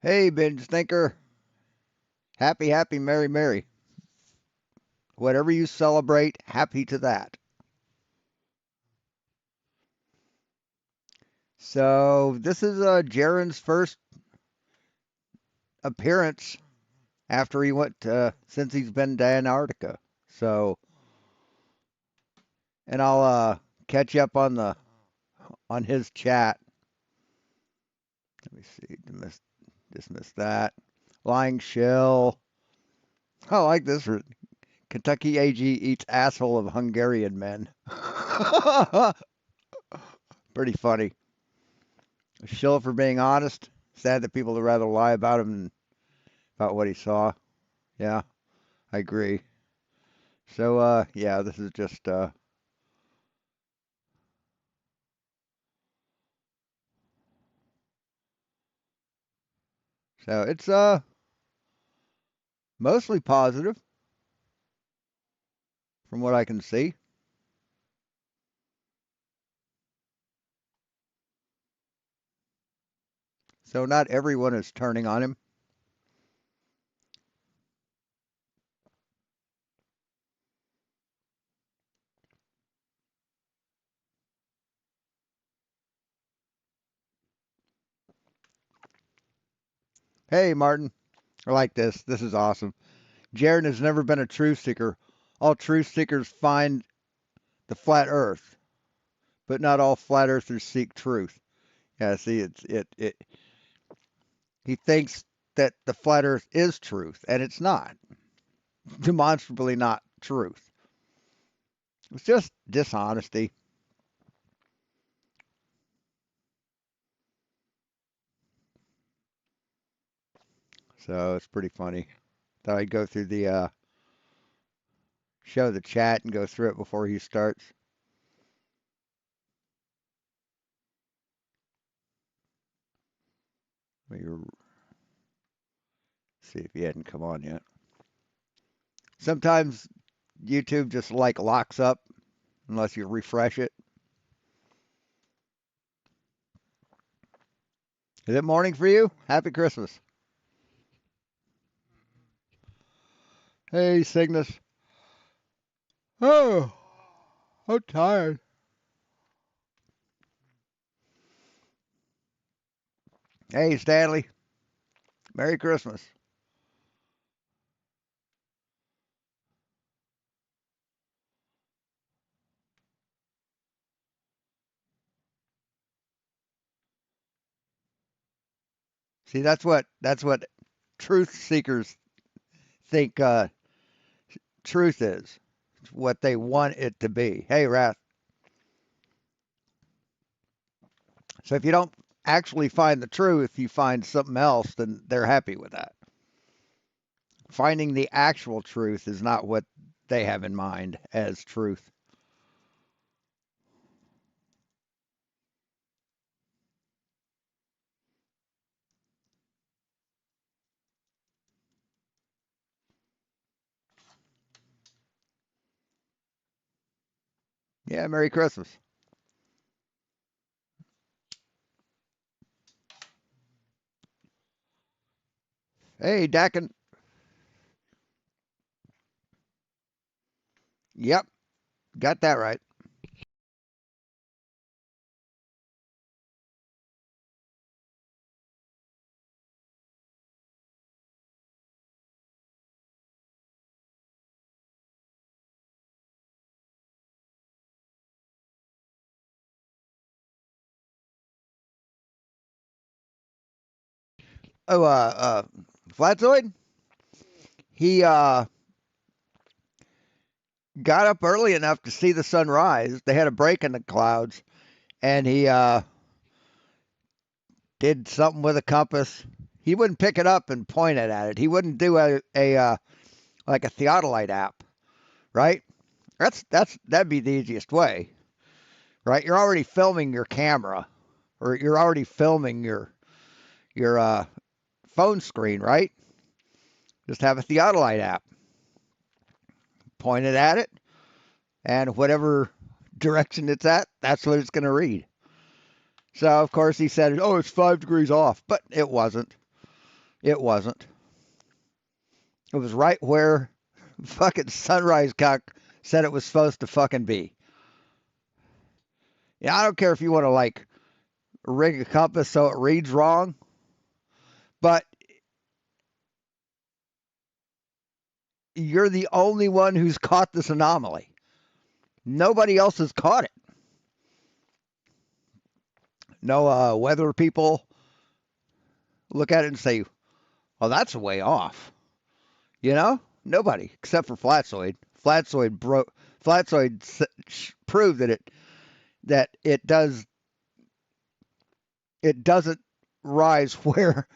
Hey, binge thinker. Happy, happy, merry, merry. Whatever you celebrate, happy to that. So, this is Jeran's first appearance after he went since he's been to Antarctica. So, and I'll catch you up on the on his chat. Let me see. Dismiss that. Lying shill. I like this. Kentucky AG eats asshole of Hungarian men. Pretty funny. Shill for being honest. Sad that people would rather lie about him than about what he saw. Yeah, I agree. So, yeah, this is just, so it's, mostly positive from what I can see. So not everyone is turning on him. Hey, Martin, I like this. This is awesome. Jared has never been a truth seeker. All truth seekers find the flat earth, but not all flat earthers seek truth. Yeah, see, he thinks that the flat earth is truth, and it's not. Demonstrably not truth. It's just dishonesty. So it's pretty funny. Thought I'd go through the show the chat and go through it before he starts. Let me see if he hadn't come on yet. Sometimes YouTube just like locks up unless you refresh it. Is it morning for you? Happy Christmas. Hey, Cygnus. Oh, I'm tired. Hey, Stanley. Merry Christmas. See, that's what truth seekers think truth is. It's what they want it to be. Hey, Wrath. So if you don't actually find the truth, you find something else, then they're happy with that. Finding the actual truth is not what they have in mind as truth. Yeah, Merry Christmas. Hey, Dakin. Yep, got that right. Oh, Flatzoid. He got up early enough to see the sunrise. They had a break in the clouds, and he did something with a compass. He wouldn't pick it up and point it at it. He wouldn't do a like a theodolite app, right? That'd be the easiest way, right? You're already filming your camera, or you're already filming your phone screen, right? Just have a theodolite app, point it at it, and whatever direction it's at, that's what it's going to read. So of course he said, "Oh, it's 5 degrees off," but it wasn't. It wasn't. It was right where fucking Sunrise Cock said it was supposed to fucking be. Yeah, I don't care if you want to like rig a compass so it reads wrong, but you're the only one who's caught this anomaly. Nobody else has caught it. No weather people look at it and say, "Oh, that's way off." You know, nobody except for Flatsoid. Flatsoid proved that it doesn't rise where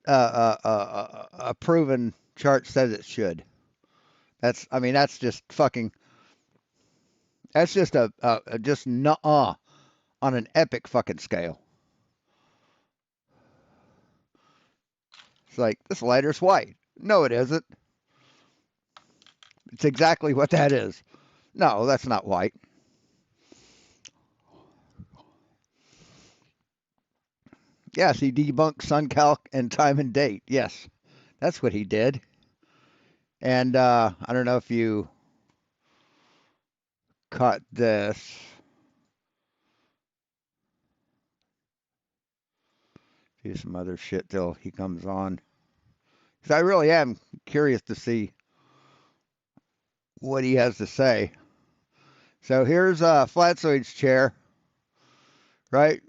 a proven chart says it should. That's just fucking. That's just a just nuh-uh on an epic fucking scale. It's like this lighter's white. No, it isn't. It's exactly what that is. No, that's not white. Yes, he debunked SunCalc and time and date. Yes, that's what he did. And I don't know if you caught this. Do some other shit till he comes on. Because I really am curious to see what he has to say. So here's Flatsoid's chair, right?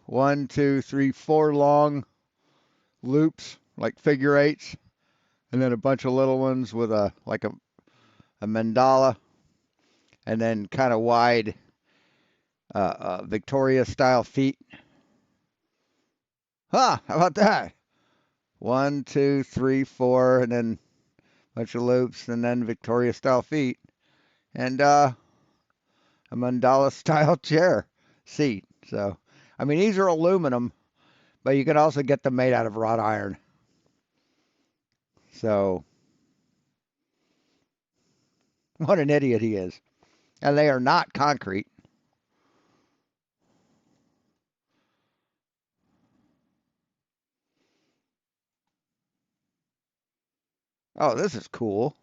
1, 2, 3, 4 long loops, like figure eights, and then a bunch of little ones with a mandala, and then kind of wide Victoria style feet. Huh, how about that? 1, 2, 3, 4, and then a bunch of loops, and then Victoria style feet, and a mandala style chair seat. So, I mean, these are aluminum, but you can also get them made out of wrought iron. So, what an idiot he is. And they are not concrete. Oh, this is cool.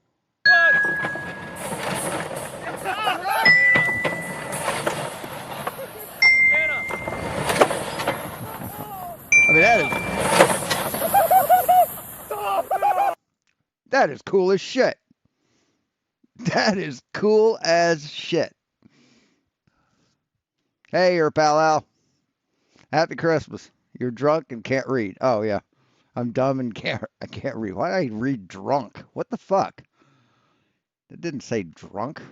I mean, that is cool as shit. That is cool as shit. Hey, you're pal Al. Happy Christmas. You're drunk and can't read. Oh yeah, I'm dumb and I can't read. Why did I read drunk? What the fuck? It didn't say drunk.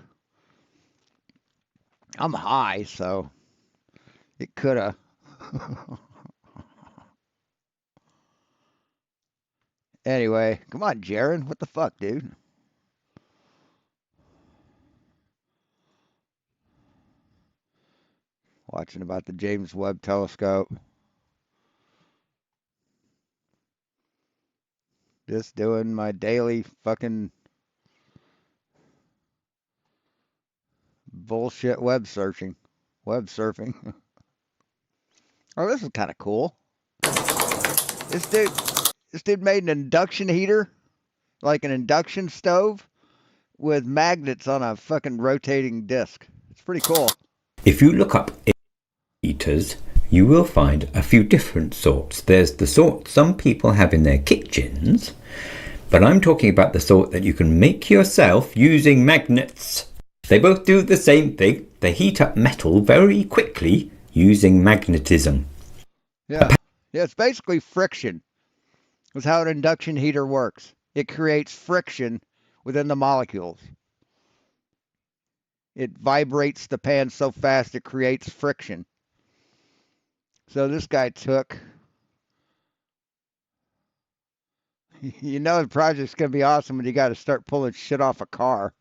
I'm high, so it coulda. Anyway, come on, Jeran. What the fuck, dude? Watching about the James Webb Telescope. Just doing my daily fucking bullshit web searching. Web surfing. Oh, this is kind of cool. This dude made an induction heater, like an induction stove, with magnets on a fucking rotating disc. It's pretty cool. If you look up heaters, you will find a few different sorts. There's the sort some people have in their kitchens, but I'm talking about the sort that you can make yourself using magnets. They both do the same thing. They heat up metal very quickly using magnetism. Yeah, it's basically friction. That's how an induction heater works. It creates friction within the molecules. It vibrates the pan so fast it creates friction. So this guy took, you know, the project's going to be awesome when you got to start pulling shit off a car.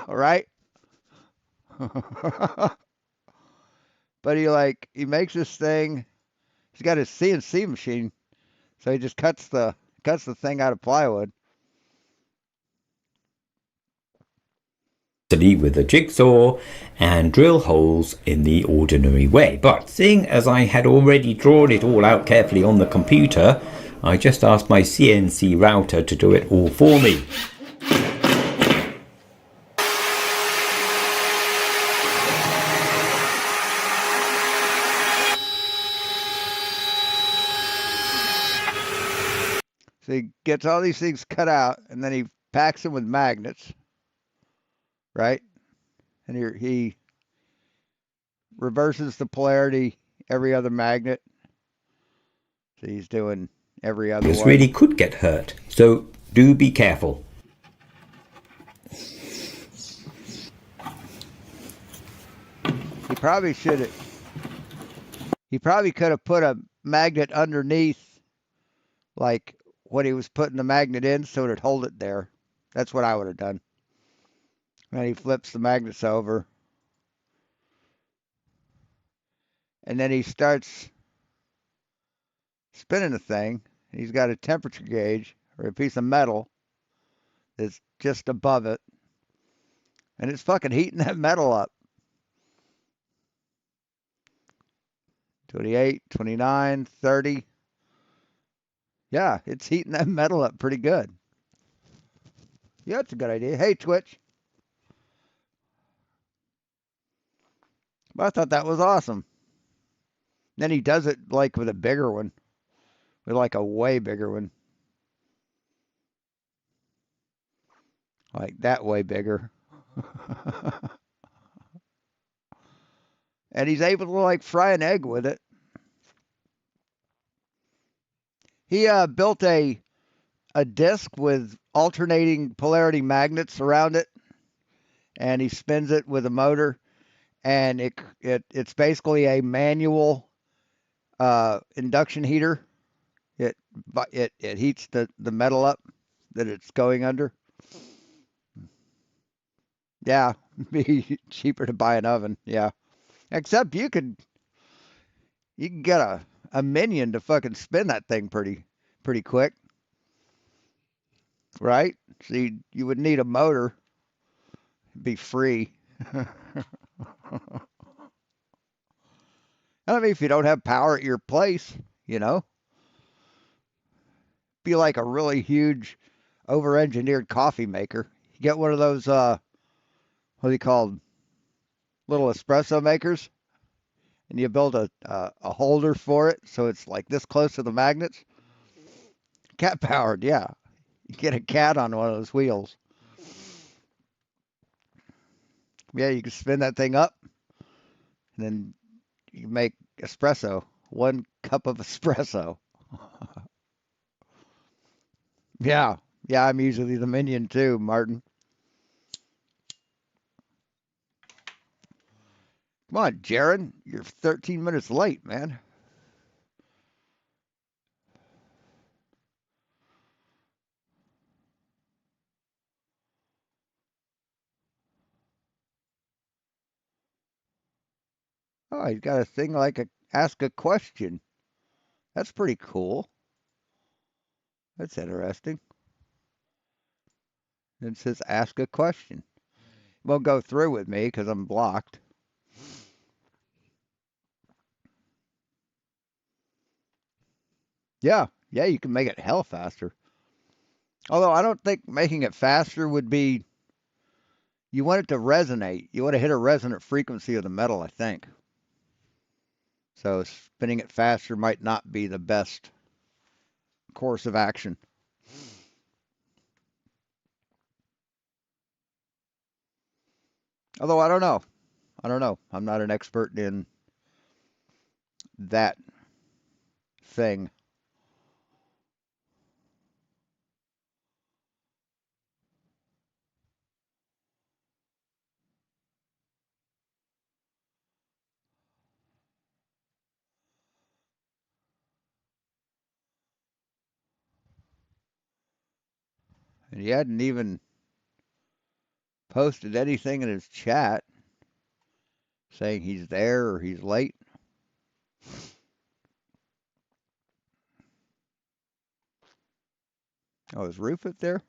Right? But he makes this thing. He's got his CNC machine, so he just cuts the thing out of plywood. With a jigsaw and drill holes in the ordinary way. But seeing as I had already drawn it all out carefully on the computer, I just asked my CNC router to do it all for me. So he gets all these things cut out, and then he packs them with magnets, right? And he reverses the polarity every other magnet. So he's doing every other This one. really could get hurt, so do be careful. He probably should have. He probably could have put a magnet underneath, like when he was putting the magnet in, so it'd hold it there. That's what I would have done. And he flips the magnets over, and then he starts spinning the thing. He's got a temperature gauge or a piece of metal that's just above it, and it's fucking heating that metal up. 28, 29, 30. Yeah, it's heating that metal up pretty good. Yeah, that's a good idea. Hey, Twitch. I thought that was awesome. Then he does it like with a bigger one, with like a way bigger one. Like that way bigger. And he's able to like fry an egg with it. He built a disc with alternating polarity magnets around it, and he spins it with a motor, and it's basically a manual induction heater. It it heats the metal up that it's going under. Yeah, be cheaper to buy an oven. Yeah, except you can get a minion to fucking spin that thing pretty quick, right? So you would need a motor. It'd be free. I mean, if you don't have power at your place, you know, be like a really huge, over-engineered coffee maker. You get one of those, what do you call little espresso makers, and you build a holder for it, so it's like this close to the magnets. Cat powered, yeah. You get a cat on one of those wheels. Yeah, you can spin that thing up, and then you make espresso. 1 cup of espresso. Yeah, yeah. I'm usually the minion too, Martin. Come on, Jeran. You're 13 minutes late, man. Oh, he's got a thing like ask a question. That's pretty cool. That's interesting. It says ask a question. Won't go through with me because I'm blocked. Yeah, yeah, you can make it hell faster. Although I don't think making it faster would be. You want it to resonate. You want to hit a resonant frequency of the metal, I think. So spinning it faster might not be the best course of action. Although I don't know. I don't know. I'm not an expert in that thing. And he hadn't even posted anything in his chat saying he's there or he's late. Oh, is roof up there?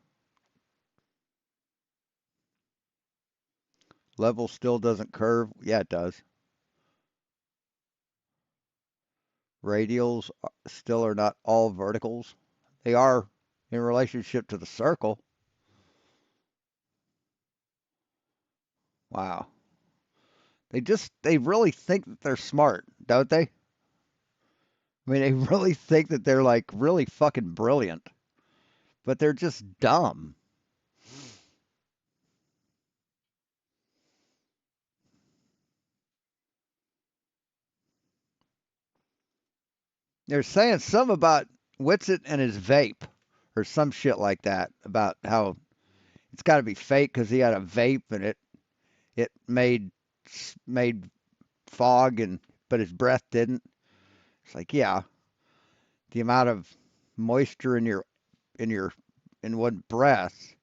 Level still doesn't curve. Yeah, it does. Radials still are not all verticals. they are in relationship to the circle. Wow. They really think that they're smart, don't they? I mean, they really think that they're like really fucking brilliant, but they're just dumb. They're saying some about Witsit and his vape or some shit like that about how it's got to be fake because he had a vape and it made fog and but his breath didn't. It's like, yeah, the amount of moisture in your in one breath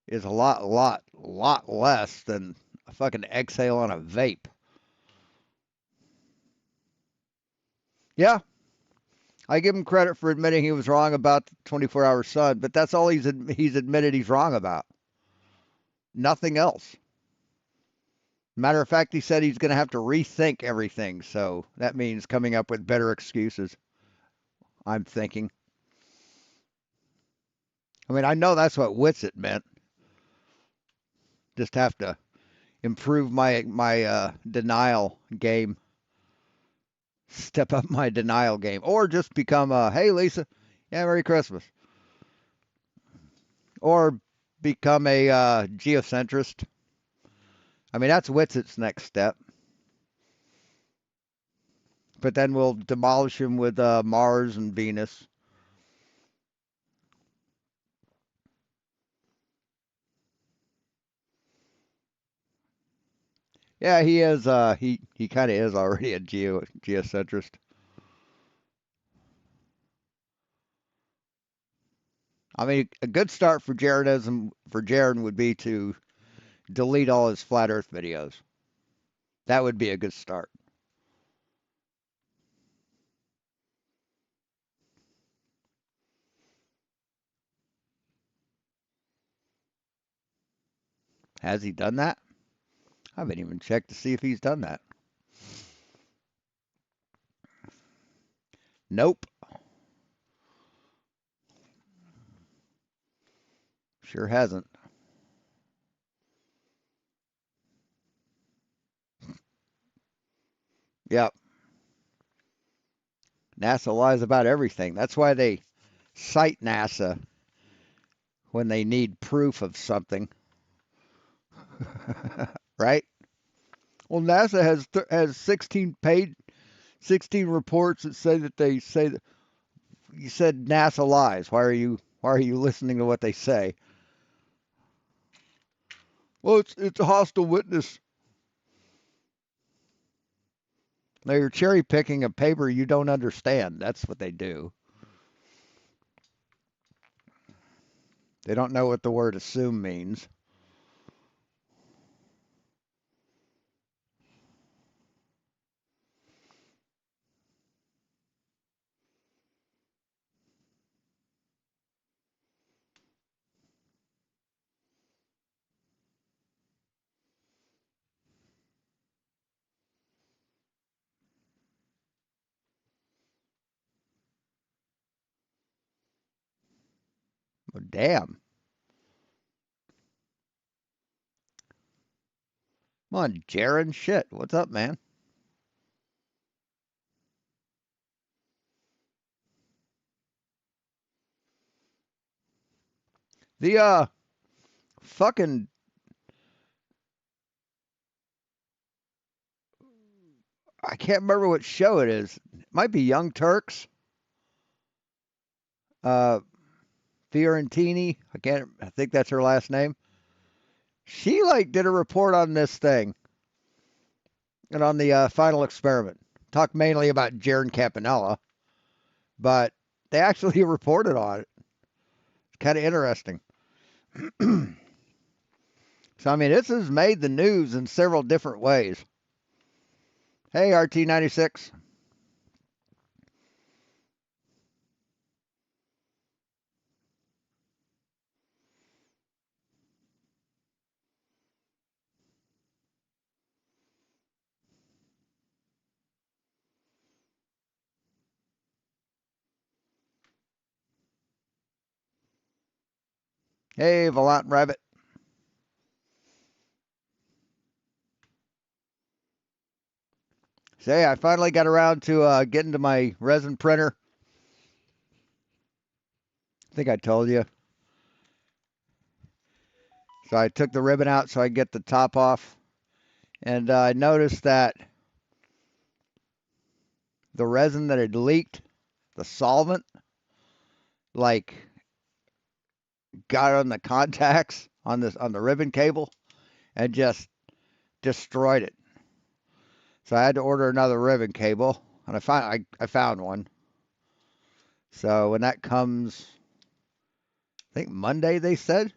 is a lot less than a fucking exhale on a vape. Yeah, I give him credit for admitting he was wrong about the 24-hour sun, but that's all he's admitted he's wrong about. Nothing else. Matter of fact, he said he's going to have to rethink everything, so that means coming up with better excuses. I'm thinking. I mean, I know that's what Witsit meant. Just have to improve my denial game, step up my denial game, or just become a hey Lisa, yeah, Merry Christmas, or become a geocentrist. I mean, that's Witsit's next step. But then we'll demolish him with Mars and Venus. Yeah, he is. He kind of is already a geocentrist. I mean, a good start for Jeranism for Jeran would be to delete all his flat Earth videos. That would be a good start. Has he done that? I haven't even checked to see if he's done that. Nope, sure hasn't. Yep, NASA lies about everything. That's why they cite NASA when they need proof of something, right? Well, NASA has 16 reports that say that they say that you said NASA lies. Why are you listening to what they say? Well, it's a hostile witness. They're cherry picking a paper you don't understand. That's what they do. They don't know what the word assume means. Well, damn. Come on, Jaron. Shit. What's up, man? The fucking I can't remember what show it is. It might be Young Turks. Uh, Fiorentini. I think that's her last name. She like did a report on this thing and on the final experiment. Talked mainly about Jaron Campanella, but they actually reported on it. It's kind of interesting. So I mean, this has made the news in several different ways. Hey, RT96. Hey, Volant Rabbit. Say, I finally got around to getting to my resin printer. I think I told you. So I took the ribbon out so I could get the top off. And I noticed that the resin that had leaked, the solvent, like got on the contacts on the ribbon cable and just destroyed it. So I had to order another ribbon cable, and I found one. So when that comes, I think Monday they said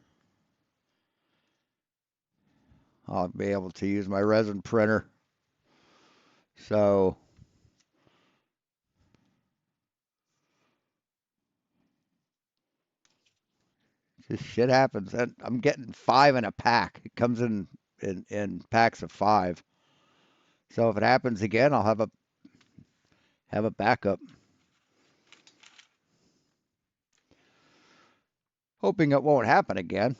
I'll be able to use my resin printer. So just shit happens. And I'm getting 5 in a pack. It comes in packs of 5. So if it happens again, I'll have a backup. Hoping it won't happen again.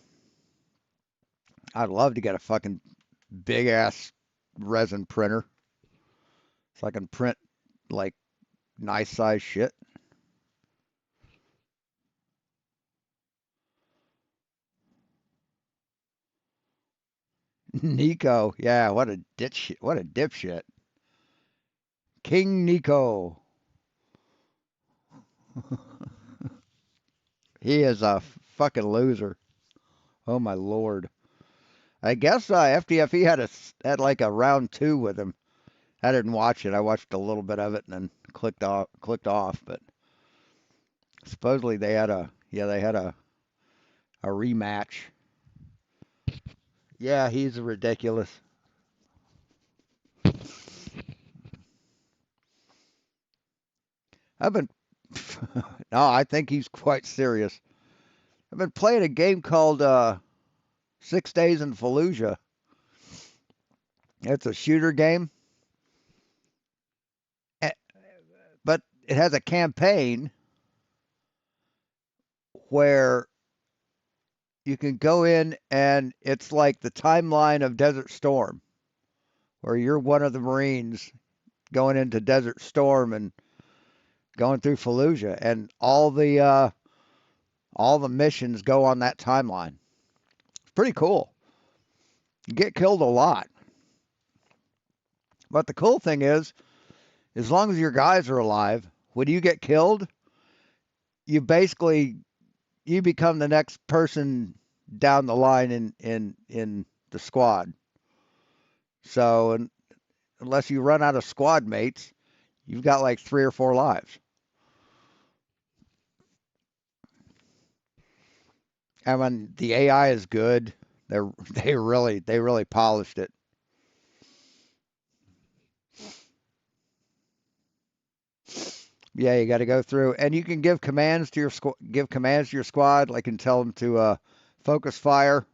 I'd love to get a fucking big ass resin printer so I can print like nice size shit. Nico, yeah, what a dipshit. King Nico. He is a fucking loser. Oh my lord. I guess FTFE had like a round 2 with him. I didn't watch it. I watched a little bit of it and then clicked off. But supposedly they had a rematch. Yeah, he's ridiculous. I've been no, I think he's quite serious. I've been playing a game called 6 Days in Fallujah. It's a shooter game, eh, but it has a campaign where you can go in and it's like the timeline of Desert Storm, where you're one of the Marines going into Desert Storm and going through Fallujah, and all the missions go on that timeline. It's pretty cool. You get killed a lot, but the cool thing is, as long as your guys are alive, when you get killed, you basically you become the next person down the line in the squad. So unless you run out of squad mates, you've got like 3 or 4 lives. And when the AI is good, they really polished it. Yeah, you got to go through, and you can give commands to your squad, like and tell them to focus fire,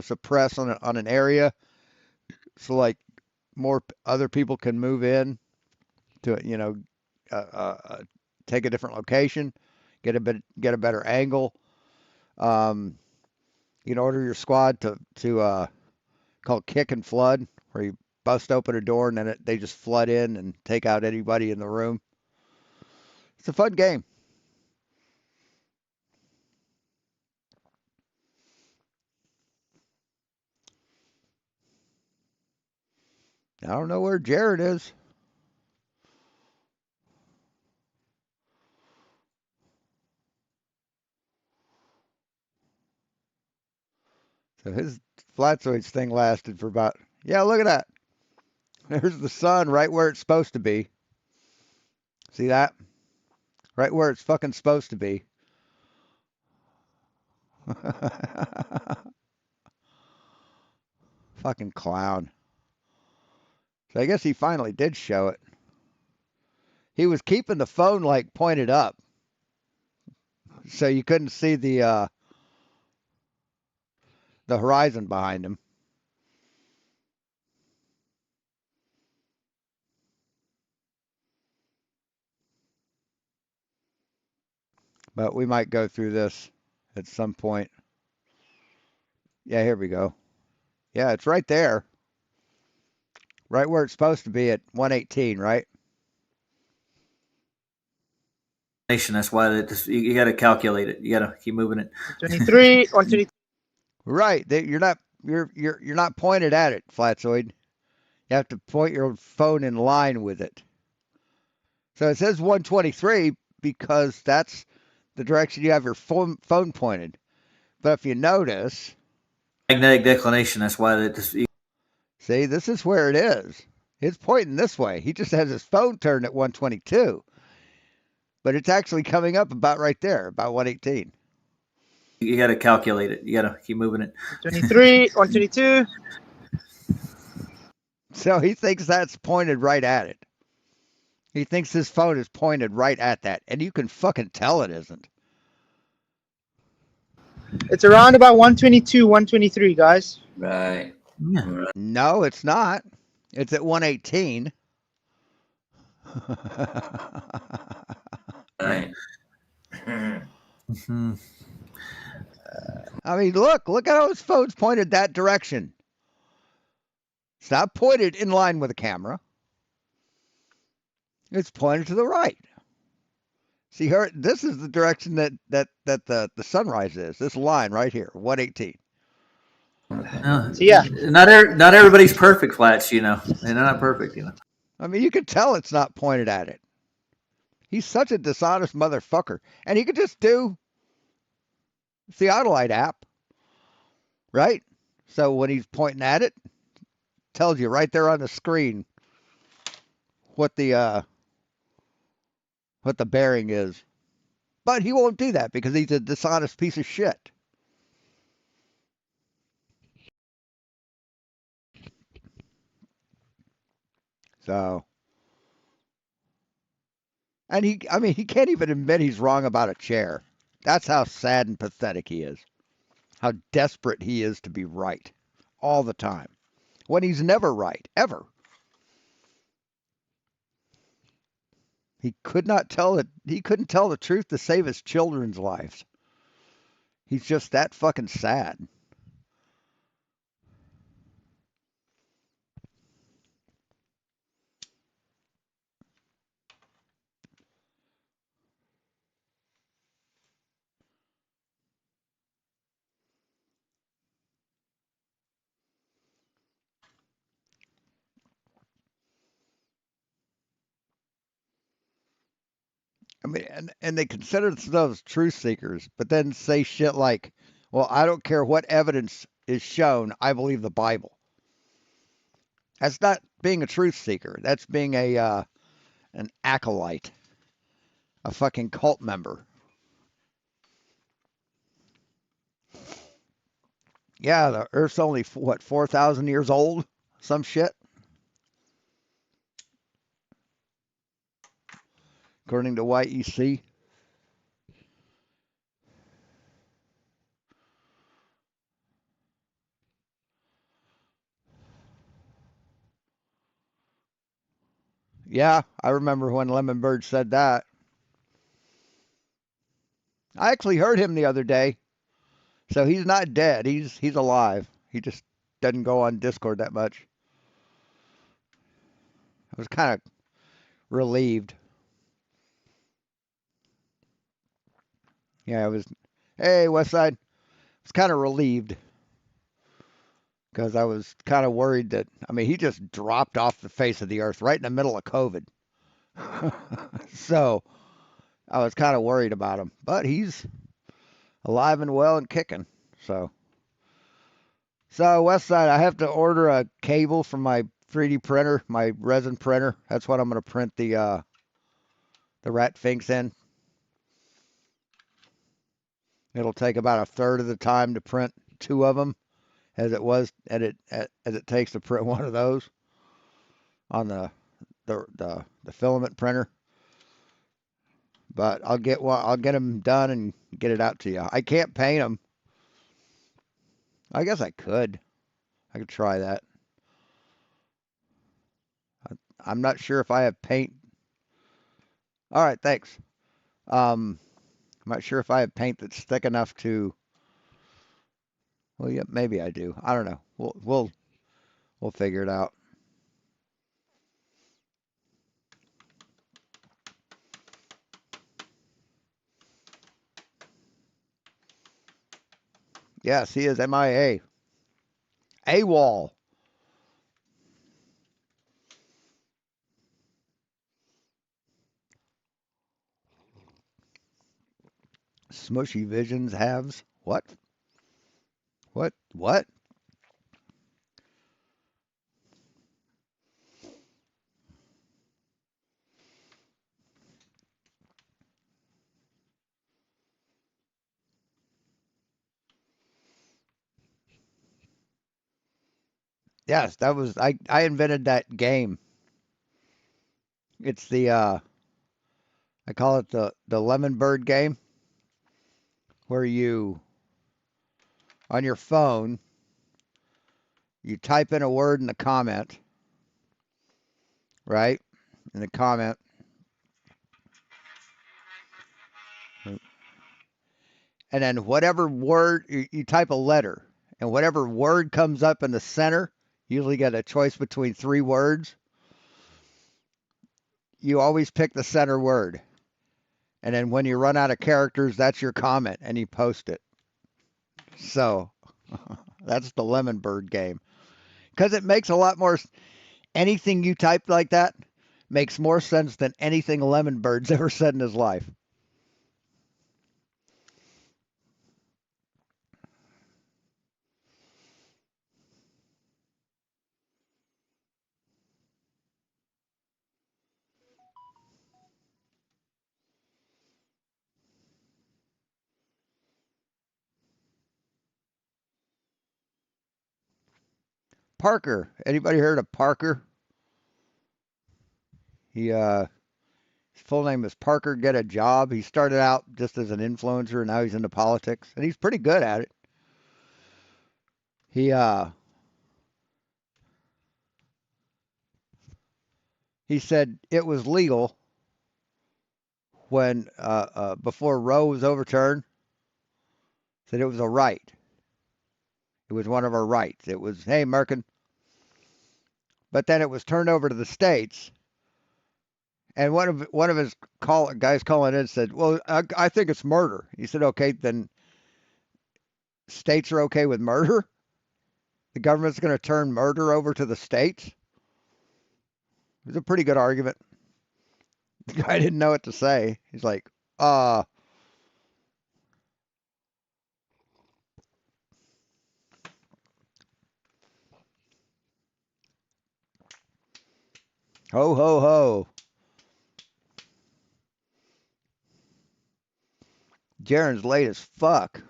suppress on an area, so like other people can move in to uh, uh, uh, take a different location, get a better angle. Um, you can order your squad to called kick and flood, where you bust open a door and then they just flood in and take out anybody in the room. It's a fun game. I don't know where Jared is. So his flatzoids thing lasted for about, yeah, look at that. There's the sun right where it's supposed to be. See that? Right where it's fucking supposed to be. Fucking clown. So I guess he finally did show it. He was keeping the phone like pointed up, so you couldn't see the horizon behind him. But we might go through this at some point. Yeah, here we go. Yeah, it's right there. Right where it's supposed to be at 118, right? That's why you got to calculate it. You got to keep moving it. 123, 122. Right. You're not pointed at it, Flatzoid. You have to point your phone in line with it. So it says 123 because that's the direction you have your phone pointed. But if you notice, Magnetic declination. That's why see, this is where it is. It's pointing this way. He just has his phone turned at 122, but it's actually coming up about right there, about 118. you got to calculate it. You got to keep moving it. 123, 122. So he thinks that's pointed right at it. He thinks his phone is pointed right at that, and you can fucking tell it isn't. It's around about 122, 123, guys. Right. Yeah. No, it's not. It's at 118. Right. Mm-hmm. I mean, look at how his phone's pointed that direction. It's not pointed in line with the camera. It's pointed to the right. See here, this is the direction that the sunrise is. This line right here, 118. So yeah, Not everybody's perfect, Flats. They're not perfect. I mean, you can tell it's not pointed at it. He's such a dishonest motherfucker, and he could just do the Autolite app, right? So when he's pointing at it, tells you right there on the screen what the bearing is. But he won't do that because he's a dishonest piece of shit. So, and I mean, he can't even admit he's wrong about a chair. That's how sad and pathetic he is. How desperate he is to be right all the time when he's never right, ever. He could not tell it. He couldn't tell the truth to save his children's lives. He's just that fucking sad. I mean, and they consider themselves truth seekers, but then say shit like, "Well, I don't care what evidence is shown. I believe the Bible." That's not being a truth seeker. That's being an acolyte, a fucking cult member. Yeah, the Earth's only what 4,000 years old, some shit, according to YEC. Yeah, I remember when Lemon Bird said that. I actually heard him the other day. So he's not dead. He's alive. He just doesn't go on Discord that much. I was kind of relieved. Yeah, I was. Hey, Westside. I was kind of relieved because I was kind of worried that. I mean, he just dropped off the face of the earth right in the middle of COVID. So I was kind of worried about him, but he's alive and well and kicking. So, Westside, I have to order a cable from my 3D printer, my resin printer. That's what I'm going to print the rat finks in. It'll take about a third of the time to print two of them as it takes to print one of those on the filament printer. But I'll get them done and get it out to you. I can't paint them. I guess I could. I could try that. I'm not sure if I have paint. All right, thanks. I'm not sure if I have paint that's thick enough to. Well, yeah, maybe I do. I don't know. We'll figure it out. Yes, he is MIA. AWOL. Smushy Visions halves. What? What? What? Yes, that was I invented that game. It's the I call it the lemon bird game where you on your phone you type in a word in the comment, right? In the comment, and then whatever word you type a letter, and whatever word comes up in the center, you usually get a choice between three words. You always pick the center word, and then when you run out of characters, that's your comment, and you post it. So that's the lemon bird game because it makes a lot more. Anything you type like that makes more sense than anything Lemon Bird's ever said in his life. Parker. Anybody heard of Parker? His full name is Parker Get a Job. He started out just as an influencer and now he's into politics and he's pretty good at it. He uh he said it was legal when before Roe was overturned. Said it was a right. It was one of our rights. It was, hey, Merkin. But then it was turned over to the states. And one of his guys calling in said, "Well, I think it's murder." He said, "Okay, then states are okay with murder. The government's going to turn murder over to the states." It was a pretty good argument. The guy didn't know what to say. He's like, ho ho ho." Jeran's late as fuck.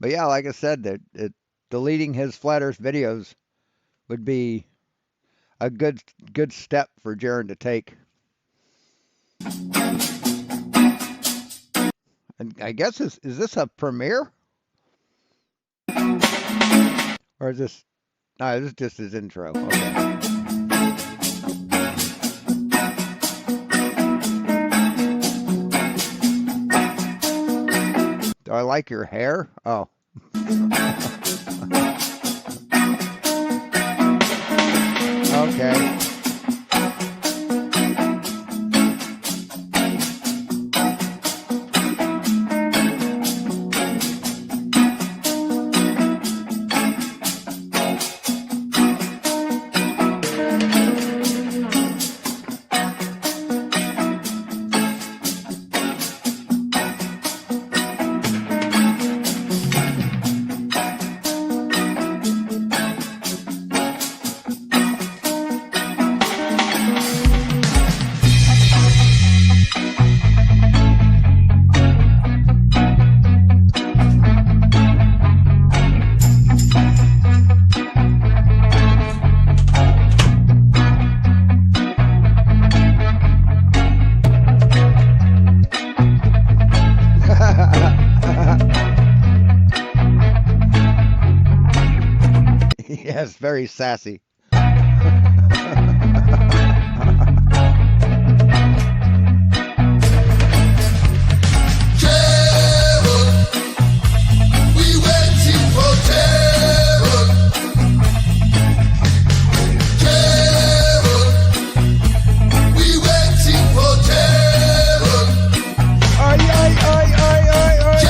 But yeah, like I said, that deleting his flat Earth videos would be a good step for Jeran to take. And I guess is this a premiere or is this? No, this is just his intro. Okay. Do I like your hair? Oh. Okay. Yes, very sassy. Ay, ay, ay, ay, ay, ay.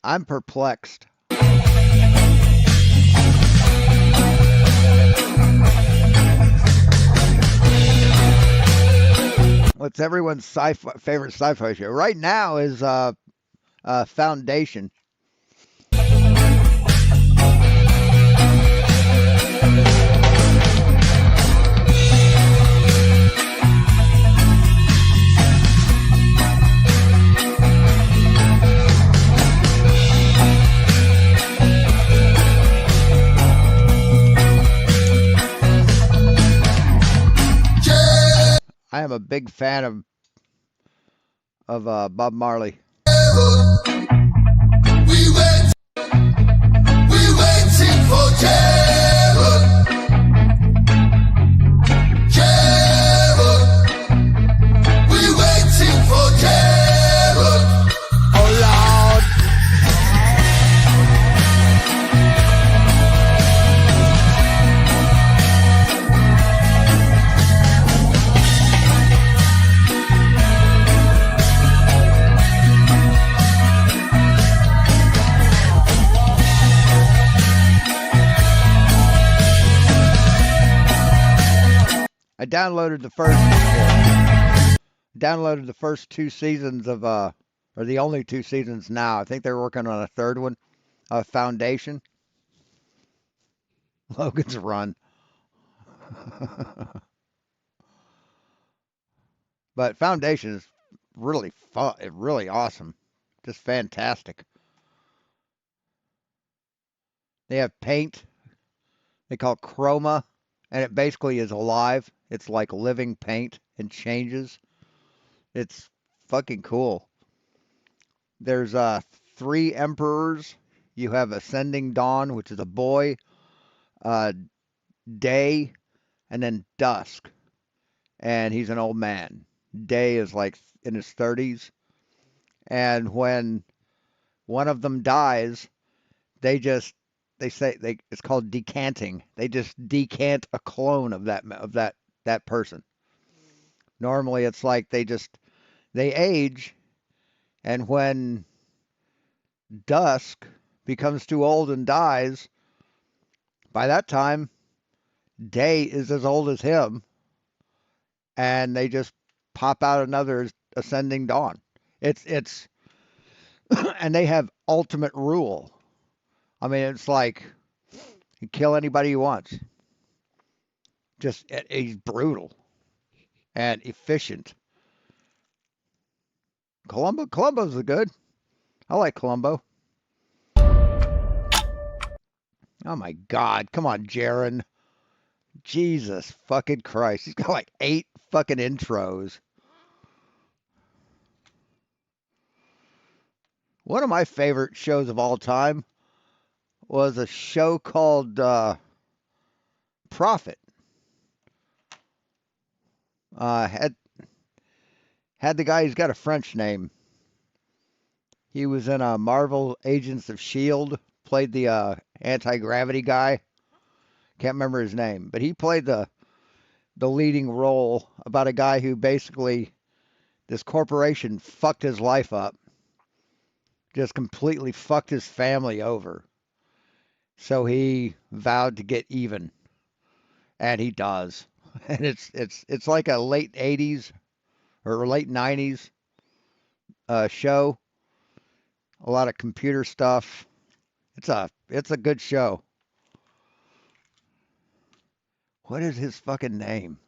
I'm perplexed. What's everyone's favorite sci-fi show right now is Foundation. I am a big fan of Bob Marley. We waiting for Jeran. Jeran. We waiting for Jeran. Oh Lord. I downloaded the first two seasons of or the only two seasons now. I think they're working on a third one. Foundation. Logan's Run. But Foundation is really fun, really awesome. Just fantastic. They have paint. They call it chroma, and it basically is alive. It's like living paint and changes. It's fucking cool. There's three emperors. You have Ascending Dawn, which is a boy, uh, Day, and then Dusk, and he's an old man. Day is like in his 30s, and when one of them dies, they just they say they it's called decanting. They just decant a clone of that person. Normally, it's like they age, and when Dusk becomes too old and dies, by that time, Day is as old as him, and they just pop out another Ascending Dawn. It's and they have ultimate rule. I mean, it's like you kill anybody he wants. Just he's brutal and efficient. Columbo's the good. I like Columbo. Oh my God! Come on, Jeran. Jesus fucking Christ! He's got like 8 fucking intros. One of my favorite shows of all time was a show called Prophet. Had the guy who's got a French name. He was in Marvel Agents of Shield. Played the anti-gravity guy. Can't remember his name, but he played the leading role about a guy who basically this corporation fucked his life up. Just completely fucked his family over. So he vowed to get even, and he does. And it's like a late 80s or late 90s show. A lot of computer stuff. It's a good show. What is his fucking name?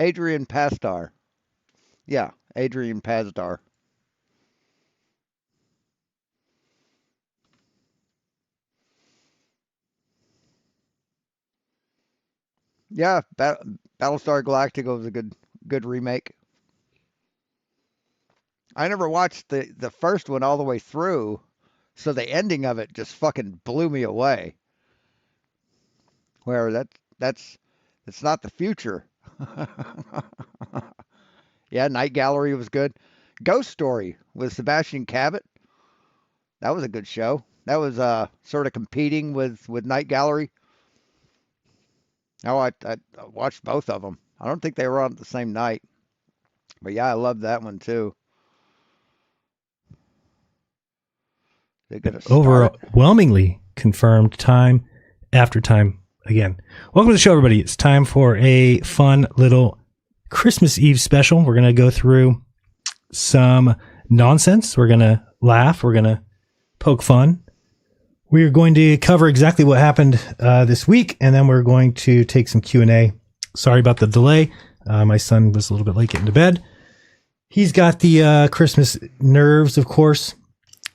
Adrian Pasdar. Yeah, Adrian Pasdar. Yeah, Battlestar Galactica was a good remake. I never watched the first one all the way through, so the ending of it just fucking blew me away. Where that's it's not the future. Yeah, Night Gallery was good. Ghost Story with Sebastian Cabot. That was a good show. That was sort of competing with Night Gallery. I watched both of them. I don't think they were on the same night, but yeah, I loved that one too. They're gonna start it. Overwhelmingly confirmed time after time again. Welcome to the show, everybody. It's time for a fun little Christmas Eve special. We're going to go through some nonsense. We're going to laugh. We're going to poke fun. We're going to cover exactly what happened this week, and then we're going to take some Q&A. Sorry about the delay. My son was a little bit late getting to bed. He's got the Christmas nerves, of course,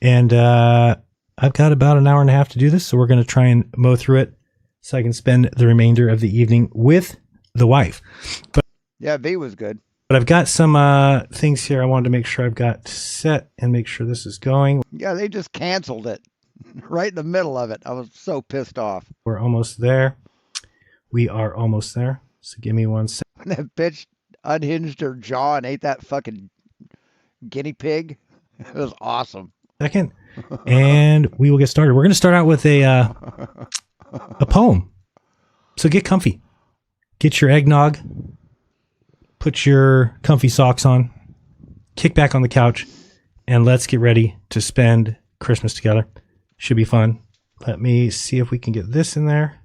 and I've got about an hour and a half to do this, so we're going to try and mow through it so I can spend the remainder of the evening with the wife. But Yeah, V was good. I've got some things here I wanted to make sure I've got set and make sure this is going. Yeah, they just canceled it right in the middle of it. I was so pissed off. We're almost there. We are almost there. So give me 1 second. When that bitch unhinged her jaw and ate that fucking guinea pig, it was awesome. And we will get started. We're going to start out with a poem. So get comfy. Get your eggnog. Put your comfy socks on. Kick back on the couch. And let's get ready to spend Christmas together. Should be fun. Let me see if we can get this in there.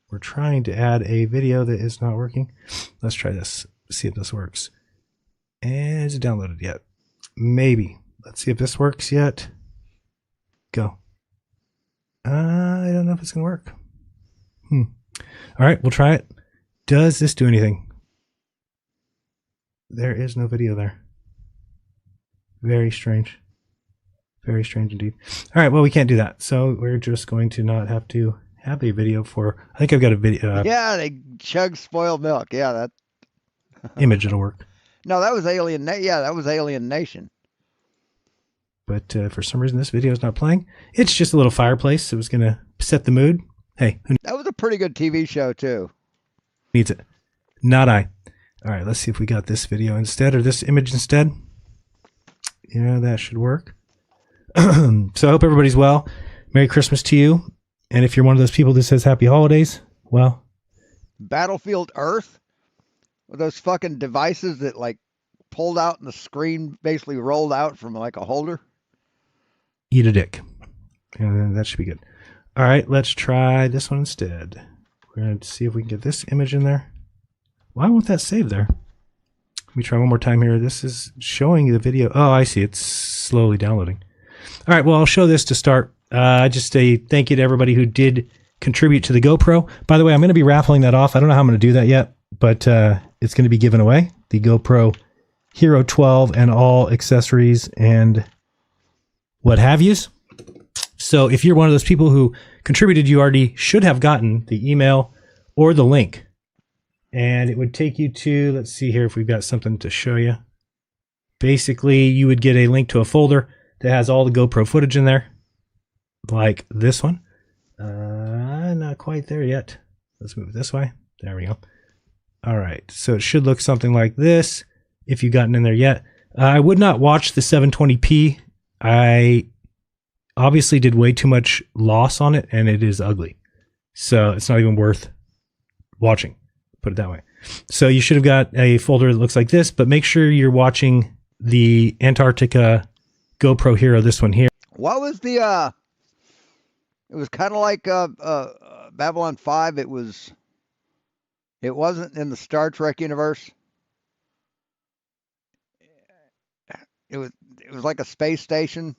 We're trying to add a video that is not working. Let's try this. See if this works. And is it downloaded yet? Maybe. Let's see if this works yet. Go. I don't know if it's going to work. All right, we'll try it. Does this do anything? There is no video there. Very strange. Very strange indeed. All right, well, we can't do that. So we're just going to not have to have a video for... I think I've got a video Yeah, they chug spoiled milk. Yeah, that. image that'll work. No, that was Alien. Yeah, that was Alien Nation. But for some reason, this video is not playing. It's just a little fireplace. It was going to set the mood. Hey, who That was a pretty good TV show too. needs it? Not I. All right, let's see if we got this video instead or this image instead. Yeah, that should work. So I hope everybody's well. Merry Christmas to you. And if you're one of those people that says Happy Holidays, well, Battlefield Earth, with those fucking devices that like pulled out and the screen basically rolled out from like a holder. eat a dick. And that should be good. All right, let's try this one instead. We're going to see if we can get this image in there. Why won't that save there? Let me try one more time here. This is showing the video. Oh, I see. It's slowly downloading. All right, well, I'll show this to start. Just a thank you to everybody who did contribute to the GoPro. By the way, I'm going to be raffling that off. I don't know how I'm going to do that yet, but it's going to be given away. The GoPro Hero 12 and all accessories and what have yous. So if you're one of those people who contributed, you already should have gotten the email or the link. And it would take you to, let's see here if we've got something to show you. Basically, you would get a link to a folder that has all the GoPro footage in there, like this one. Not quite there yet. Let's move it this way. There we go. All right, so it should look something like this if you've gotten in there yet. I would not watch the 720p. I obviously did way too much loss on it, and it is ugly. So it's not even worth watching, put it that way. So you should have got a folder that looks like this, but make sure you're watching the Antarctica GoPro Hero, this one here. What was the it was kind of like Babylon 5. It wasn't in the Star Trek universe. It was like a space station.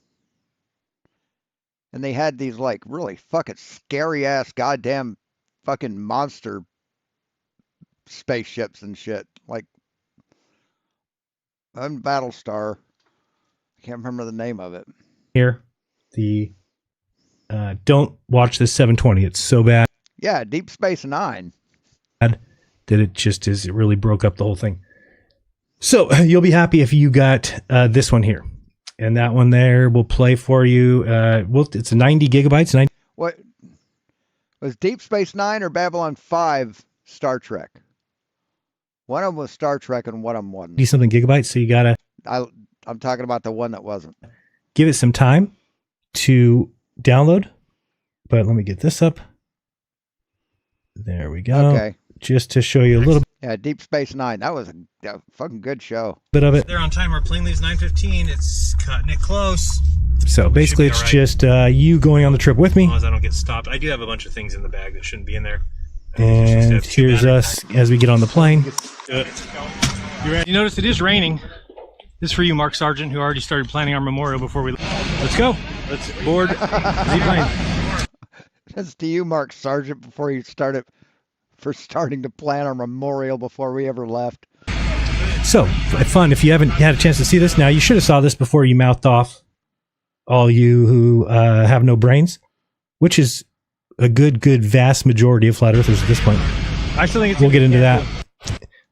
And they had these like really fucking scary ass goddamn fucking monster spaceships and shit. Like Battlestar. I can't remember the name of it. Here, don't watch the 720. It's so bad Yeah, Deep Space Nine. that it really broke up the whole thing. So you'll be happy if you got this one here, and that one there will play for you. It's 90 gigabytes. What was Deep Space Nine or Babylon 5 Star Trek? One of them was Star Trek and one of them wasn't. 90 something gigabytes. So you gotta I'm talking about the one that wasn't. give it some time to download. But let me get this up. There we go. Okay. Just to show you a little Yeah, Deep Space Nine. That was a fucking good show. bit of it. They're on time. Our plane leaves 9:15. It's cutting it close. So We basically, should be it's all right. just you going on the trip with me. As long as I don't get stopped. I do have a bunch of things in the bag that shouldn't be in there. And here's us as we get on the plane. You notice it is raining. This is for you, Mark Sargent, who already started planning our memorial before we. Let's go. Let's board the plane. That's to you, Mark Sargent, before you started starting to plan our memorial before we ever left. So fun. If you haven't had a chance to see this, now you should have saw this before you mouthed off. All you who have no brains, which is a good vast majority of flat earthers at this point. I still think it's. We'll get into that.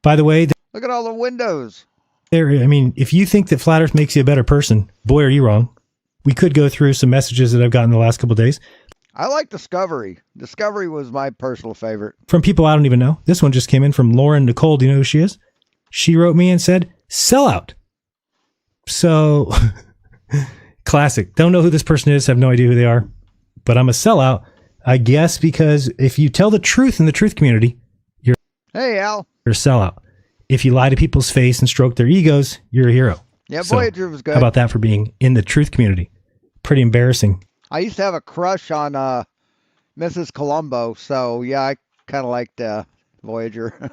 By the way, Look at all the windows. if you think that flat Earth makes you a better person, boy, are you wrong. We could go through some messages that I've gotten the last couple of days I like Discovery. Discovery was my personal favorite. from people I don't even know. This one just came in from Lauren Nicole. Do you know who she is? She wrote me and said, sellout. So, classic. Don't know who this person is. Have no idea who they are. But I'm a sellout, I guess, because if you tell the truth in the truth community, Hey, Al. you're a sellout. If you lie to people's face and stroke their egos, you're a hero. Yeah, So, Voyager was good. How about that for being in the truth community? Pretty embarrassing. I used to have a crush on Mrs. Columbo, so yeah, I kind of liked Voyager.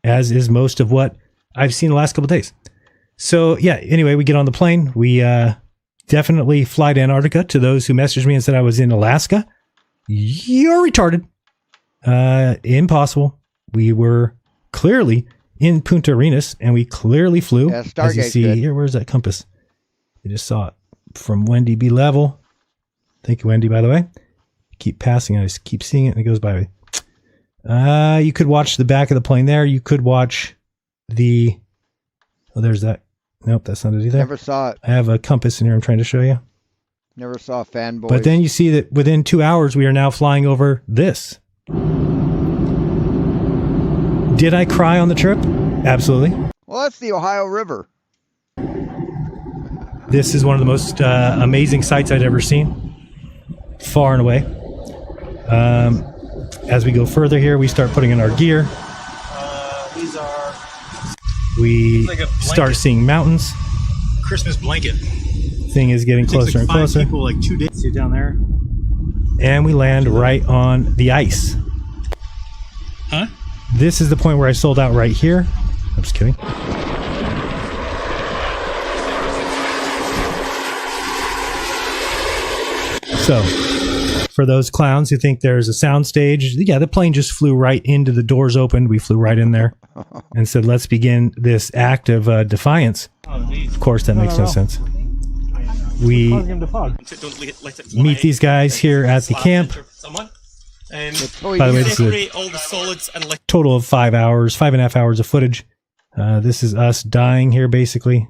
As is most of what I've seen the last couple of days. So yeah, anyway, we get on the plane. We definitely fly to Antarctica. To those who messaged me and said I was in Alaska, you're retarded. Impossible. We were clearly in Punta Arenas, and we clearly flew. Yeah, as you Stargate's see good. here, where's that compass? I just saw it from Wendy B level. Thank you, Wendy, by the way. Keep passing. I just keep seeing it, and it goes by. You could watch the back of the plane there. You could watch the. Oh, there's that. Nope, that's not it either. Never saw it. I have a compass in here I'm trying to show you. Never saw Fanboys. But then you see that within 2 hours, we are now flying over this. Did I cry on the trip? Absolutely. Well, that's the Ohio River. This is one of the most amazing sights I'd ever seen. Far and away. As we go further here, we start putting in our gear. These are We like a start blanket. seeing mountains. Christmas blanket. Thing is getting It takes closer like and 5 closer. people like 2 days. See it down there? And we land right on the ice. Huh? This is the point where I sold out right here. I'm just kidding. So, for those clowns who think there's a sound stage, yeah, the plane just flew right into the doors opened. We flew right in there and said, let's begin this act of defiance. Of course, that makes no sense. We meet these guys here at the camp. By the way, this is a all the solids and total of 5 hours, 5.5 hours of footage. This is us dying here, basically,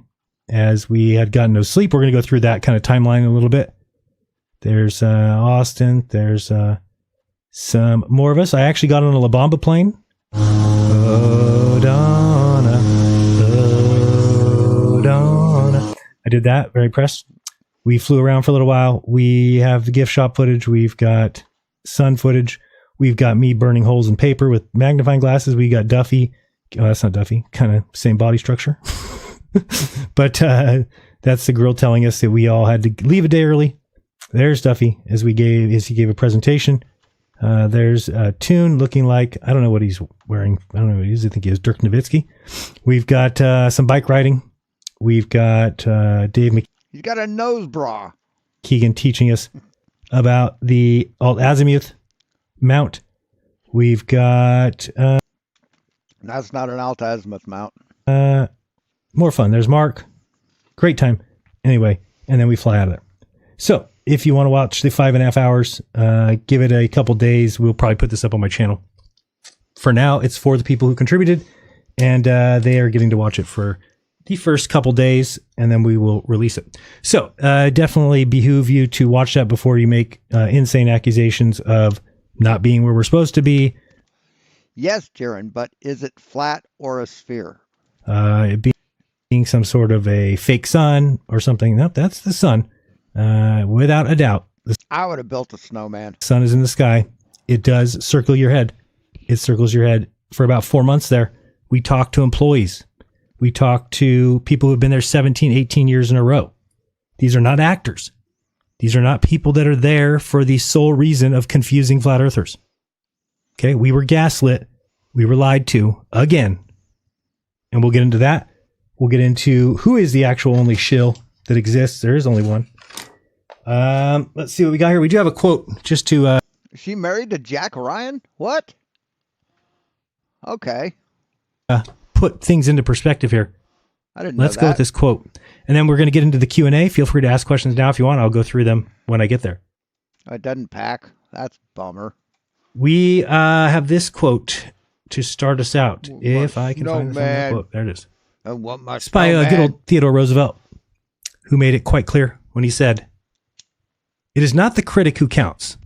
as we had gotten no sleep. We're going to go through that kind of timeline a little bit. There's Austin. There's some more of us. I actually got on a La Bamba plane. Oh, Donna. Oh, Donna. I did that. Very impressed. We flew around for a little while. We have the gift shop footage. We've got sun footage. We've got me burning holes in paper with magnifying glasses. We got Duffy. Oh, that's not Duffy. Kind of same body structure. But that's the girl telling us that we all had to leave a day early. There's Duffy as he gave a presentation. There's Toon looking like, I don't know what he's wearing. I don't know what he is. I think he is Dirk Nowitzki. We've got some bike riding. We've got Dave He's got a nose bra. McKeegan teaching us about the alt azimuth mount. We've got That's not an alt azimuth mount. more fun. There's Mark. Great time. Anyway, and then we fly out of there. So if you want to watch the 5.5 hours, give it a couple days. We'll probably put this up on my channel. For now, it's for the people who contributed, and they are getting to watch it for the first couple days, and then we will release it. So definitely behoove you to watch that before you make insane accusations of not being where we're supposed to be. Yes, Jeran, but is it flat or a sphere? It being some sort of a fake sun or something. Nope, that's the sun. Without a doubt. The I would have built a snowman. sun is in the sky. It does circle your head. It circles your head for about 4 months there. We talked to employees. We talked to people who have been there 17, 18 years in a row. These are not actors. These are not people that are there for the sole reason of confusing flat earthers. Okay, we were gaslit. We were lied to again. And we'll get into that. We'll get into who is the actual only shill that exists. There is only one. Let's see what we got here. We do have a quote just to... Is she married to Jack Ryan? What? Okay. put things into perspective here. I didn't know Let's go with this quote. And then we're going to get into the Q&A. Feel free to ask questions now if you want. I'll go through them when I get there. It doesn't pack. That's a bummer. We have this quote to start us out. If I can find this quote. There it is. It's by good old Theodore Roosevelt, who made it quite clear when he said, "It is not the critic who counts,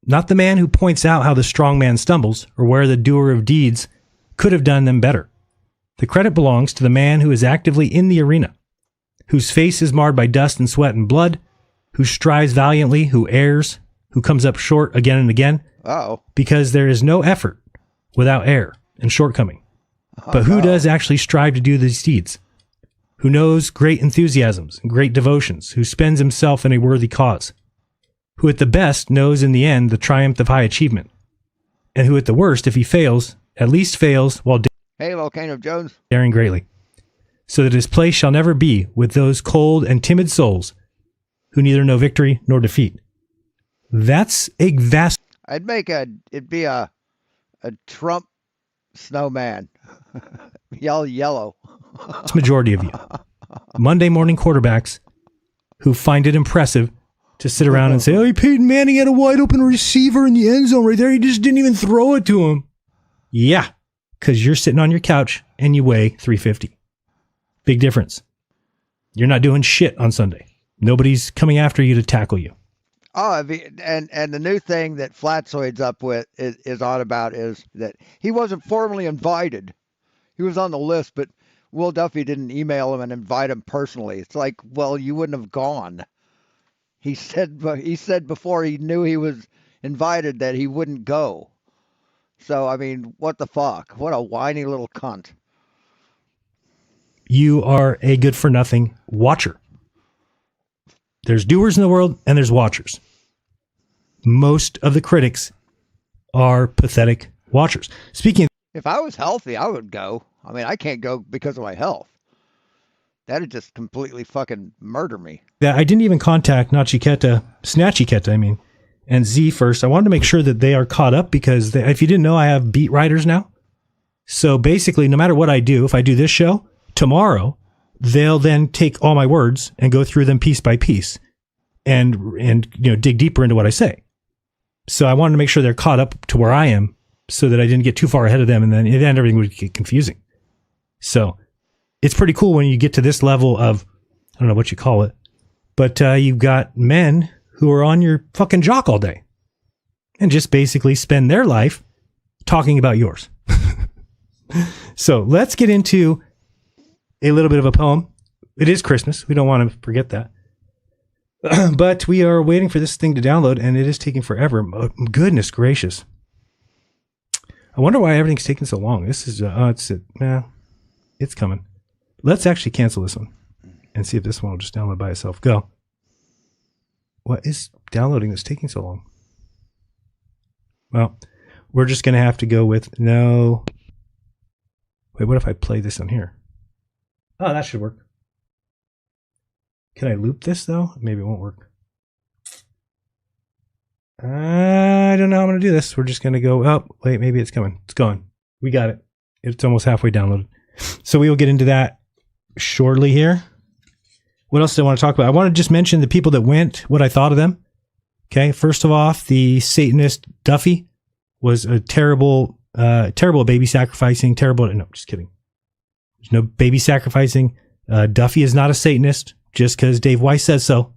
not the man who points out how the strong man stumbles or where the doer of deeds could have done them better. The credit belongs to the man who is actively in the arena, whose face is marred by dust and sweat and blood, who strives valiantly, who errs, who comes up short again and again, because there is no effort without error and shortcoming. But who does actually strive to do these deeds? Who knows great enthusiasms and great devotions, who spends himself in a worthy cause, who at the best knows in the end the triumph of high achievement, and who at the worst, if he fails, at least fails while Hey, Volcano Jones. daring greatly, so that his place shall never be with those cold and timid souls who neither know victory nor defeat." That's a vast... It'd be a Trump snowman. Yellow. majority of you. Monday morning quarterbacks who find it impressive to sit around and say, "Oh, Peyton Manning had a wide open receiver in the end zone right there. He just didn't even throw it to him." Yeah, because you're sitting on your couch and you weigh 350. Big difference. You're not doing shit on Sunday. Nobody's coming after you to tackle you. Oh, and the new thing that Flatzoid's up with is on about is that he wasn't formally invited. He was on the list, but Will Duffy didn't email him and invite him personally. It's like, well, you wouldn't have gone. He said before he knew he was invited that he wouldn't go. So, I mean, what the fuck? What a whiny little cunt. You are a good-for-nothing watcher. There's doers in the world, and there's watchers. Most of the critics are pathetic watchers. Speaking of... If I was healthy, I would go. I mean, I can't go because of my health. That'd just completely fucking murder me. I didn't even contact Snatchiketa, I mean, and Z first. I wanted to make sure that they are caught up because if you didn't know, I have beat writers now. So basically, no matter what I do, if I do this show tomorrow, they'll then take all my words and go through them piece by piece and dig deeper into what I say. So I wanted to make sure they're caught up to where I am so that I didn't get too far ahead of them, and then everything would get confusing. So it's pretty cool when you get to this level of, I don't know what you call it, but you've got men who are on your fucking jock all day and just basically spend their life talking about yours. So let's get into a little bit of a poem. It is Christmas. We don't want to forget that. But we are waiting for this thing to download, and it is taking forever. Goodness gracious. I wonder why everything's taking so long. This is, it's coming. Let's actually cancel this one and see if this one will just download by itself. Go. What is downloading that's taking so long? Well, we're just going to have to go with no. Wait, what if I play this on here? Oh, that should work. Can I loop this, though? Maybe it won't work. I don't know how I'm going to do this. We're just going to go, oh, wait, maybe it's coming. It's gone. We got it. It's almost halfway downloaded. So we will get into that shortly here. What else do I want to talk about? I want to just mention the people that went, what I thought of them. Okay, first of all, the Satanist Duffy was a terrible baby sacrificing, no, just kidding. There's no baby sacrificing. Duffy is not a Satanist just because Dave Weiss says so.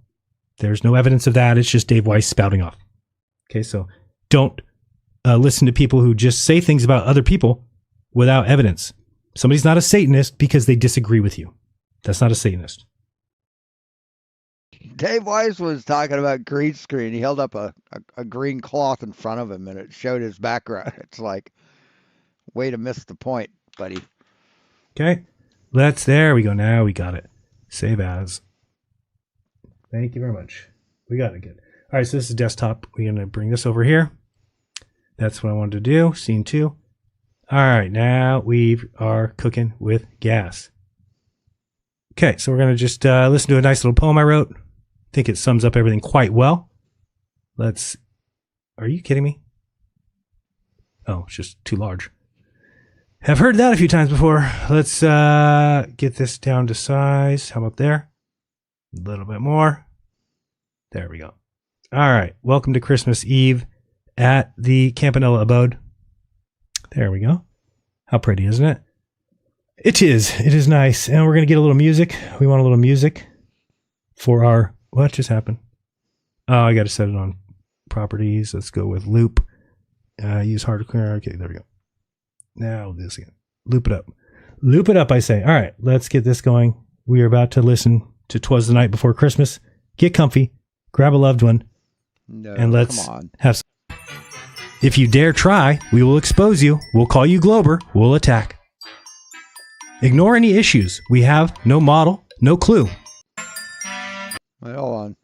There's no evidence of that. It's just Dave Weiss spouting off. Okay, so don't listen to people who just say things about other people without evidence. Somebody's not a Satanist because they disagree with you. That's not a Satanist. Dave Weiss was talking about green screen. He held up a green cloth in front of him and it showed his background. It's like, way to miss the point, buddy. Okay, there we go. Now we got it. Save as. Thank you very much. We got it good. All right, so this is desktop. We're going to bring this over here. That's what I wanted to do. Scene 2. All right, now we are cooking with gas. Okay, so we're going to just listen to a nice little poem I wrote. I think it sums up everything quite well. Are you kidding me? Oh, it's just too large. Have heard that a few times before. Let's get this down to size. How about there? A little bit more. There we go. All right. Welcome to Christmas Eve at the Campanella abode. There we go. How pretty, isn't it? It is. It is nice. And we're going to get a little music. We want a little music for our... What just happened? Oh, I got to set it on properties. Let's go with loop. Use hardware. Okay, there we go. Now this again. Loop it up. Loop it up, I say. All right, let's get this going. We are about to listen to 'Twas the Night Before Christmas. Get comfy. Grab a loved one. No, and let's come on. have some. If you dare try, we will expose you. We'll call you Glober. We'll attack. Ignore any issues. We have no model, no clue. Wait, hold on.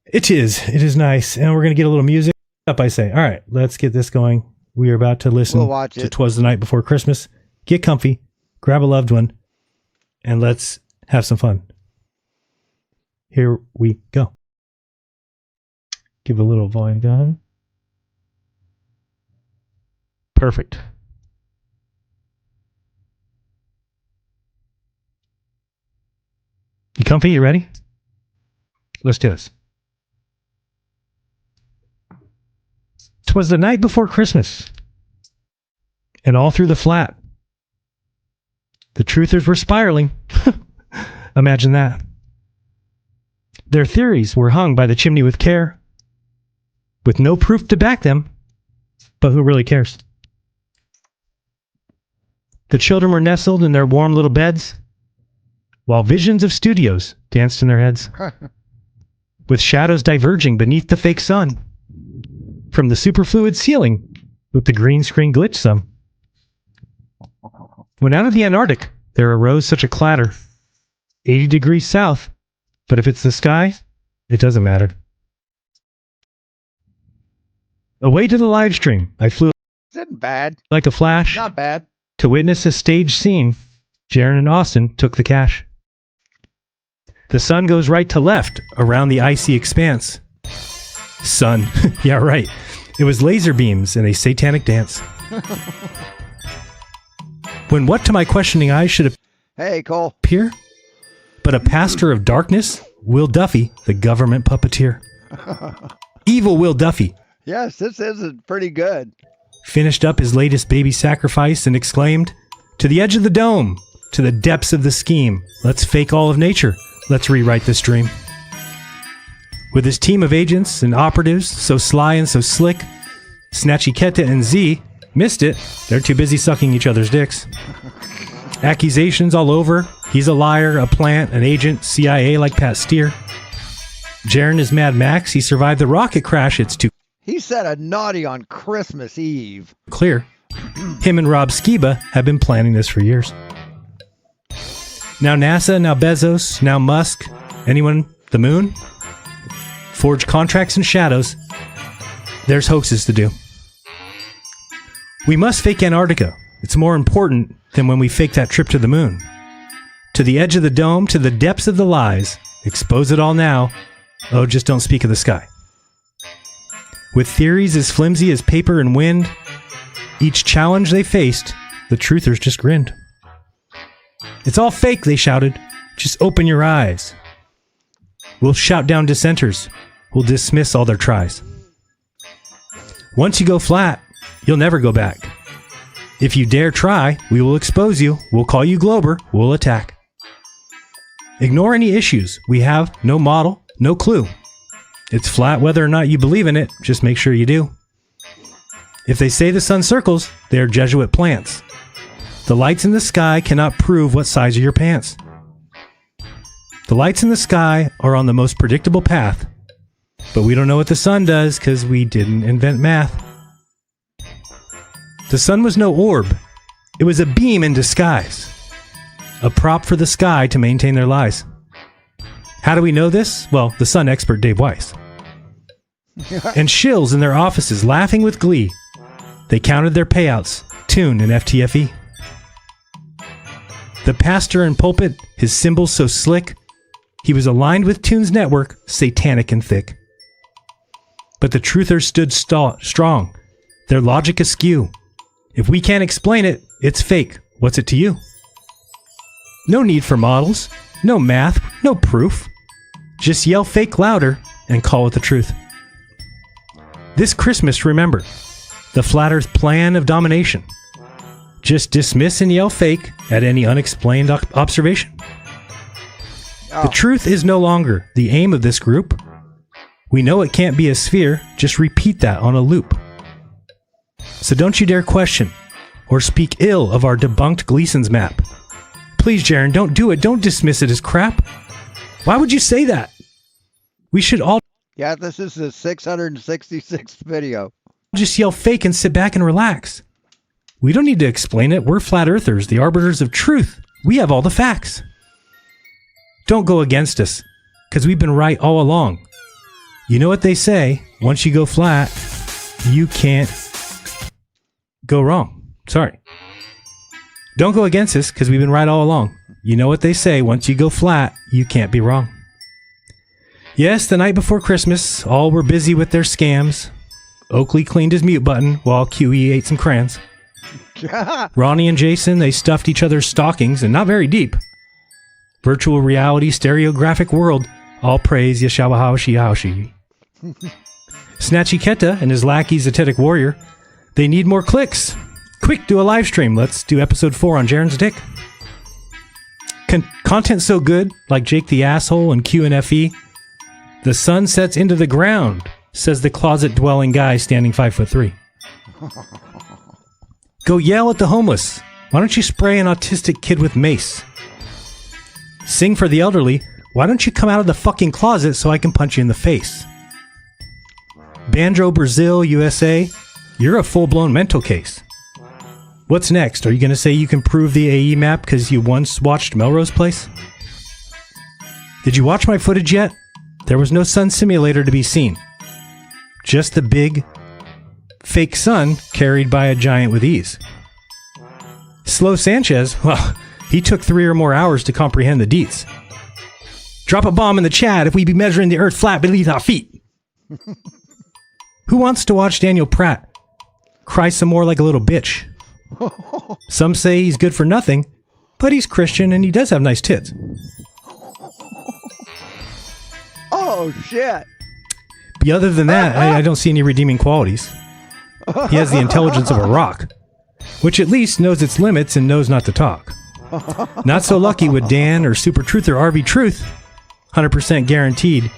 It is nice. And we're going to get a little music up, I say. All right, let's get this going. We are about to listen to 'Twas the Night Before Christmas. Get comfy. Grab a loved one. And let's have some fun. Here we go. Give a little volume down. Perfect. You comfy? You ready? Let's do this. 'Twas the night before Christmas, and all through the flat, the truthers were spiraling. Imagine that. Their theories were hung by the chimney with care, with no proof to back them, but who really cares? The children were nestled in their warm little beds, while visions of studios danced in their heads, with shadows diverging beneath the fake sun, from the superfluid ceiling with the green screen glitch some. When out of the Antarctic there arose such a clatter, 80 degrees south, but if it's the sky, it doesn't matter. Away to the live stream, I flew Isn't bad. like a flash Not bad. to witness a stage scene. Jeran and Austin took the cash. The sun goes right to left around the icy expanse. Sun. Yeah, right. It was laser beams and a satanic dance. When what to my questioning eyes should Hey, Cole. appear? But a pastor of darkness, Will Duffy, the government puppeteer. Evil Will Duffy Yes, this is pretty good. finished up his latest baby sacrifice and exclaimed, "To the edge of the dome, to the depths of the scheme, let's fake all of nature. Let's rewrite this dream." With his team of agents and operatives, so sly and so slick, Snatchy Keta and Z missed it. They're too busy sucking each other's dicks. Accusations all over. He's a liar, a plant, an agent, CIA like Pat Steer. Jeran is Mad Max. He survived the rocket crash. It's too He said a naughty on Christmas Eve. clear. Him and Rob Skiba have been planning this for years. Now NASA, now Bezos, now Musk. Anyone? The moon? Forge contracts in shadows. There's hoaxes to do. We must fake Antarctica. It's more important than when we fake that trip to the moon. To the edge of the dome, to the depths of the lies. Expose it all now. Oh, just don't speak of the sky. With theories as flimsy as paper and wind, each challenge they faced, the truthers just grinned. It's all fake, they shouted. Just open your eyes. We'll shout down dissenters. We'll dismiss all their tries. Once you go flat, you'll never go back. If you dare try, we will expose you. We'll call you Glober. We'll attack. Ignore any issues. We have no model, no clue. It's flat whether or not you believe in it. Just make sure you do. If they say the sun circles, they are Jesuit plants. The lights in the sky cannot prove what size are your pants. The lights in the sky are on the most predictable path, but we don't know what the sun does because we didn't invent math. The sun was no orb. It was a beam in disguise. A prop for the sky to maintain their lies. How do we know this? Well, the sun expert Dave Weiss. And shills in their offices laughing with glee. They counted their payouts, Tune and FTFE. The pastor in pulpit, his symbols so slick, he was aligned with Tune's network, satanic and thick. But the truthers stood strong, their logic askew. If we can't explain it, it's fake. What's it to you? No need for models, no math, no proof. Just yell fake louder and call it the truth. This Christmas, remember, the Flat Earth plan of domination. Just dismiss and yell fake at any unexplained observation. The truth is no longer the aim of this group. We know it can't be a sphere, just repeat that on a loop. So don't you dare question or speak ill of our debunked Gleason's map. Please, Jeran, don't do it. Don't dismiss it as crap. Why would you say that? We should all Yeah, this is the 666th video. just yell fake and sit back and relax. We don't need to explain it. We're flat earthers, the arbiters of truth. We have all the facts. Don't go against us, because we've been right all along. You know what they say, once you go flat, you can't go wrong. Sorry. Don't go against us, because we've been right all along. You know what they say, once you go flat, you can't be wrong. Yes, the night before Christmas, all were busy with their scams. Oakley cleaned his mute button while QE ate some crayons. Ronnie and Jason, they stuffed each other's stockings, and not very deep. Virtual reality, stereographic world, all praise Yashawahashi. Snatchy Keta and his lackey Zetetic Warrior, they need more clicks. Quick, do a live stream. Let's do episode 4 on Jeran's dick. Content so good, like Jake the Asshole and Q and FE. The sun sets into the ground, says the closet-dwelling guy standing 5'3". Go yell at the homeless. Why don't you spray an autistic kid with mace? Sing for the elderly. Why don't you come out of the fucking closet so I can punch you in the face? Banjo Brazil, USA, you're a full-blown mental case. What's next? Are you going to say you can prove the AE map because you once watched Melrose Place? Did you watch my footage yet? There was no sun simulator to be seen. Just the big, fake sun carried by a giant with ease. Slow Sanchez, well, he took 3 or more hours to comprehend the deets. Drop a bomb in the chat if we be measuring the earth flat beneath our feet. Who wants to watch Daniel Pratt cry some more like a little bitch? Some say he's good for nothing, but he's Christian and he does have nice tits. Oh, shit. But other than that, I don't see any redeeming qualities. He has the intelligence of a rock, which at least knows its limits and knows not to talk. Not so lucky with Dan or Super Truth or RV Truth. 100% guaranteed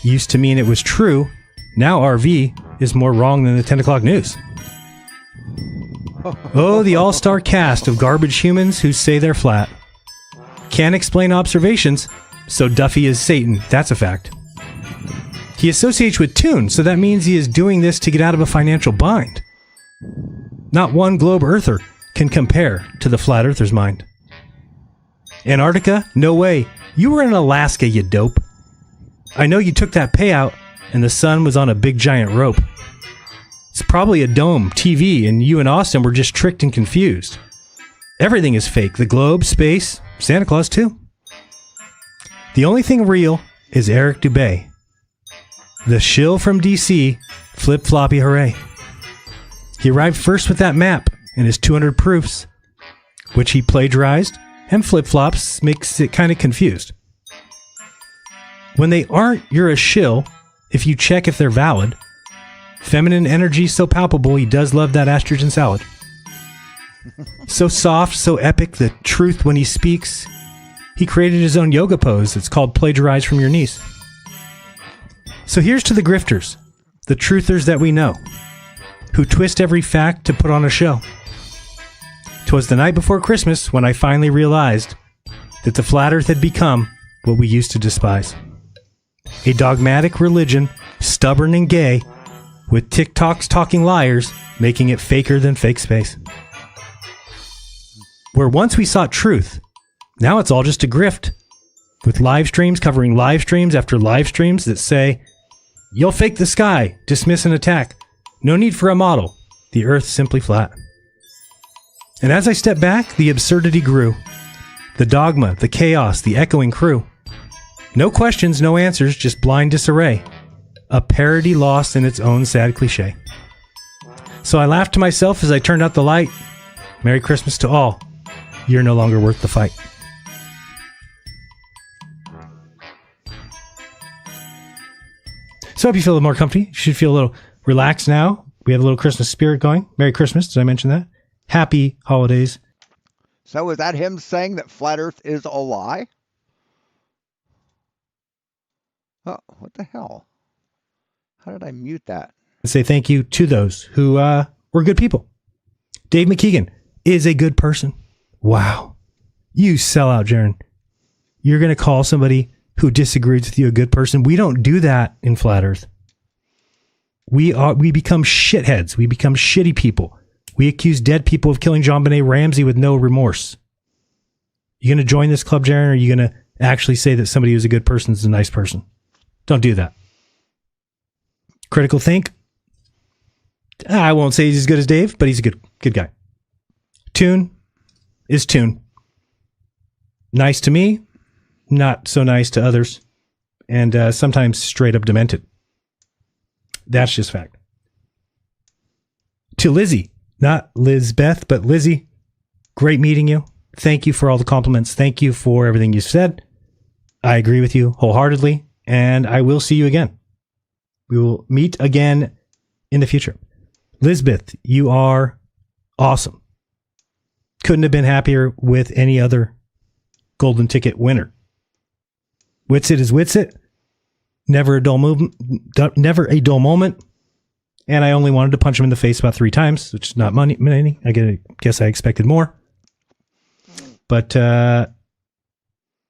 used to mean it was true. Now RV is more wrong than the 10 o'clock news. Oh, the all-star cast of garbage humans who say they're flat. Can't explain observations, so Duffy is Satan. That's a fact. He associates with Tune, so that means he is doing this to get out of a financial bind. Not one globe earther can compare to the flat earther's mind. Antarctica? No way. You were in Alaska, you dope. I know you took that payout, and the sun was on a big giant rope. It's probably a dome, TV, and you and Austin were just tricked and confused. Everything is fake. The globe, space, Santa Claus too. The only thing real is Eric Dubay. The shill from DC, flip-floppy hooray. He arrived first with that map and his 200 proofs, which he plagiarized and flip-flops makes it kind of confused. When they aren't, you're a shill if you check if they're valid. Feminine energy so palpable, he does love that estrogen salad. So soft, so epic, the truth when he speaks. He created his own yoga pose. It's called Plagiarize from Your Knees. So here's to the grifters, the truthers that we know, who twist every fact to put on a show. 'Twas the night before Christmas when I finally realized that the flat earth had become what we used to despise. A dogmatic religion, stubborn and gay, with TikToks talking liars, making it faker than fake space. Where once we sought truth, now it's all just a grift, with live streams covering live streams after live streams that say, you'll fake the sky, dismiss and attack. No need for a model. The earth's simply flat. And as I stepped back, the absurdity grew. The dogma, the chaos, the echoing crew. No questions, no answers, just blind disarray. A parody lost in its own sad cliche. So I laughed to myself as I turned out the light. Merry Christmas to all. You're no longer worth the fight. So I hope you feel a little more comfy. You should feel a little relaxed now. We have a little Christmas spirit going. Merry Christmas. Did I mention that? Happy holidays. So is that him saying that flat Earth is a lie? Oh, what the hell? How did I mute that? Say thank you to those who were good people. Dave McKeegan is a good person. Wow. You sell out, Jeran. You're going to call somebody who disagrees with you a good person. We don't do that in flat Earth. We become shitheads. We become shitty people. We accuse dead people of killing JonBenet Ramsey with no remorse. You going to join this club, Jeran, or are you going to actually say that somebody who's a good person is a nice person? Don't do that. Critical think. I won't say he's as good as Dave, but he's a good guy. Tune is Tune. Nice to me, not so nice to others, and sometimes straight up demented. That's just fact. To Lizzie, not Lizbeth, but Lizzie, great meeting you. Thank you for all the compliments. Thank you for everything you said. I agree with you wholeheartedly, and I will see you again. We will meet again in the future. Lizbeth, you are awesome. Couldn't have been happier with any other golden ticket winner. Witsit is Witsit. Never a dull movement. Never a dull moment. And I only wanted to punch him in the face about 3 times, which is not many. I guess I expected more. But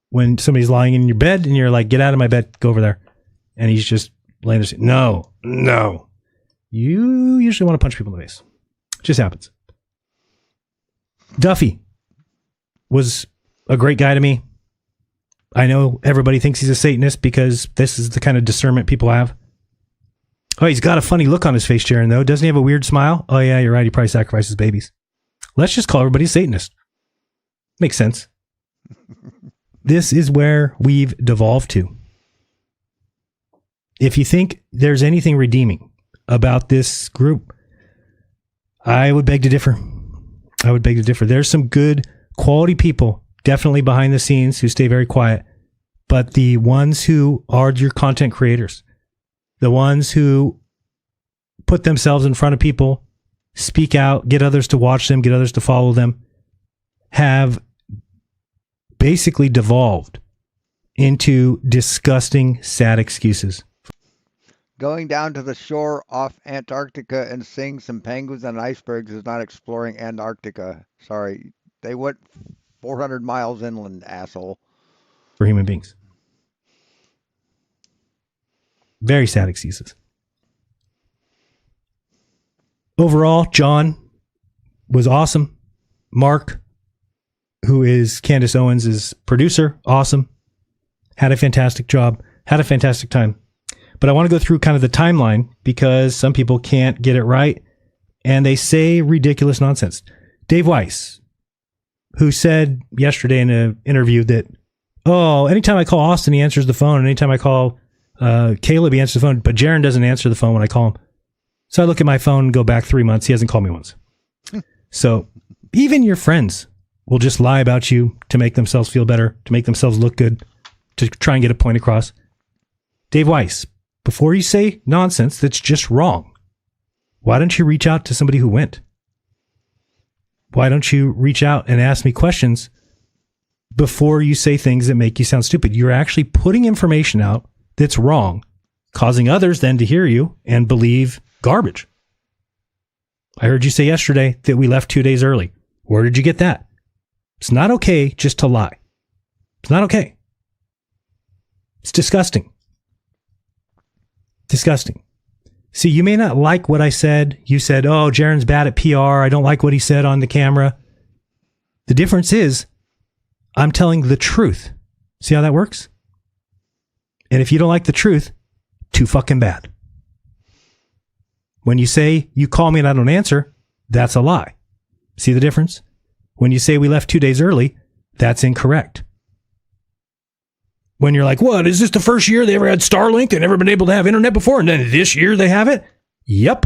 when somebody's lying in your bed and you're like, get out of my bed, go over there. And he's just laying there saying, no. You usually want to punch people in the face. It just happens. Duffy was a great guy to me. I know everybody thinks he's a Satanist because this is the kind of discernment people have. Oh, he's got a funny look on his face, Jeran, though. Doesn't he have a weird smile? Oh, yeah, you're right. He probably sacrifices babies. Let's just call everybody a Satanist. Makes sense. This is where we've devolved to. If you think there's anything redeeming about this group, I would beg to differ. There's some good quality people definitely behind the scenes who stay very quiet, but the ones who are your content creators, the ones who put themselves in front of people, speak out, get others to watch them, get others to follow them, have basically devolved into disgusting, sad excuses. Going down to the shore off Antarctica and seeing some penguins and icebergs is not exploring Antarctica. Sorry. They went 400 miles inland, asshole. For human beings. Very sad excuses. Overall, John was awesome. Mark, who is Candace Owens' producer, awesome. Had a fantastic job. Had a fantastic time. But I want to go through kind of the timeline because some people can't get it right and they say ridiculous nonsense. Dave Weiss, who said yesterday in an interview that, anytime I call Austin, he answers the phone. And anytime I call Caleb, he answers the phone. But Jeran doesn't answer the phone when I call him. So I look at my phone and go back 3 months. He hasn't called me once. So even your friends will just lie about you to make themselves feel better, to make themselves look good, to try and get a point across. Dave Weiss, before you say nonsense that's just wrong, why don't you reach out to somebody who went? Why don't you reach out and ask me questions before you say things that make you sound stupid? You're actually putting information out that's wrong, causing others then to hear you and believe garbage. I heard you say yesterday that we left 2 days early. Where did you get that? It's not okay just to lie. It's not okay. It's disgusting. Disgusting. See, you may not like what I said. You said, oh, Jeran's bad at PR. I don't like what he said on the camera. The difference is I'm telling the truth. See how that works? And if you don't like the truth, too fucking bad. When you say you call me and I don't answer, that's a lie. See the difference? When you say we left 2 days early, that's incorrect. When you're like, what, is this the first year they ever had Starlink? They've never been able to have internet before, and then this year they have it? Yep.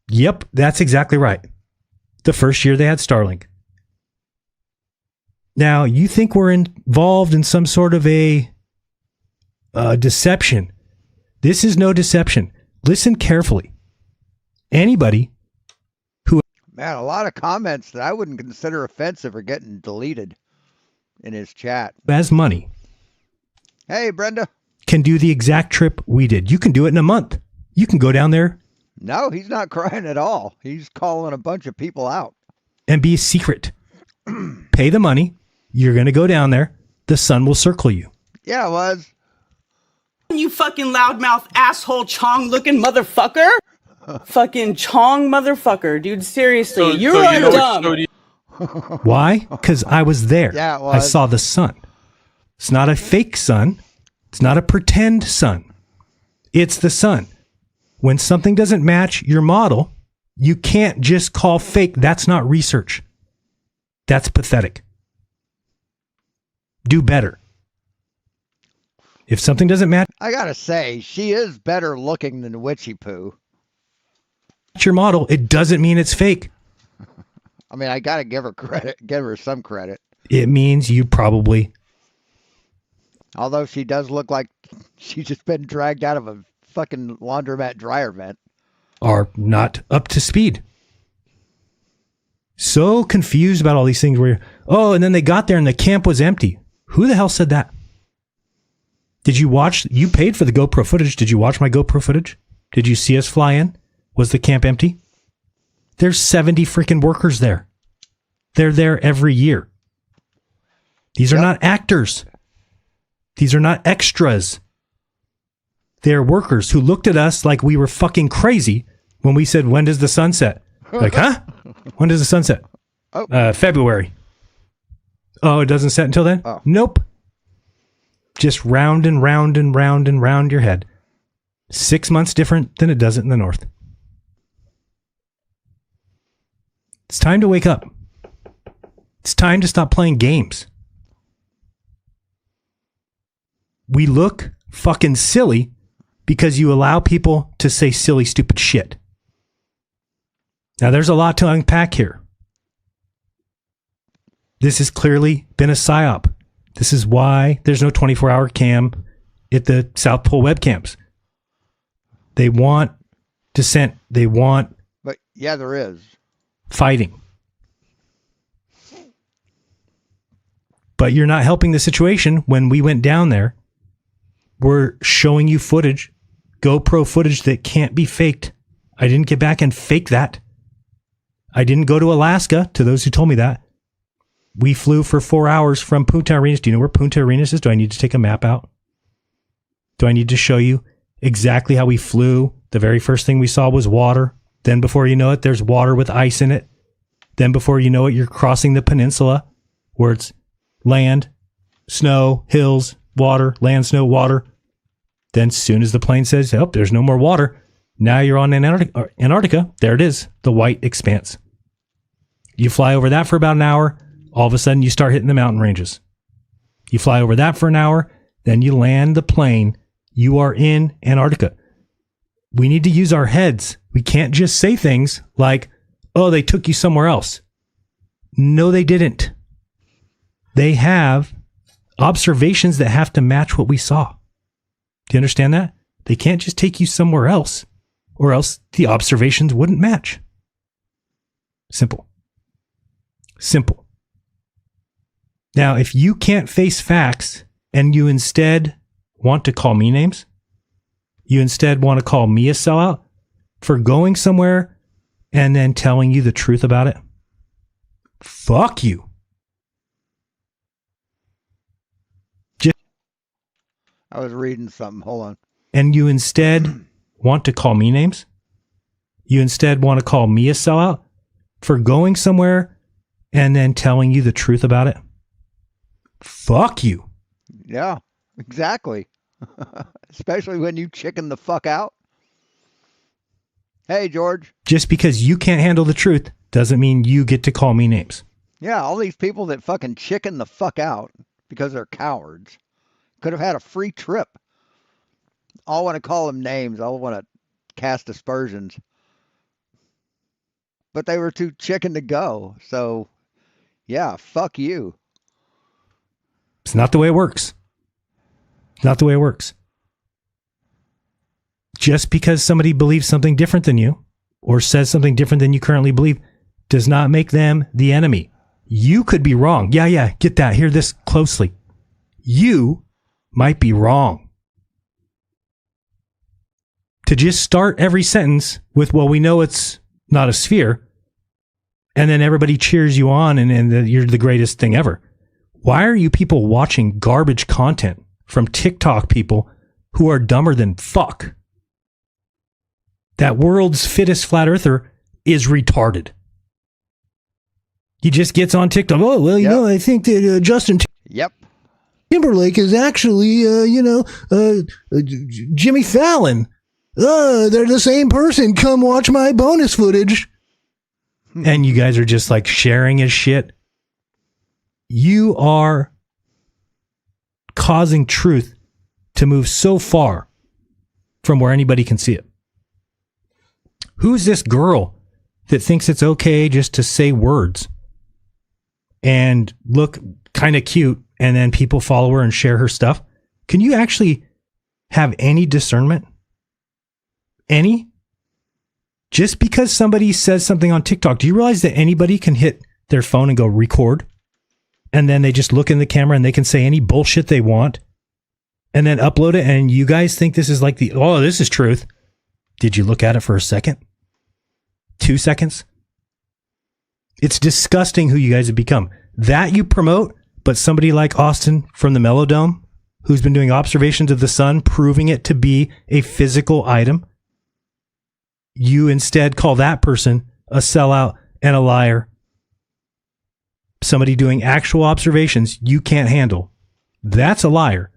Yep, that's exactly right. The first year they had Starlink. Now, you think we're involved in some sort of a deception. This is no deception. Listen carefully. Anybody who... Man, a lot of comments that I wouldn't consider offensive are getting deleted in his chat. has money Hey, Brenda. can do the exact trip we did. You can do it in a month. You can go down there No, he's not crying at all. He's calling a bunch of people out. and be secret. Pay the money. You're going to go down there. The sun will circle you. Yeah, it was. You fucking loudmouth asshole Chong looking motherfucker. Fucking Chong motherfucker, dude. Seriously, you're dumb. Why? Because I was there. Yeah, it I was. saw the sun. It's not a fake sun. It's not a pretend sun. It's the sun. When something doesn't match your model, you can't just call fake. That's not research. That's pathetic. Do better. If something doesn't match I gotta say, she is better looking than Witchy Poo. your model, it doesn't mean it's fake. I mean, I gotta give her credit, give her some credit. It means you probably Although she does look like she's just been dragged out of a fucking laundromat dryer vent. are not up to speed. So confused about all these things where, oh, and then they got there and the camp was empty. Who the hell said that? Did you watch? You paid for the GoPro footage. Did you watch my GoPro footage? Did you see us fly in? Was the camp empty? There's 70 freaking workers there. They're there every year. These are not actors. These are not extras. They're workers who looked at us like we were fucking crazy when we said, when does the sun set? Like, huh? When does the sun set? February. Oh, it doesn't set until then? Oh. Nope. Just round and round and round and round your head. 6 months different than it does it in the north. It's time to wake up. It's time to stop playing games. We look fucking silly because you allow people to say silly, stupid shit. Now, there's a lot to unpack here. This has clearly been a psyop. This is why there's no 24-hour cam at the South Pole webcams. They want dissent. They want But yeah, there is. fighting. But you're not helping the situation when we went down there. We're showing you footage, GoPro footage that can't be faked. I didn't get back and fake that. I didn't go to Alaska, to those who told me that. We flew for 4 hours from Punta Arenas. Do you know where Punta Arenas is? Do I need to take a map out? Do I need to show you exactly how we flew? The very first thing we saw was water. Then before you know it, there's water with ice in it. Then before you know it, you're crossing the peninsula where it's land, snow, hills, water, land, snow, water. Then as soon as the plane says, oh, there's no more water, now you're on Antarctica. There it is, the white expanse. You fly over that for about an hour. All of a sudden, you start hitting the mountain ranges. You fly over that for an hour. Then you land the plane. You are in Antarctica. We need to use our heads. We can't just say things like, oh, they took you somewhere else. No, they didn't. They have observations that have to match what we saw. Do you understand that? They can't just take you somewhere else, or else the observations wouldn't match. Simple. Simple. Now, if you can't face facts and you instead want to call me names, you instead want to call me a sellout for going somewhere and then telling you the truth about it, fuck you. I was reading something. Hold on. And you instead want to call me names, you instead want to call me a sellout for going somewhere and then telling you the truth about it, fuck you. Yeah, exactly. Especially when you chicken the fuck out. Hey, George. Just because you can't handle the truth doesn't mean you get to call me names. Yeah, all these people that fucking chicken the fuck out because they're cowards could have had a free trip. All want to call them names. All want to cast aspersions. But they were too chicken to go. So, yeah, fuck you. It's not the way it works. Not the way it works. Just because somebody believes something different than you or says something different than you currently believe does not make them the enemy. You could be wrong. Yeah, get that. Hear this closely. You might be wrong. To just start every sentence with, well, we know it's not a sphere, and then everybody cheers you on and you're the greatest thing ever. Why are you people watching garbage content from TikTok people who are dumber than fuck? That world's fittest flat earther is retarded. He just gets on TikTok. Oh, well, you know, I think that Justin Timberlake is actually, Jimmy Fallon. They're the same person. Come watch my bonus footage. And you guys are just like sharing his shit. You are causing truth to move so far from where anybody can see it. Who's this girl that thinks it's okay just to say words and look kind of cute and then people follow her and share her stuff? Can you actually have any discernment? Any? Just because somebody says something on TikTok, do you realize that anybody can hit their phone and go record? And then they just look in the camera and they can say any bullshit they want and then upload it. And you guys think this is like this is truth. Did you look at it for a second? 2 seconds? It's disgusting who you guys have become. That you promote, but somebody like Austin from the Melodome, who's been doing observations of the sun, proving it to be a physical item, you instead call that person a sellout and a liar. Somebody doing actual observations you can't handle. That's a liar.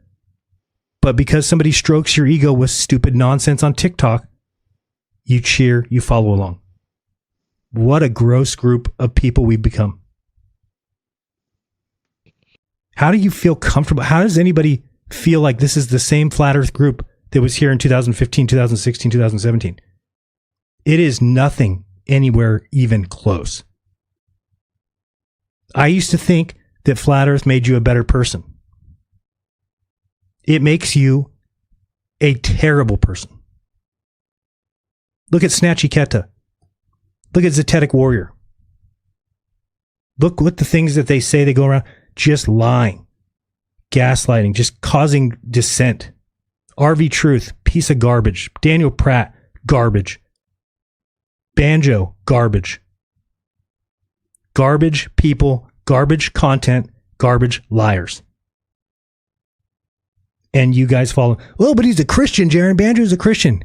But because somebody strokes your ego with stupid nonsense on TikTok, you cheer, you follow along. What a gross group of people we've become. How do you feel comfortable? How does anybody feel like this is the same flat earth group that was here in 2015, 2016, 2017? It is nothing anywhere even close. I used to think that flat earth made you a better person. It makes you a terrible person. Look at Snatchy Keta. Look at Zetetic Warrior. Look what the things that they say, they go around just lying, gaslighting, just causing dissent. RV Truth, piece of garbage. Daniel Pratt, garbage. Banjo, garbage. Garbage people, garbage content, garbage liars. And you guys follow, well, but he's a Christian, Jeran. Banjo's a Christian.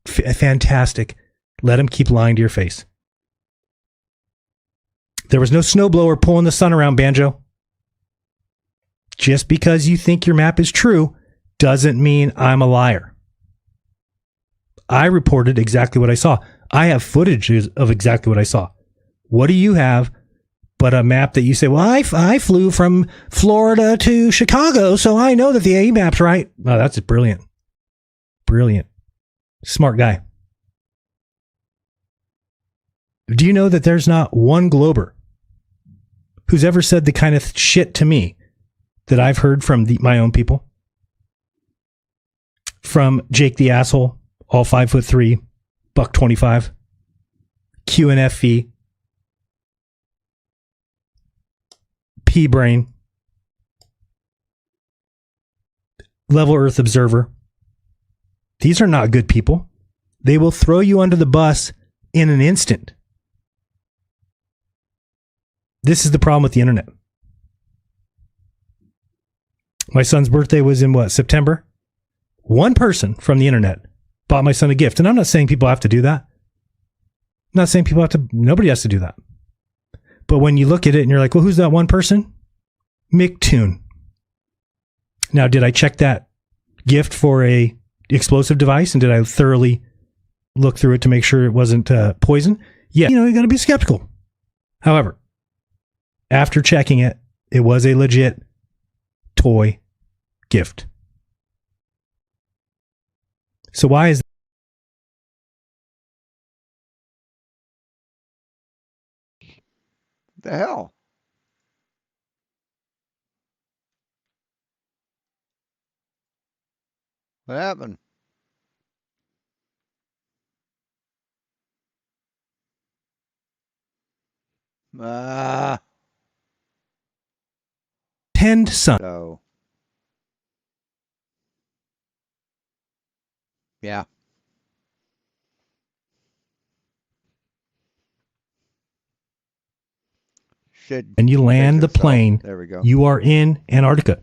Fantastic. Let him keep lying to your face. There was no snowblower pulling the sun around, Banjo. Just because you think your map is true doesn't mean I'm a liar. I reported exactly what I saw. I have footage of exactly what I saw. What do you have but a map that you say, well, I flew from Florida to Chicago, so I know that the A map's right. Oh, that's brilliant. Brilliant. Smart guy. Do you know that there's not one glober who's ever said the kind of shit to me that I've heard from my own people. From Jake the Asshole, all 5'3", $125, QNFE, P-Brain, Level Earth Observer. These are not good people. They will throw you under the bus in an instant. This is the problem with the internet. My son's birthday was in September? One person from the internet bought my son a gift. And I'm not saying people have to do that. I'm not saying nobody has to do that. But when you look at it and you're like, well, who's that one person? McToon. Now, did I check that gift for a explosive device? And did I thoroughly look through it to make sure it wasn't poison? Yeah. You got to be skeptical. However, after checking it, it was a legit toy gift. So why is the hell? What happened? Tend son. So, yeah. And you land the plane. There we go. You are in Antarctica.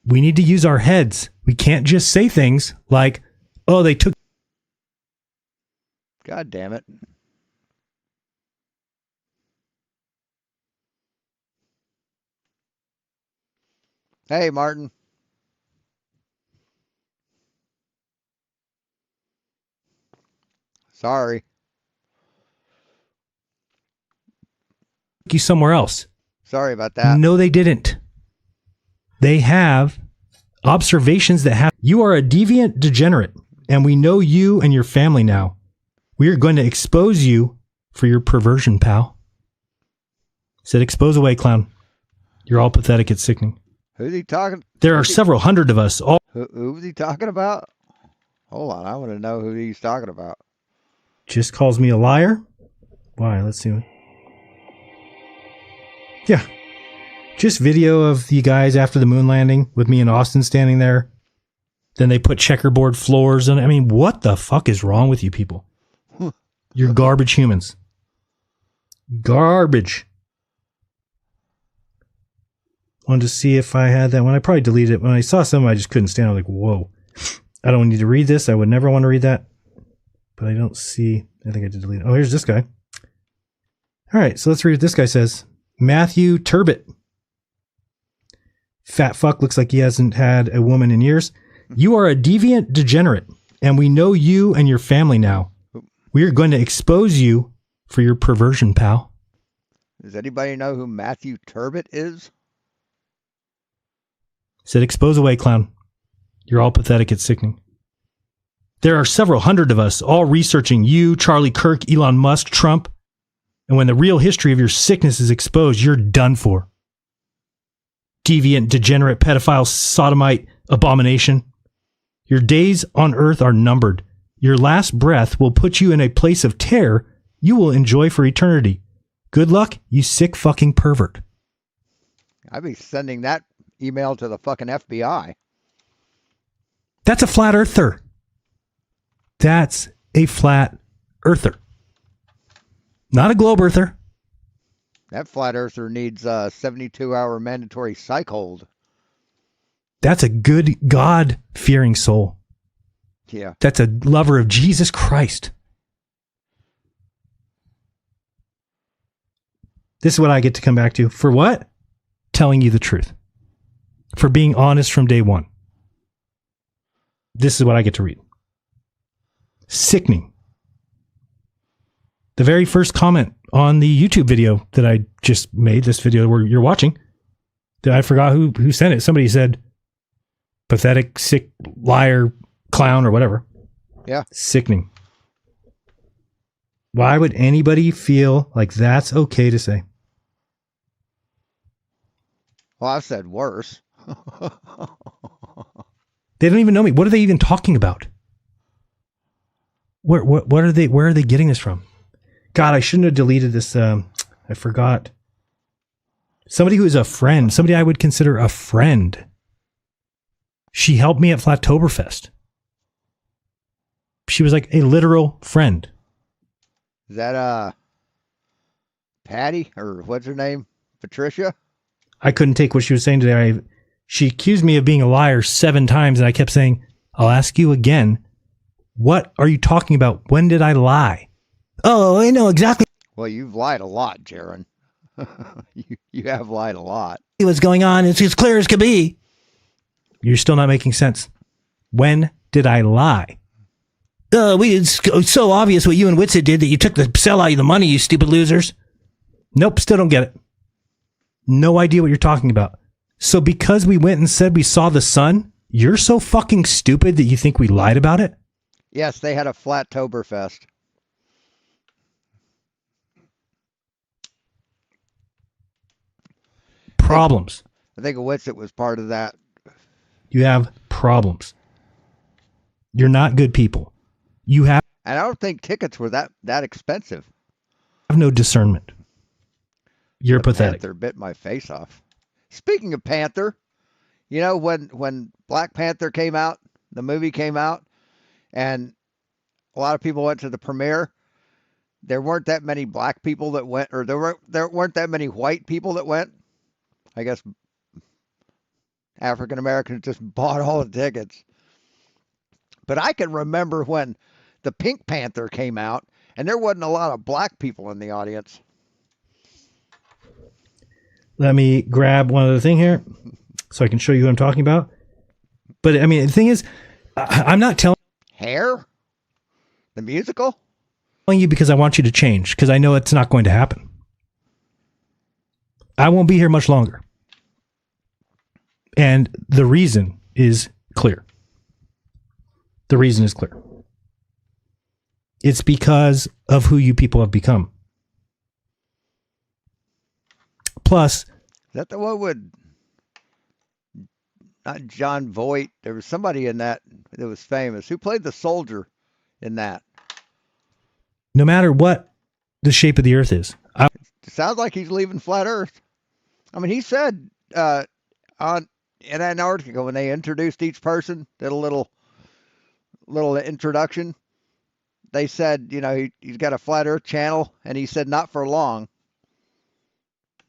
We need to use our heads. We can't just say things like, oh, they took. God damn it. Hey, Martin. Sorry. You somewhere else. Sorry about that. No, they didn't. They have observations that have. You are a deviant degenerate, and we know you and your family now. We are going to expose you for your perversion, pal. Said, expose away, clown. You're all pathetic. It's sickening. Who's he talking? There are several hundred of us. All. Who's he talking about? Hold on. I want to know who he's talking about. Just calls me a liar. Why? Let's see. Yeah. Just video of the guys after the moon landing with me and Austin standing there. Then they put checkerboard floors on. I mean, what the fuck is wrong with you people? You're garbage humans. Garbage. Wanted to see if I had that one. I probably deleted it. When I saw some, I just couldn't stand it. I was like, whoa. I don't need to read this. I would never want to read that. But I don't see. I think I did delete it. Oh, here's this guy. All right, so let's read what this guy says. Matthew Turbot. Fat fuck, looks like he hasn't had a woman in years. You are a deviant degenerate, and we know you and your family now. We are going to expose you for your perversion, pal. Does anybody know who Matthew Turbot is? Said, expose away, clown. You're all pathetic. It's sickening. There are several hundred of us all researching you, Charlie Kirk, Elon Musk, Trump. And when the real history of your sickness is exposed, you're done for. Deviant, degenerate, pedophile, sodomite, abomination. Your days on earth are numbered. Your last breath will put you in a place of terror you will enjoy for eternity. Good luck, you sick fucking pervert. I'd be sending that email to the fucking FBI. That's a flat earther. That's a flat earther. Not a globe earther. That flat earther needs a 72-hour mandatory psych hold. That's a good God-fearing soul. Yeah. That's a lover of Jesus Christ. This is what I get to come back to. For what? Telling you the truth. For being honest from day one. This is what I get to read. Sickening. The very first comment on the YouTube video that I just made, this video where you're watching, that I forgot who sent it. Somebody said, pathetic, sick, liar, clown, or whatever. Yeah. Sickening. Why would anybody feel like that's okay to say? Well, I said worse. They don't even know me. What are they even talking about? What are they? Where are they getting this from? God, I shouldn't have deleted this. I forgot. Somebody who is a friend, somebody I would consider a friend. She helped me at Flattoberfest. She was like a literal friend. Is that Patty, or what's her name? Patricia? I couldn't take what she was saying today. She accused me of being a liar 7 times, and I kept saying, I'll ask you again. What are you talking about? When did I lie? Oh, I know exactly. Well, you've lied a lot, Jeran. you have lied a lot. What's going on? It's as clear as could be. You're still not making sense. When did I lie? It's so obvious what you and Witsit did that you took the sell out of the money, you stupid losers. Nope, still don't get it. No idea what you're talking about. So because we went and said we saw the sun, you're so fucking stupid that you think we lied about it? Yes, they had a Flattoberfest. Problems. I think Witsit was part of that. You have problems. You're not good people. You have And I don't think tickets were that expensive. no discernment. You're pathetic. Panther bit my face off. Speaking of Panther, you know, when Black Panther came out, the movie came out, and a lot of people went to the premiere, there weren't that many black people that went, or there weren't that many white people that went. I guess African Americans just bought all the tickets. But I can remember when the Pink Panther came out, and there wasn't a lot of black people in the audience. Let me grab one other thing here so I can show you who I'm talking about. But I mean, the thing is, I'm not telling Hair? The musical? you because I want you to change, because I know it's not going to happen. I won't be here much longer. And the reason is clear. The reason is clear. It's because of who you people have become. Plus, Is that the one with not John Voight? There was somebody in that was famous. Who played the soldier in that? no matter what the shape of the earth is, It sounds like he's leaving flat Earth. I mean, he said in Antarctica when they introduced each person, did a little introduction. They said, you know, he's got a flat Earth channel, and he said not for long.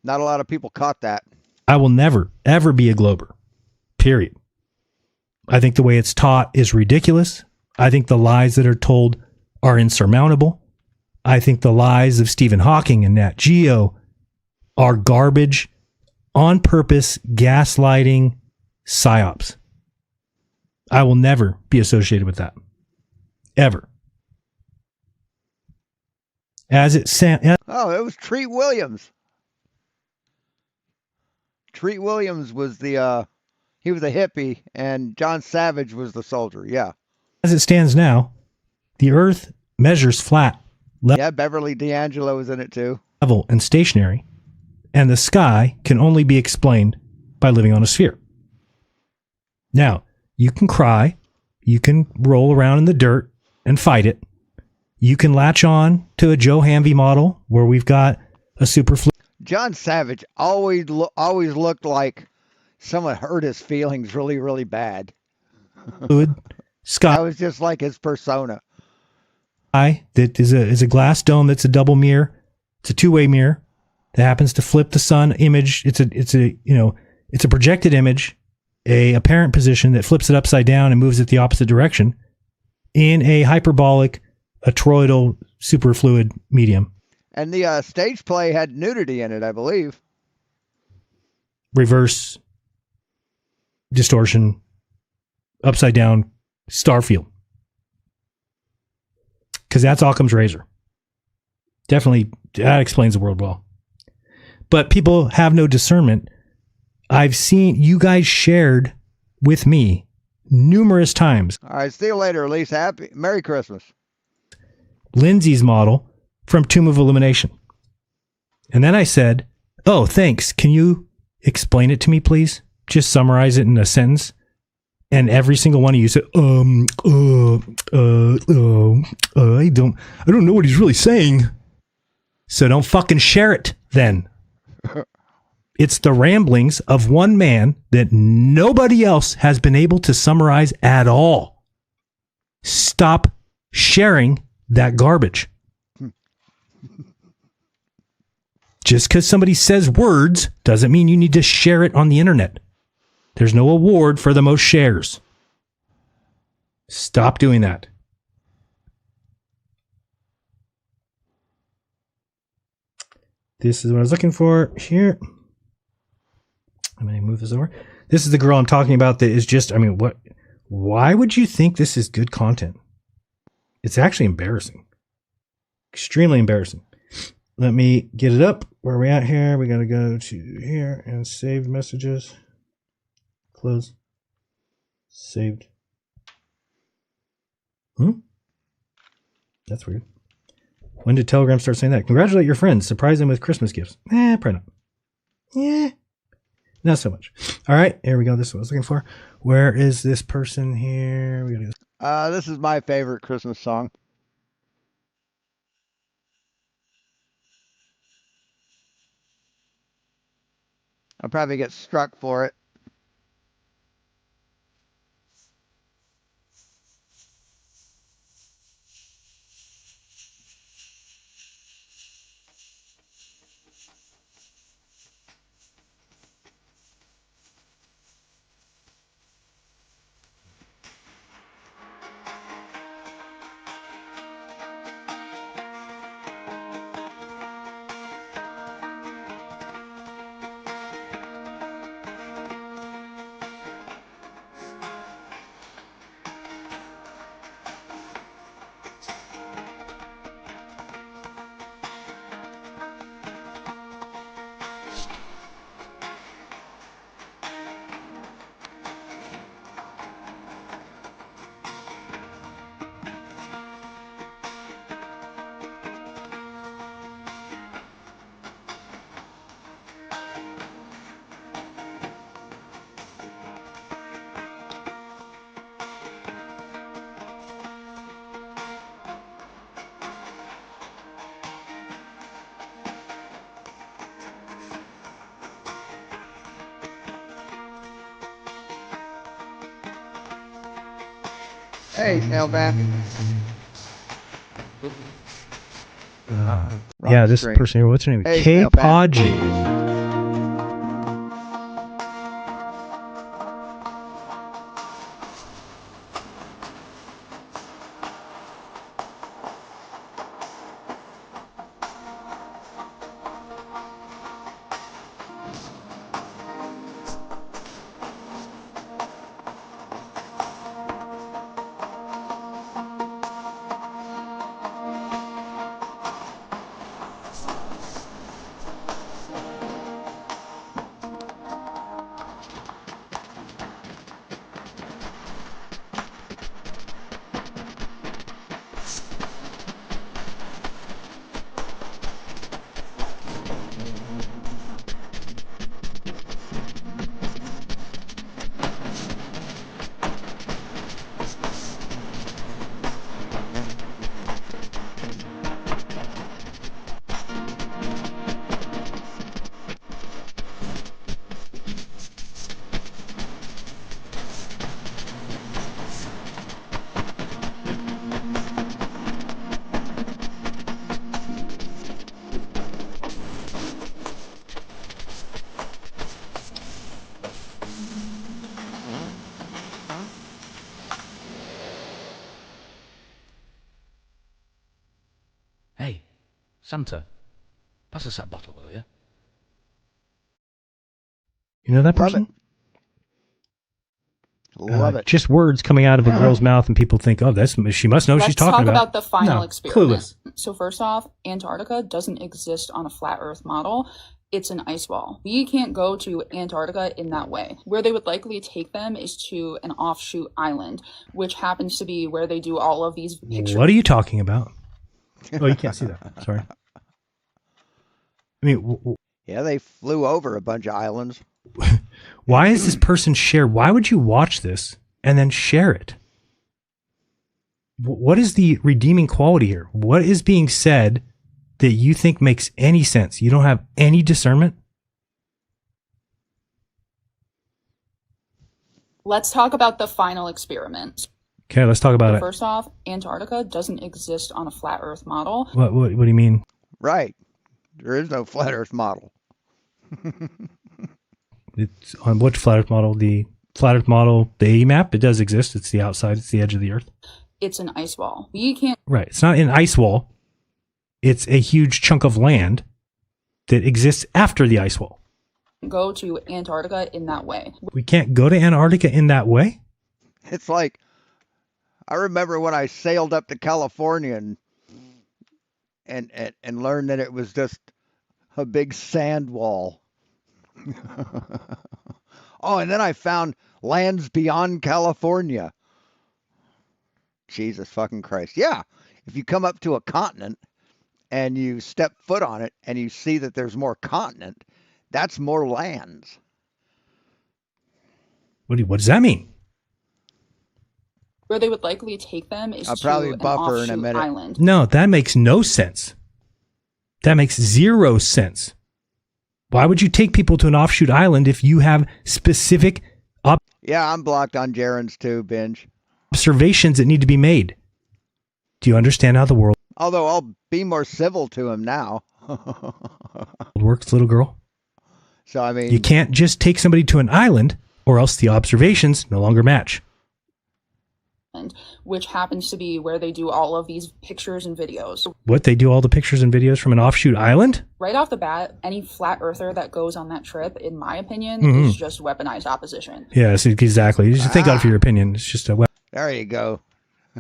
Not a lot of people caught that. I will never, ever be a glober. Period. I think the way it's taught is ridiculous. I think the lies that are told are insurmountable. I think the lies of Stephen Hawking and Nat Geo are garbage, on purpose, gaslighting, psyops. I will never be associated with that. Ever. As it Oh, it was Treat Williams. Treat Williams was he was a hippie, and John Savage was the soldier. Yeah. As it stands now, the Earth measures flat, Yeah, Beverly D'Angelo was in it too. level, and stationary, and the sky can only be explained by living on a sphere. Now, you can cry, you can roll around in the dirt and fight it. You can latch on to a Joe Hamvey model where we've got a super John Savage always looked like someone hurt his feelings really, really bad. fluid sky That was just like his persona. that is a glass dome that's a double mirror. It's a two-way mirror that happens to flip the sun image. It's a projected image, a apparent position that flips it upside down and moves it the opposite direction in a hyperbolic, a toroidal superfluid medium. And the stage play had nudity in it, I believe. Reverse distortion, upside down star field. Because that's Occam's razor. Definitely, that explains the world well. But people have no discernment. I've seen you guys shared with me numerous times All right, see you later, Elise. Merry Christmas. Lindsay's model from Tomb of Illumination. And then I said, oh, thanks. Can you explain it to me, please? Just summarize it in a sentence. And every single one of you said, I don't know what he's really saying. So don't fucking share it then. It's the ramblings of one man that nobody else has been able to summarize at all. Stop sharing that garbage. Just because somebody says words doesn't mean you need to share it on the internet. There's no award for the most shares. Stop doing that. This is what I was looking for here. I'm going to move this over. This is the girl I'm talking about that is just, I mean, what? Why would you think this is good content? It's actually embarrassing. Extremely embarrassing. Let me get it up. Where are we at here? We got to go to here and save messages. Close. Saved. That's weird. When did Telegram start saying that? Congratulate your friends. Surprise them with Christmas gifts. Probably not. Yeah. Not so much. All right. Here we go. This is what I was looking for. Where is this person here? We gotta go. This is my favorite Christmas song. I'll probably get struck for it. Hey, Mailman. Yeah, this person here, what's her name? Hey, K-Podgy. Hey, Santa, pass us that bottle, will you? You know that person? Love it. Just words coming out of a girl's mouth, and people think, "Oh, she must know what she's talking about." Let's talk about the final experiment. Clueless. So first off, Antarctica doesn't exist on a flat Earth model. It's an ice wall. We can't go to Antarctica in that way. Where they would likely take them is to an offshoot island, which happens to be where they do all of these pictures. What are you talking about? Oh, you can't see that. Sorry. I mean, yeah, they flew over a bunch of islands. Why is this person share? Why would you watch this and then share it? What is the redeeming quality here? What is being said that you think makes any sense? You don't have any discernment? Let's talk about the final experiment. Okay, let's talk about it. First off, Antarctica doesn't exist on a flat Earth model. What do you mean? Right. There is no flat Earth model. It's on which flat Earth model? The flat Earth model, the AEMAP, it does exist. It's the outside, it's the edge of the Earth. It's an ice wall. We can't Right. It's not an ice wall. It's a huge chunk of land that exists after the ice wall. go to Antarctica in that way. We can't go to Antarctica in that way? It's like, I remember when I sailed up to California and learned that it was just a big sand wall. Oh, and then I found lands beyond California. Jesus fucking Christ. Yeah. If you come up to a continent and you step foot on it and you see that there's more continent, that's more lands. What does that mean? Where they would likely take them is I'll to probably an buffer in a offshoot minute. island. No, that makes no sense. That makes zero sense. Why would you take people to an offshoot island if you have specific Yeah, I'm blocked on Jeran's too, Binge. observations that need to be made? Do you understand how the world Although I'll be more civil to him now. works, little girl? So, I mean, You can't just take somebody to an island or else the observations no longer match. Which happens to be where they do all of these pictures and videos. What, they do all the pictures and videos from an offshoot island? Right off the bat, any flat earther that goes on that trip, in my opinion, Mhm. is just weaponized opposition. Yes, exactly. You just think out for your opinion. It's just a there you go.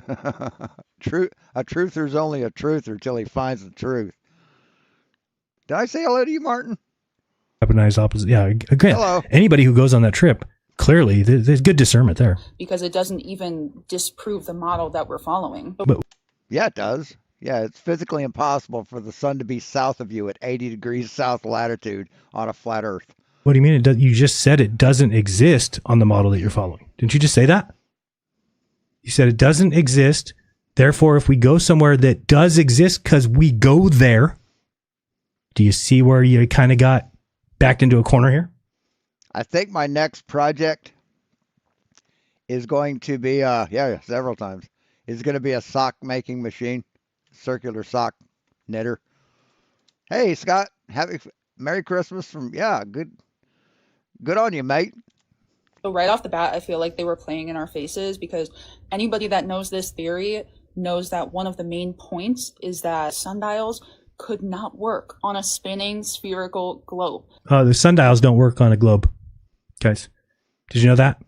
A truther's only a truther till he finds the truth. Did I say hello to you, Martin? weaponized opposite. Yeah, again, Hello. anybody who goes on that trip, clearly there's good discernment there. Because it doesn't even disprove the model that we're following. Yeah, it does. Yeah, it's physically impossible for the sun to be south of you at 80 degrees south latitude on a flat Earth. What do you mean? It does, you just said it doesn't exist on the model that you're following. Didn't you just say that? You said it doesn't exist. Therefore, if we go somewhere that does exist because we go there, do you see where you kind of got backed into a corner here? I think my next project is going to be, several times, is going to be a sock making machine, circular sock knitter. Hey, Scott, Merry Christmas from, good on you, mate. So right off the bat, I feel like they were playing in our faces because anybody that knows this theory knows that one of the main points is that sundials could not work on a spinning spherical globe. The sundials don't work on a globe, guys. Did you know that?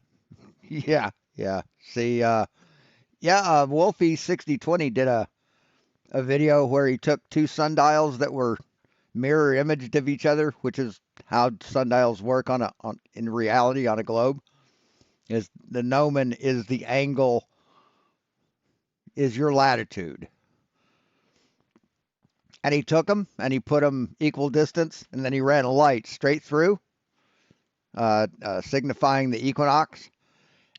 Yeah. See, Wolfie 6020 did a video where he took two sundials that were mirror imaged of each other, which is how sundials work in reality on a globe. Is the gnomon is the angle is your latitude. And he took them and he put them equal distance, and then he ran a light straight through, signifying the equinox,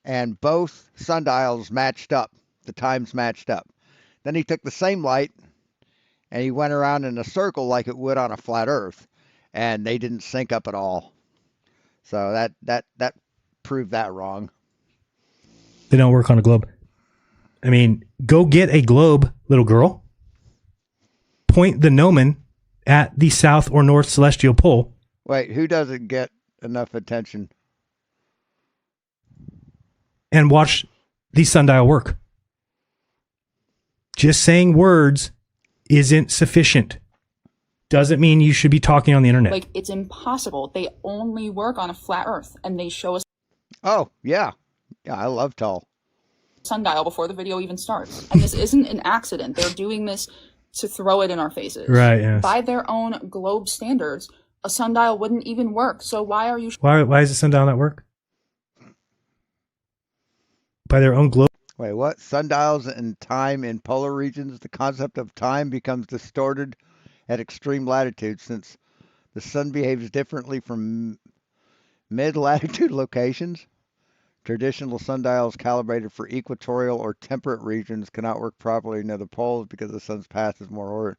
and both sundials matched up. The times matched up. Then he took the same light and he went around in a circle like it would on a flat Earth, and they didn't sync up at all. So that proved that wrong. They don't work on a globe. I mean, go get a globe, little girl. Point the gnomon at the south or north celestial pole. Wait, who doesn't get enough attention? And watch the sundial work. Just saying words isn't sufficient. Doesn't mean you should be talking on the internet. Like, it's impossible. They only work on a flat Earth, and they show us Oh, yeah. Yeah, I love tall. sundial before the video even starts. And this isn't an accident. They're doing this to throw it in our faces. Right, yes. By their own globe standards, a sundial wouldn't even work. So why are you... Why does the sundial not work? By their own globe. Wait, what? Sundials and time in polar regions, the concept of time becomes distorted at extreme latitudes since the sun behaves differently from Mid-latitude locations. Traditional sundials calibrated for equatorial or temperate regions cannot work properly near the poles because the sun's path is more ordered.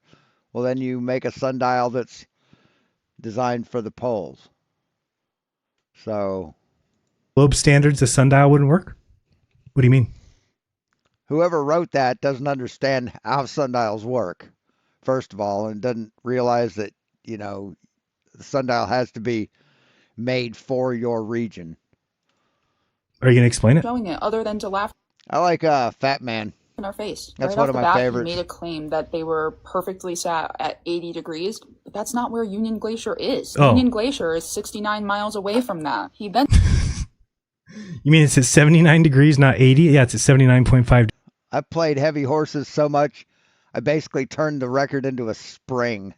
Well, then you make a sundial that's designed for the poles. So, Globe standards, the sundial wouldn't work? What do you mean? whoever wrote that doesn't understand how sundials work, first of all, and doesn't realize that, the sundial has to be made for your region. Are you going to explain it? Showing it other than to laugh I like Fat Man. in our face. That's Right one off of the my bat, favorites. he made a claim that they were perfectly sat at 80 degrees, but that's not where Union Glacier is. Oh. Union Glacier is 69 miles away from that. He then You mean it's at 79 degrees, not 80? Yeah, it's at 79.5 I've played heavy horses so much, I basically turned the record into a spring.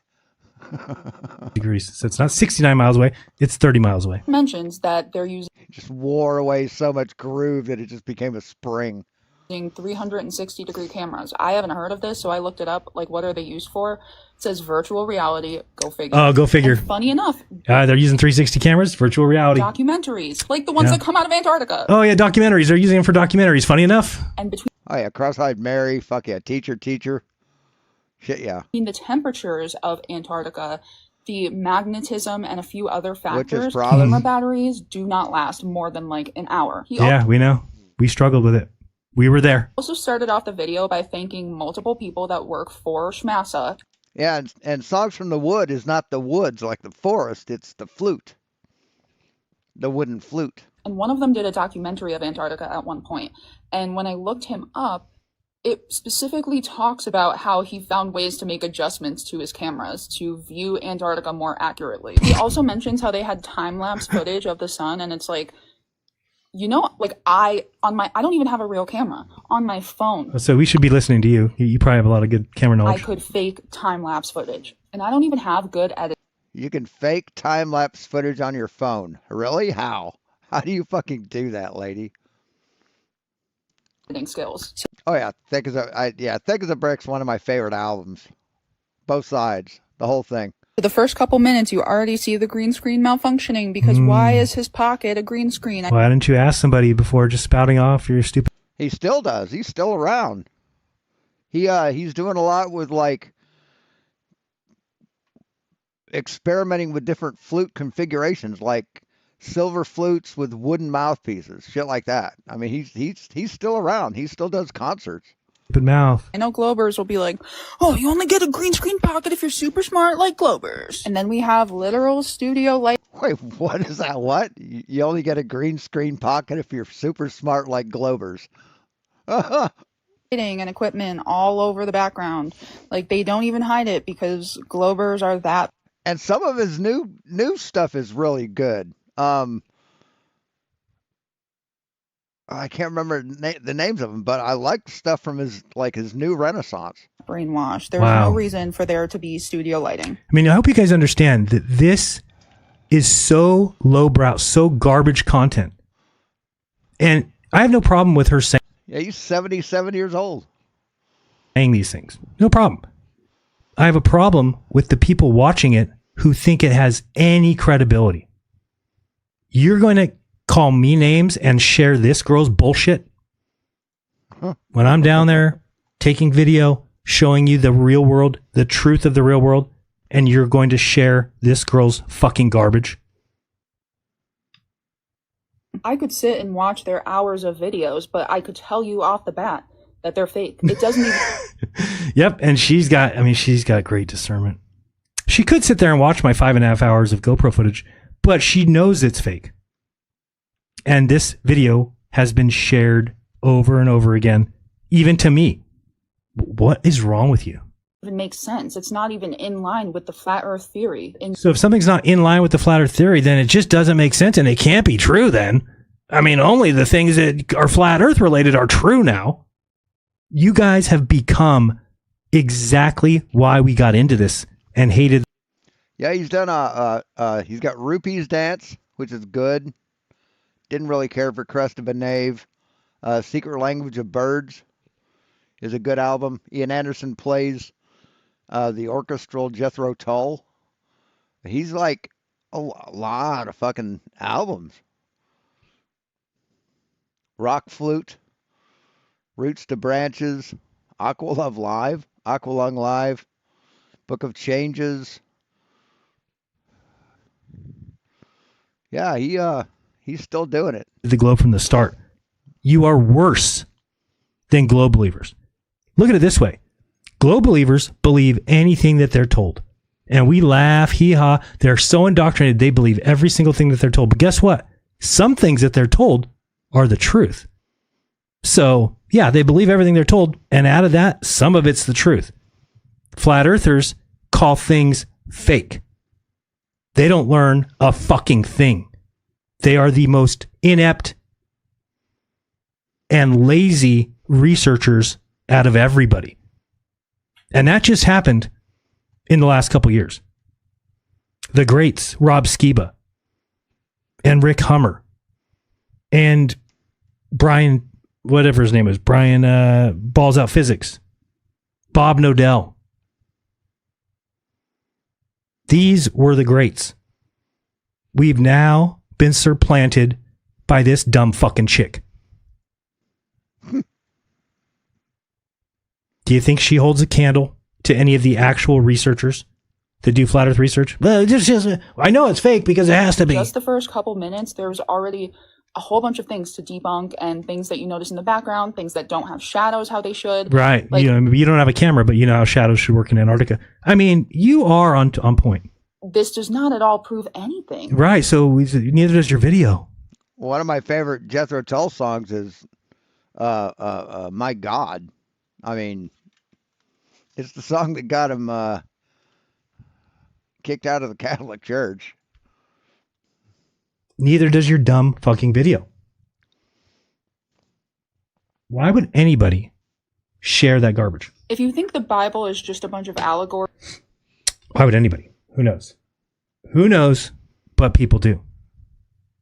degrees. So it's not 69 miles away, it's 30 miles away. mentions that they're using Just wore away so much groove that it just became a spring. 360-degree cameras. I haven't heard of this, so I looked it up. Like, what are they used for? It says virtual reality. Go figure. Oh, go figure. And funny enough, They're using 360 cameras, virtual reality. documentaries, like the ones Yeah. that come out of Antarctica. Oh, yeah, documentaries. They're using them for documentaries. Funny enough. And between Oh yeah, Cross-eyed Mary, fuck yeah, teacher. Shit yeah. the temperatures of Antarctica, the magnetism, and a few other Which is factors, probably- camera batteries do not last more than like an hour. He Yeah, we know. We struggled with it. We were there. also started off the video by thanking multiple people that work for SHMASA. Yeah, and Songs from the Wood is not the woods like the forest, it's the flute. The wooden flute. And one of them did a documentary of Antarctica at one point. And when I looked him up, it specifically talks about how he found ways to make adjustments to his cameras to view Antarctica more accurately. He also mentions how they had time-lapse footage of the sun, and it's like, like I don't even have a real camera. On my phone, So we should be listening to you. You probably have a lot of good camera I knowledge. could fake time-lapse footage. And I don't even have good You can fake time-lapse footage on your phone. Really? How? How do you fucking do that, lady? editing skills. So Oh yeah, Thick as a Brick's one of my favorite albums. Both sides, the whole thing. the first couple minutes, you already see the green screen malfunctioning because why is his pocket a green screen? Why didn't you ask somebody before just spouting off your stupid... He still does. He's still around. He's doing a lot with like experimenting with different flute configurations, like silver flutes with wooden mouthpieces, shit like that. I mean, he's still around. He still does concerts. mouth. I know Globers will be like, oh, you only get a green screen pocket if you're super smart like Globers. And then we have literal studio light. Wait, what is that? What? You only get a green screen pocket if you're super smart like Globers. Lighting and equipment all over the background. Like, they don't even hide it because Globers are that. And some of his new stuff is really good. I can't remember the names of them, but I like stuff from his new Renaissance. Brainwash. There's Wow. no reason for there to be studio lighting. I mean, I hope you guys understand that this is so lowbrow, so garbage content. And I have no problem with her saying Yeah, he's 77 years old. these things. No problem. I have a problem with the people watching it who think it has any credibility. You're going to call me names and share this girl's bullshit? When I'm down there taking video, showing you the real world, the truth of the real world, and you're going to share this girl's fucking garbage? I could sit and watch their hours of videos, but I could tell you off the bat that they're fake. It doesn't even... Yep, and she's got great discernment. She could sit there and watch my 5.5 hours of GoPro footage, but she knows it's fake. And this video has been shared over and over again, even to me. What is wrong with you? even make sense. It's not even in line with the flat earth theory. And So if something's not in line with the flat earth theory, then it just doesn't make sense and it can't be true then. I mean, only the things that are flat earth related are true now. You guys have become exactly why we got into this and hated. Yeah, he's done he's got Rupees Dance, which is good. Didn't really care for Crest of a Knave. Secret Language of Birds is a good album. Ian Anderson plays the orchestral Jethro Tull. He's like a lot of fucking albums. Rock Flute, Roots to Branches, Aqualung Live, Book of Changes. Yeah, he's still doing it. The Globe from the start. You are worse than Globe believers. Look at it this way. Globe believers believe anything that they're told. And we laugh, hee-haw. They're so indoctrinated, they believe every single thing that they're told. But guess what? Some things that they're told are the truth. So, yeah, they believe everything they're told. And out of that, some of it's the truth. Flat earthers call things fake. They don't learn a fucking thing. They are the most inept and lazy researchers out of everybody. And that just happened in the last couple years. The greats, Rob Skiba and Rick Hummer and Brian, whatever his name is, Brian Balls Out Physics, Bob Nodell. These were the greats. We've now been supplanted by this dumb fucking chick. Do you think she holds a candle to any of the actual researchers that do flat earth research? Well, I know it's fake because it has to be. Just the first couple minutes, there was already a whole bunch of things to debunk and things that you notice in the background, things that don't have shadows how they should. Right. Like, you don't have a camera, but you know how shadows should work in Antarctica. I mean, you are on point. This does not at all prove anything. Right. So neither does your video. One of my favorite Jethro Tull songs is My God. I mean, it's the song that got him kicked out of the Catholic Church. Neither does your dumb fucking video. Why would anybody share that garbage? If you think the Bible is just a bunch of allegory. Why would anybody? Who knows? Who knows? But people do.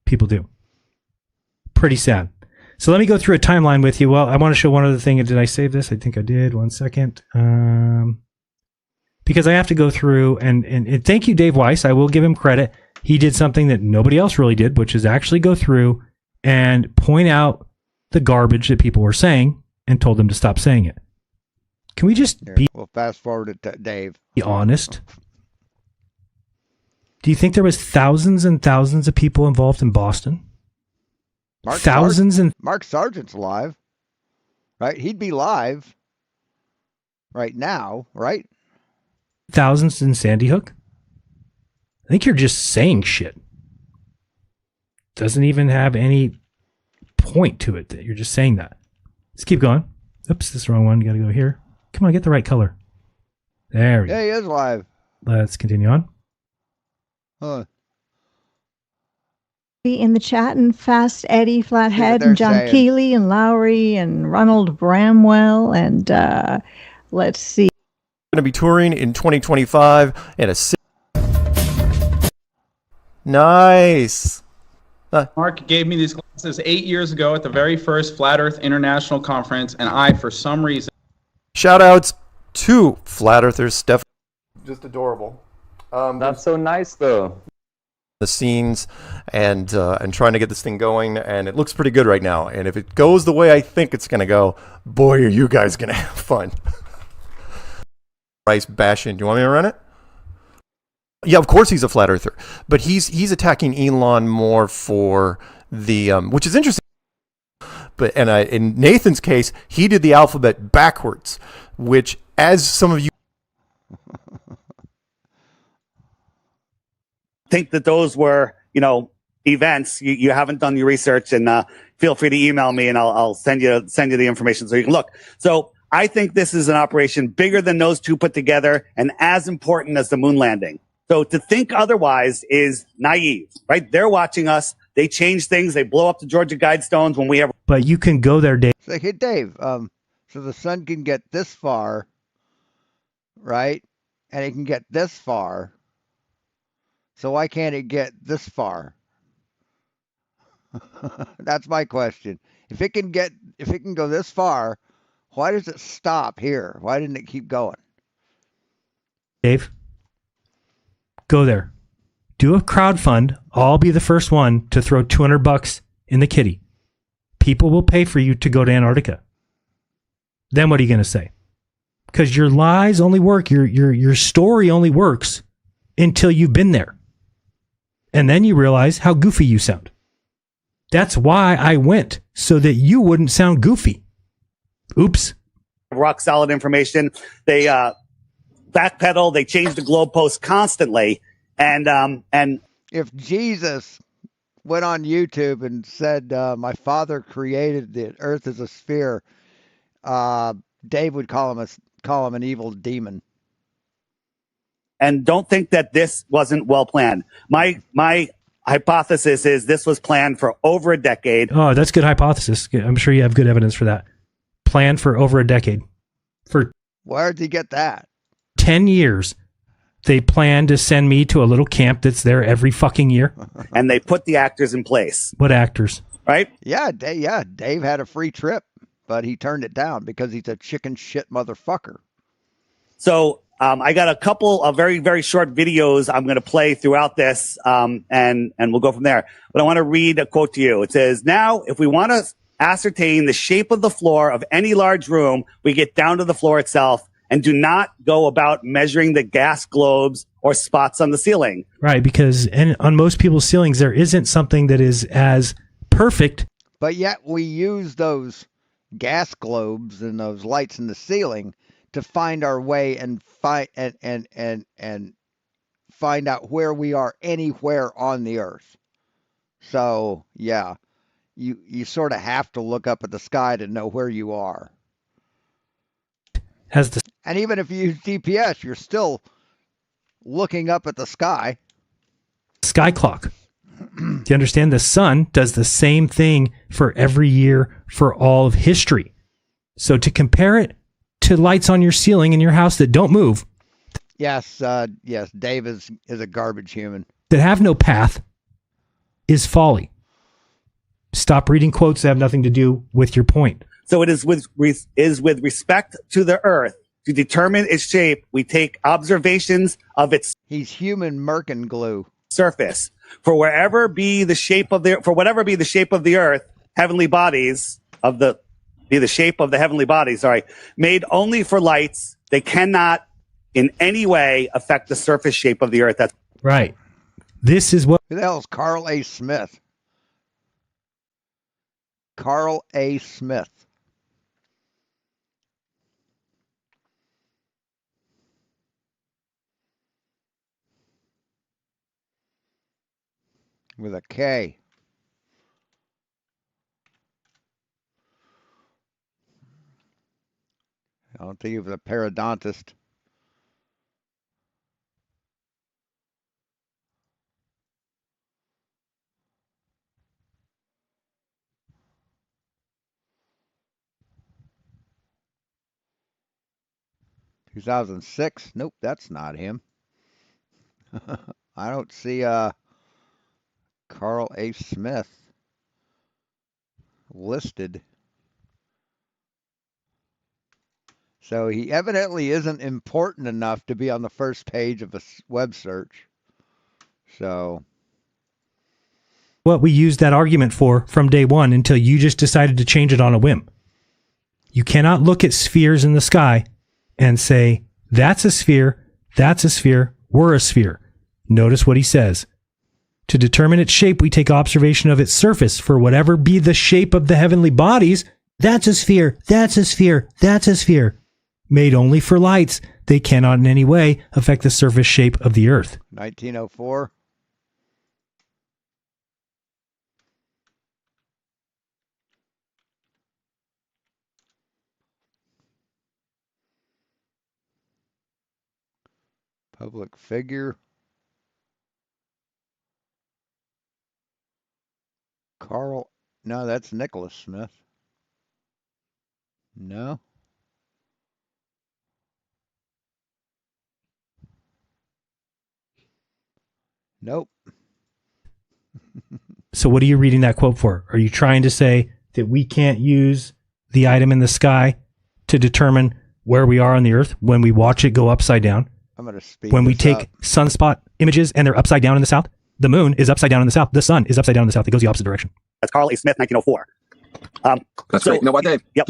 People do. Pretty sad. So let me go through a timeline with you. Well, I want to show one other thing. Did I save this? I think I did. 1 second. Because I have to go through and thank you, Dave Weiss. I will give him credit. He did something that nobody else really did, which is actually go through and point out the garbage that people were saying and told them to stop saying it. Can we just We'll fast forward it to Dave. Be honest? Do you think there was thousands and thousands of people involved in Boston? Mark Sargent's alive, right? He'd be live right now, right? Thousands in Sandy Hook? I think you're just saying shit. Doesn't even have any point to it that you're just saying that. Let's keep going. Oops, this is the wrong one. You gotta go here. Come on, get the right color. There we go. Yeah, he is live. Let's continue on. In the chat, and Fast Eddie Flathead and John Keeley and Lowry and Ronald Bramwell and let's see. Going to be touring in 2025 and a nice. Mark gave me these glasses 8 years ago at the very first Flat Earth International Conference, and I, for some reason, shout outs to Flat Earthers, Steph. Just adorable. That's so nice, though. The scenes and trying to get this thing going, and it looks pretty good right now. And if it goes the way I think it's gonna go, boy, are you guys gonna have fun. Rice bashing. Do you want me to run it? Yeah, of course he's a flat earther, but he's attacking Elon more for the which is interesting. But in Nathan's case, he did the alphabet backwards, which, as some of you think that those were, events, you haven't done your research, and feel free to email me and I'll send you the information so you can look. So I think this is an operation bigger than those two put together and as important as the moon landing. So to think otherwise is naive, right? They're watching us. They change things. They blow up the Georgia Guidestones when we have. But you can go there, Dave. Say, hey, Dave, so the sun can get this far, right? And it can get this far. So why can't it get this far? That's my question. If it can go this far, why does it stop here? Why didn't it keep going? Dave, go there. Do a crowdfund. I'll be the first one to throw $200 in the kitty. People will pay for you to go to Antarctica. Then what are you going to say? Because your lies only work, your story only works until you've been there. And then you realize how goofy you sound. That's why I went, so that you wouldn't sound goofy. Oops. Rock solid information. They backpedal. They change the globe post constantly. And if Jesus went on YouTube and said, "My Father created the Earth as a sphere," Dave would call him an evil demon. And don't think that this wasn't well planned. My hypothesis is this was planned for over a decade. Oh, that's good hypothesis. I'm sure you have good evidence for that. Planned for over a decade. For where'd he get that? 10 years, they planned to send me to a little camp that's there every fucking year. And they put the actors in place. What actors? Right? Yeah, Dave had a free trip, but he turned it down because he's a chicken shit motherfucker. So I got a couple of very, very short videos I'm going to play throughout this, and we'll go from there. But I want to read a quote to you. It says, "Now, if we want to ascertain the shape of the floor of any large room, we get down to the floor itself and do not go about measuring the gas globes or spots on the ceiling." Right, because on most people's ceilings, there isn't something that is as perfect. But yet we use those gas globes and those lights in the ceiling to find our way and find out where we are anywhere on the earth. So yeah, you sort of have to look up at the sky to know where you are. And even if you use GPS, you're still looking up at the sky. Sky clock. Do you understand? The sun does the same thing for every year for all of history. So to compare it to lights on your ceiling in your house that don't move. Yes, Dave is a garbage human. That have no path is folly. Stop reading quotes that have nothing to do with your point. So it is with respect to the earth. To determine its shape, we take observations of its human merkin glue surface. For whatever be the shape of the earth, heavenly bodies be the shape of the heavenly bodies, made only for lights, they cannot in any way affect the surface shape of the earth. That's right. This is what. Who the hell is Carl A. Smith? Carl A. Smith. With a K. I don't think he was a periodontist. (2006). Nope, that's not him. I don't see Carl A. Smith listed. So he evidently isn't important enough to be on the first page of a web search. So what we used that argument for from day one until you just decided to change it on a whim. You cannot look at spheres in the sky and say, that's a sphere, we're a sphere. Notice what he says. To determine its shape, we take observation of its surface. For whatever be the shape of the heavenly bodies, that's a sphere, that's a sphere, that's a sphere. Made only for lights, they cannot in any way affect the surface shape of the earth. 1904. Public figure. Carl. No, that's Nicholas Smith. No. Nope. So what are you reading that quote for? Are you trying to say that we can't use the item in the sky to determine where we are on the earth when we watch it go upside down? I'm going to speed when we this take up. sunspot images and they're upside down in the south? The moon is upside down in the south. The sun is upside down in the south. It goes the opposite direction. That's Carl A. Smith, 1904. That's great. You know what, Dave? Yep.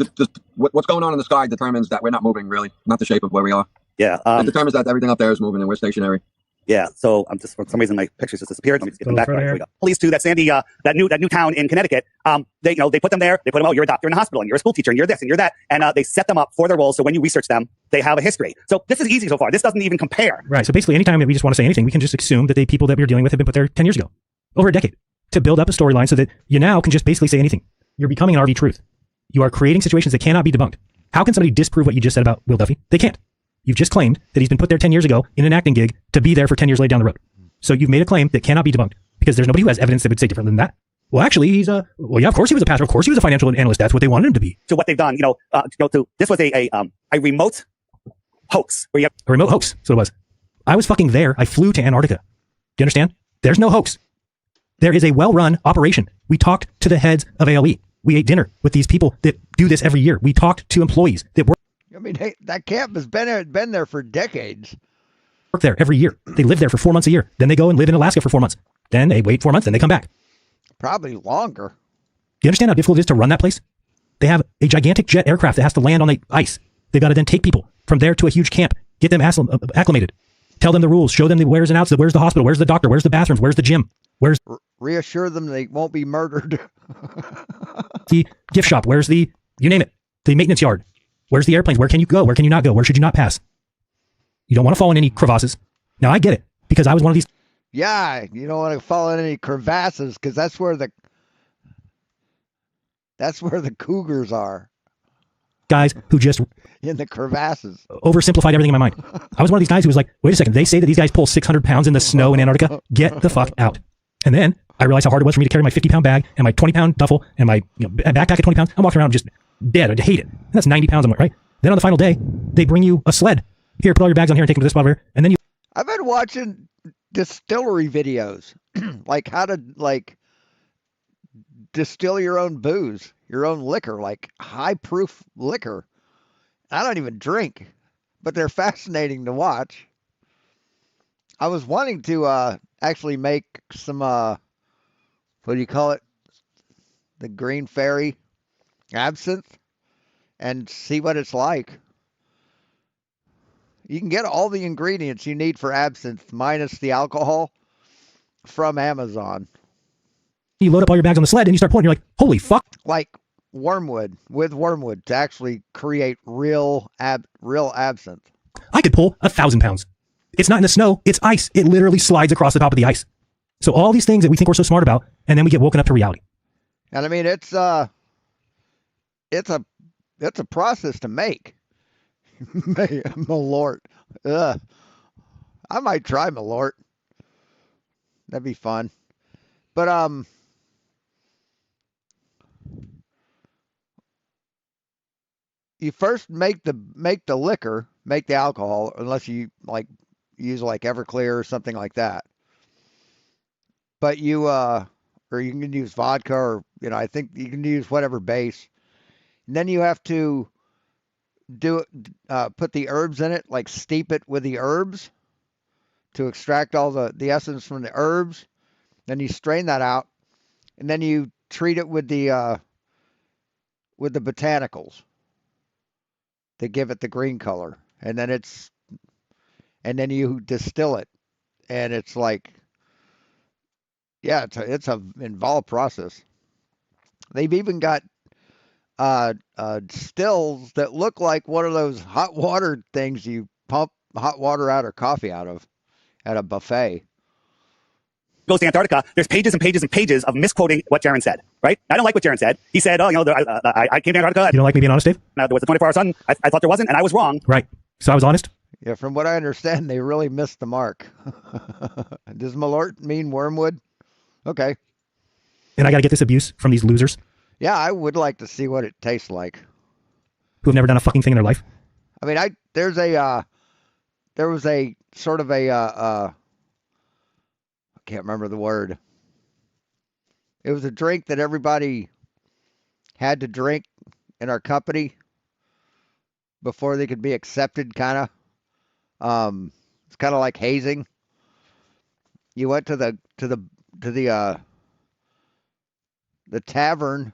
What's going on in the sky determines that we're not moving, really, not the shape of where we are. Yeah. It determines that everything up there is moving and we're stationary. Yeah. So I'm just, for some reason, my pictures just disappeared. Let me just get them back. Right, here we go. Police to that Sandy, that new town in Connecticut. They put them there. They put them, oh, you're a doctor in the hospital, and you're a school teacher, and you're this, and you're that, and they set them up for their roles. So when you research them, they have a history. So this is easy so far. This doesn't even compare. Right. So basically, anytime that we just want to say anything, we can just assume that the people that we're dealing with have been put there 10 years ago, over a decade, to build up a storyline so that you now can just basically say anything. You're becoming an RV truth. You are creating situations that cannot be debunked. How can somebody disprove what you just said about Will Duffy? They can't. You've just claimed that he's been put there 10 years ago in an acting gig to be there for 10 years later down the road. So you've made a claim that cannot be debunked because there's nobody who has evidence that would say different than that. Well, actually, he's well, yeah, of course he was a pastor. Of course he was a financial analyst. That's what they wanted him to be. So what they've done, this was a remote hoax. A remote hoax. So it was. I was fucking there. I flew to Antarctica. Do you understand? There's no hoax. There is a well-run operation. We talked to the heads of ALE. We ate dinner with these people that do this every year. We talked to employees that work. I mean, hey, that camp has been there for decades. Work there every year. They live there for 4 months a year. Then they go and live in Alaska for 4 months. Then they wait 4 months. Then they come back. Probably longer. Do you understand how difficult it is to run that place? They have a gigantic jet aircraft that has to land on the ice. They've got to then take people from there to a huge camp, get them acclimated, tell them the rules, show them the where's and outs, where's the hospital, where's the doctor, where's the bathrooms, where's the gym, where's... Reassure them they won't be murdered. The gift shop, where's the, you name it, the maintenance yard, where's the airplanes, where can you go, where can you not go, where should you not pass? You don't want to fall in any crevasses. Now I get it, because I was one of these... Yeah, you don't want to fall in any crevasses, because that's where the cougars are. Guys who just... In the crevasses. Oversimplified everything in my mind. I was one of these guys who was like, wait a second, they say that these guys pull 600 pounds in the snow in Antarctica? Get the fuck out. And then I realized how hard it was for me to carry my 50-pound bag and my 20-pound duffel and my backpack at 20 pounds. I'm walking around just dead. I hate it. And that's 90 pounds. I'm like, right? Then on the final day, they bring you a sled. Here, put all your bags on here and take them to this spot over here. And then you... I've been watching distillery videos, like how to distill your own booze, your own liquor, like high-proof liquor. I don't even drink, but they're fascinating to watch. I was wanting to actually make some, what do you call it? The Green Fairy absinthe and see what it's like. You can get all the ingredients you need for absinthe minus the alcohol from Amazon. You load up all your bags on the sled and you start pulling. You're like, holy fuck. Like wormwood, with wormwood to actually create real absinthe. I could pull 1,000 pounds. It's not in the snow. It's ice. It literally slides across the top of the ice. So all these things that we think we're so smart about, and then we get woken up to reality. And I mean, it's a process to make. Malort. Ugh. I might try Malort. That'd be fun. But you first make the liquor, make the alcohol, unless you use Everclear or something like that. But you or you can use vodka, or I think you can use whatever base. And then you have to put the herbs in it, like steep it with the herbs to extract all the essence from the herbs. Then you strain that out, and then you treat it with the botanicals to give it the green color, and then you distill it, and it's like, yeah, it's a involved process. They've even got stills that look like one of those hot water things you pump hot water out or coffee out of at a buffet. Goes to Antarctica, there's pages and pages and pages of misquoting what Jeran said, right? I don't like what Jeran said. He said, I came to Antarctica. You don't like me being honest, Dave? Now, there was a 24-hour sun. I thought there wasn't, and I was wrong. Right. So I was honest? Yeah, from what I understand, they really missed the mark. Does Malort mean wormwood? Okay. And I got to get this abuse from these losers? Yeah, I would like to see what it tastes like. Who have never done a fucking thing in their life? I mean, there was a sort of I can't remember the word. It was a drink that everybody had to drink in our company before they could be accepted, kind of. It's kind of like hazing. You went to the tavern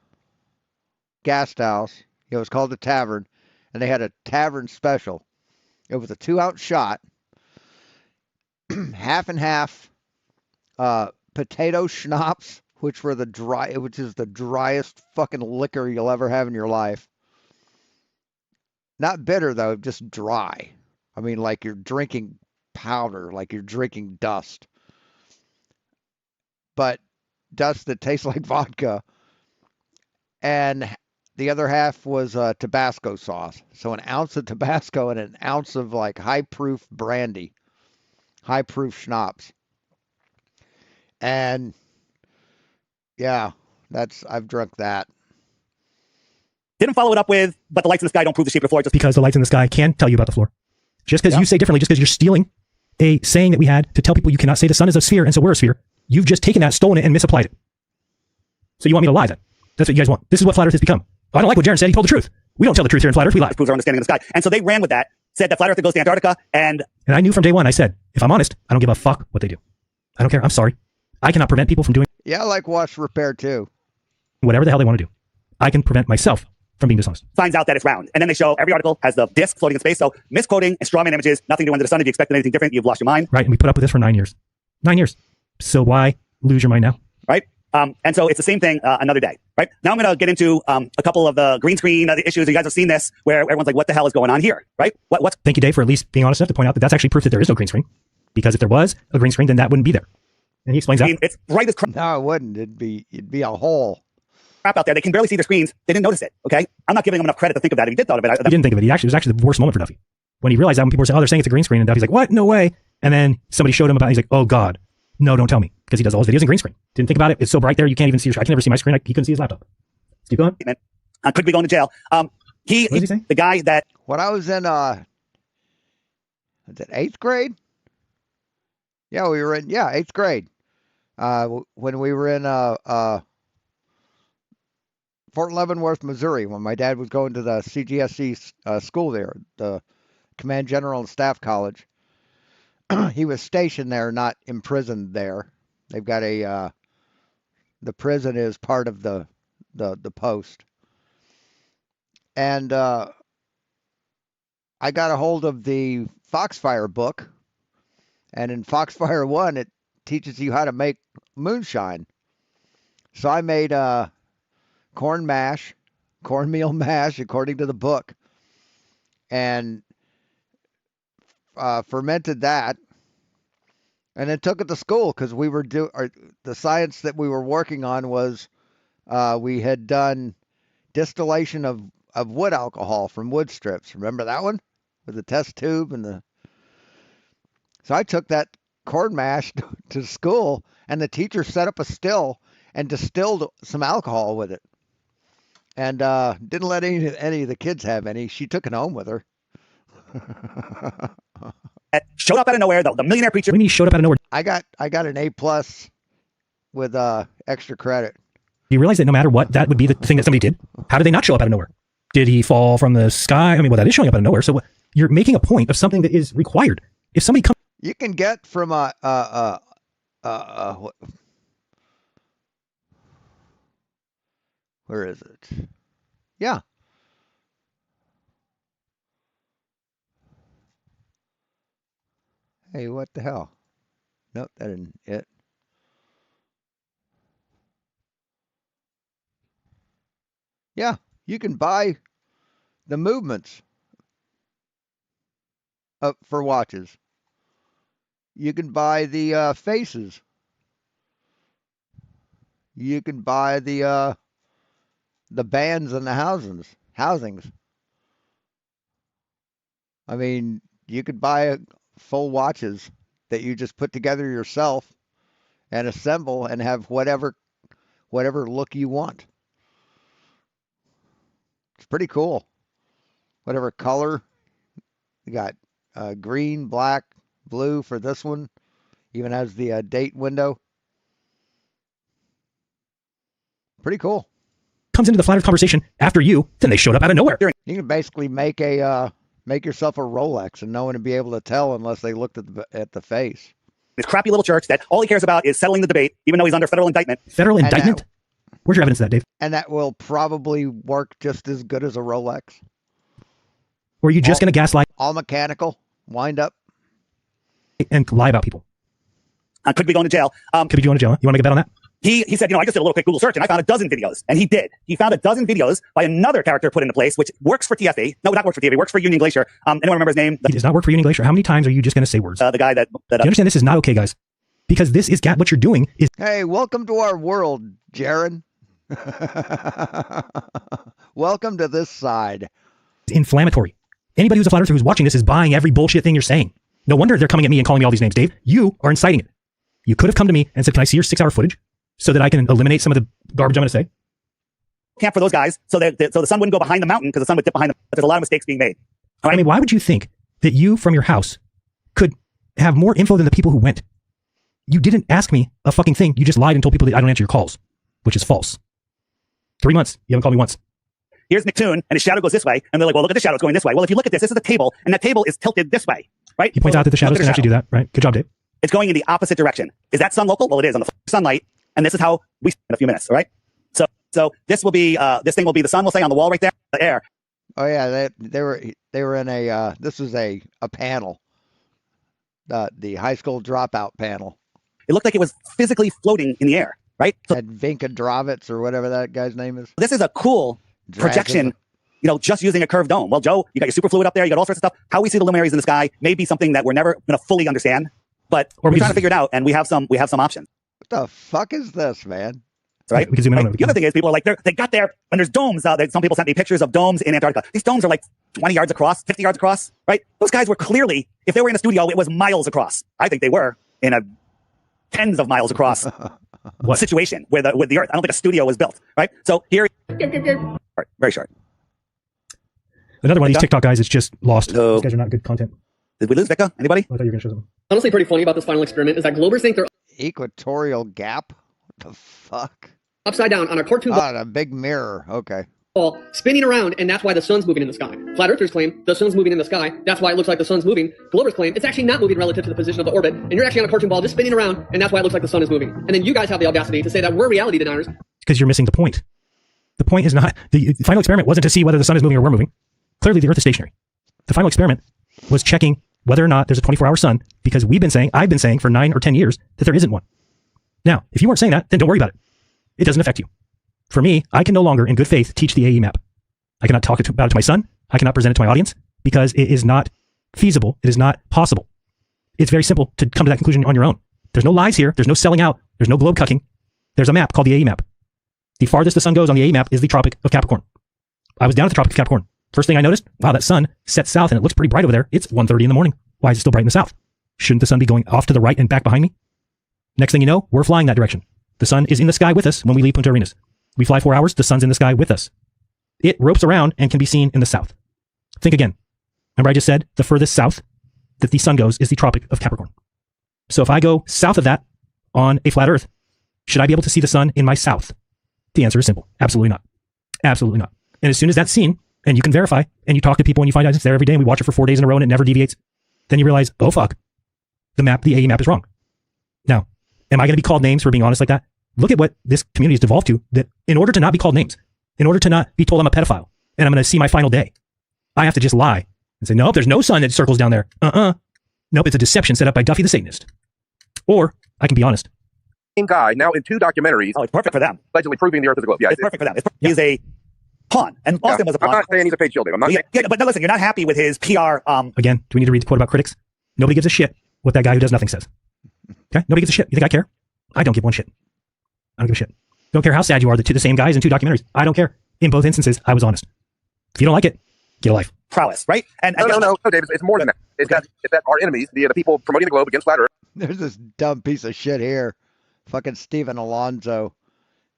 gas house. It was called the Tavern, and they had a tavern special. It was a 2-ounce shot, half and half potato schnapps, which is the driest fucking liquor you'll ever have in your life. Not bitter though, just dry. I mean, like you're drinking powder, like you're drinking dust. But dust that tastes like vodka. And the other half was Tabasco sauce. So an ounce of Tabasco and an ounce of like high proof brandy, high proof schnapps. And yeah, I've drunk that. Didn't follow it up with, but the lights in the sky don't prove the shape of the floor. Just because the lights in the sky can tell you about the floor. Just because you say differently, just because you're stealing a saying that we had to tell people you cannot say the sun is a sphere and so we're a sphere, you've just taken that, stolen it, and misapplied it. So you want me to lie then? That's what you guys want. This is what Flat Earth has become. Oh, I don't like what Jeran said. He told the truth. We don't tell the truth here in Flat Earth. We lie. Proves our understanding of the sky. And so they ran with that, said that Flat Earth goes to Antarctica, and I knew from day one, I said, if I'm honest, I don't give a fuck what they do. I don't care. I'm sorry. I cannot prevent people from doing Yeah, I like wash repair too. whatever the hell they want to do. I can prevent myself from being dishonest. finds out that it's round. And then they show every article has the disc floating in space. So misquoting and strawman images, nothing to do under the sun. If you expected anything different, you've lost your mind. Right. And we put up with this for 9 years. 9 years. So why lose your mind now? Right. And so it's the same thing another day. Right. Now I'm going to get into a couple of the green screen the issues. You guys have seen this where everyone's like, what the hell is going on here? Right. What's Thank you, Dave, for at least being honest enough to point out that that's actually proof that there is no green screen. Because if there was a green screen, then that wouldn't be there. And he explains that. It's right as crap. No, it wouldn't. It'd be a hole. Crap out there. They can barely see their screens. They didn't notice it. Okay. I'm not giving them enough credit to think of that. If he did thought of it. He didn't think of it. It was actually the worst moment for Duffy. When he realized that when people were saying, oh, they're saying it's a green screen, and Duffy's like, what? No way. And then somebody showed him about it. He's like, oh God, no, don't tell me. Because he does all his videos in green screen. Didn't think about it. It's so bright there. You can't even see I can never see my screen. He couldn't see his laptop. Keep going. Could be going to jail. He the guy that when I was in was it 8th grade? Yeah, we were in 8th grade. When we were in Fort Leavenworth, Missouri, when my dad was going to the CGSC school there, the Command General and Staff College. He was stationed there, not imprisoned there. They've got the prison is part of the post. And I got a hold of the Foxfire book. And in Foxfire 1, it teaches you how to make moonshine. So I made cornmeal mash, according to the book, and fermented that, and then took it to school because we were the science that we were working on was we had done distillation of wood alcohol from wood strips. Remember that one with the test tube and the. So I took that corn mash to school, and the teacher set up a still and distilled some alcohol with it. And didn't let any of the kids have any. She took it home with her. Showed up out of nowhere, though. The millionaire preacher. What do you mean he showed up out of nowhere? I got an A+ with extra credit. Do you realize that no matter what, that would be the thing that somebody did? How did they not show up out of nowhere? Did he fall from the sky? I mean, well, that is showing up out of nowhere. So you're making a point of something that is required. If somebody comes... You can get from where is it? Yeah. Hey, what the hell? Nope, that isn't it. Yeah, you can buy the movements for watches. You can buy the faces. You can buy the bands and the housings. I mean, you could buy full watches that you just put together yourself and assemble and have whatever look you want. It's pretty cool. Whatever color. You got green, black, blue for this one. Even has the date window. Pretty cool. Comes into the Flat Earth conversation after you, then they showed up out of nowhere. You can basically make yourself a Rolex and no one would be able to tell unless they looked at the face. this crappy little church that all he cares about is settling the debate, even though he's under federal indictment. Federal indictment? Where's your evidence of that, Dave? And that will probably work just as good as a Rolex. Or are you just going to gaslight? All mechanical, wind up. And lie about people. Could be going to jail. Could be going to jail. You want to make a bet on that? He said, I just did a little quick Google search and I found a dozen videos. And he did. He found a dozen videos by another character put into place, which works for TFE. No, not works for TFE. Works for Union Glacier. Anyone remember his name? He does not work for Union Glacier. How many times are you just going to say words? The guy that you understand this is not okay, guys. Because this is what you're doing is. Hey, welcome to our world, Jeran. Welcome to this side. Inflammatory. Anybody who's a flat earther who's watching this is buying every bullshit thing you're saying. No wonder they're coming at me and calling me all these names. Dave, you are inciting it. You could have come to me and said, can I see your 6-hour footage so that I can eliminate some of the garbage I'm going to say? Camp for those guys so the sun wouldn't go behind the mountain because the sun would dip behind them. But there's a lot of mistakes being made. Right? I mean, why would you think that you from your house could have more info than the people who went? You didn't ask me a fucking thing. You just lied and told people that I don't answer your calls, which is false. 3 months. You haven't called me once. Here's McToon, and his shadow goes this way. And they're like, well, look at the shadow. It's going this way. Well, if you look at this is a table, and that table is tilted this way, right? He points out that the shadows can actually do that, right? Good job, Dave. It's going in the opposite direction. Is that sun local? Well, it is on the sunlight. And this is how we in a few minutes, all right? So this will be, this thing will be, the sun will say on the wall right there, the air. Oh, yeah, they were in a, this was a panel, the high school dropout panel. It looked like it was physically floating in the air, right? So, Had Vinka Dravitz or whatever that guy's name is. This is a cool projection, just using a curved dome. Well, Joe, you got your superfluid up there, you got all sorts of stuff. How we see the luminaries in the sky may be something that we're never going to fully understand, but we're trying to figure it out, and we have some options. What the fuck is this, man? Right? We can zoom in on the other thing is people are like, they got there, and there's domes. Some people sent me pictures of domes in Antarctica. These domes are like 20 yards across, 50 yards across, right? Those guys were clearly, if they were in a studio, it was miles across. I think they were in a tens of miles across situation with the Earth. I don't think a studio was built, right? So here, very short. Another one of these TikTok guys is just lost. These guys are not good content. Did we lose Becca? Anybody? I thought you were going to show them. Honestly, pretty funny about this final experiment is that Globers think they're equatorial gap. What the fuck? Upside down on a cartoon ball. A big mirror. Okay. Ball spinning around, and that's why the sun's moving in the sky. Flat Earthers claim the sun's moving in the sky. That's why it looks like the sun's moving. Globers claim it's actually not moving relative to the position of the orbit, and you're actually on a cartoon ball just spinning around, and that's why it looks like the sun is moving. And then you guys have the audacity to say that we're reality deniers. Because you're missing the point. The point is not the final experiment wasn't to see whether the sun is moving or we're moving. Clearly, the Earth is stationary. The final experiment was checking whether or not there's a 24-hour sun, because I've been saying for 9 or 10 years that there isn't one. Now, if you weren't saying that, then don't worry about it. It doesn't affect you. For me, I can no longer, in good faith, teach the AE map. I cannot talk about it to my son. I cannot present it to my audience because it is not feasible. It is not possible. It's very simple to come to that conclusion on your own. There's no lies here. There's no selling out. There's no globe cucking. There's a map called the AE map. The farthest the sun goes on the AE map is the Tropic of Capricorn. I was down at the Tropic of Capricorn. First thing I noticed, wow, that sun sets south and it looks pretty bright over there. It's 1:30 in the morning. Why is it still bright in the south? Shouldn't the sun be going off to the right and back behind me? Next thing you know, we're flying that direction. The sun is in the sky with us when we leave Punta Arenas. We fly 4 hours, the sun's in the sky with us. It ropes around and can be seen in the south. Think again. Remember I just said the furthest south that the sun goes is the Tropic of Capricorn. So if I go south of that on a flat Earth, should I be able to see the sun in my south? The answer is simple. Absolutely not. Absolutely not. And as soon as that's seen, and you can verify, and you talk to people and you find out it's there every day, and we watch it for 4 days in a row and it never deviates, then you realize, oh fuck, the AE map is wrong. Now, am I going to be called names for being honest like that? Look at what this community has devolved to, that in order to not be called names, in order to not be told I'm a pedophile, and I'm going to see my final day, I have to just lie and say, nope, there's no sun that circles down there. Nope, it's a deception set up by Duffy the Satanist. Or I can be honest. Same guy, now in 2 documentaries. Oh, it's perfect for them. Allegedly proving the Earth is a globe. Yeah, it's perfect for them. He's a pawn, and Austin was a pawn. I'm not saying he's a paid shield. I'm not saying. Yeah, but no, listen, you're not happy with his PR. Again, do we need to read the quote about critics? Nobody gives a shit what that guy who does nothing says. Okay? Nobody gives a shit. You think I care? I don't give one shit. I don't give a shit. Don't care how sad you are, the same guys in 2 documentaries. I don't care. In both instances, I was honest. If you don't like it, get a life. Prowess, right? And no, David, it's more than that. It's that our enemies, the people promoting the globe against flat Earth. There's this dumb piece of shit here. Fucking Stephen Alonzo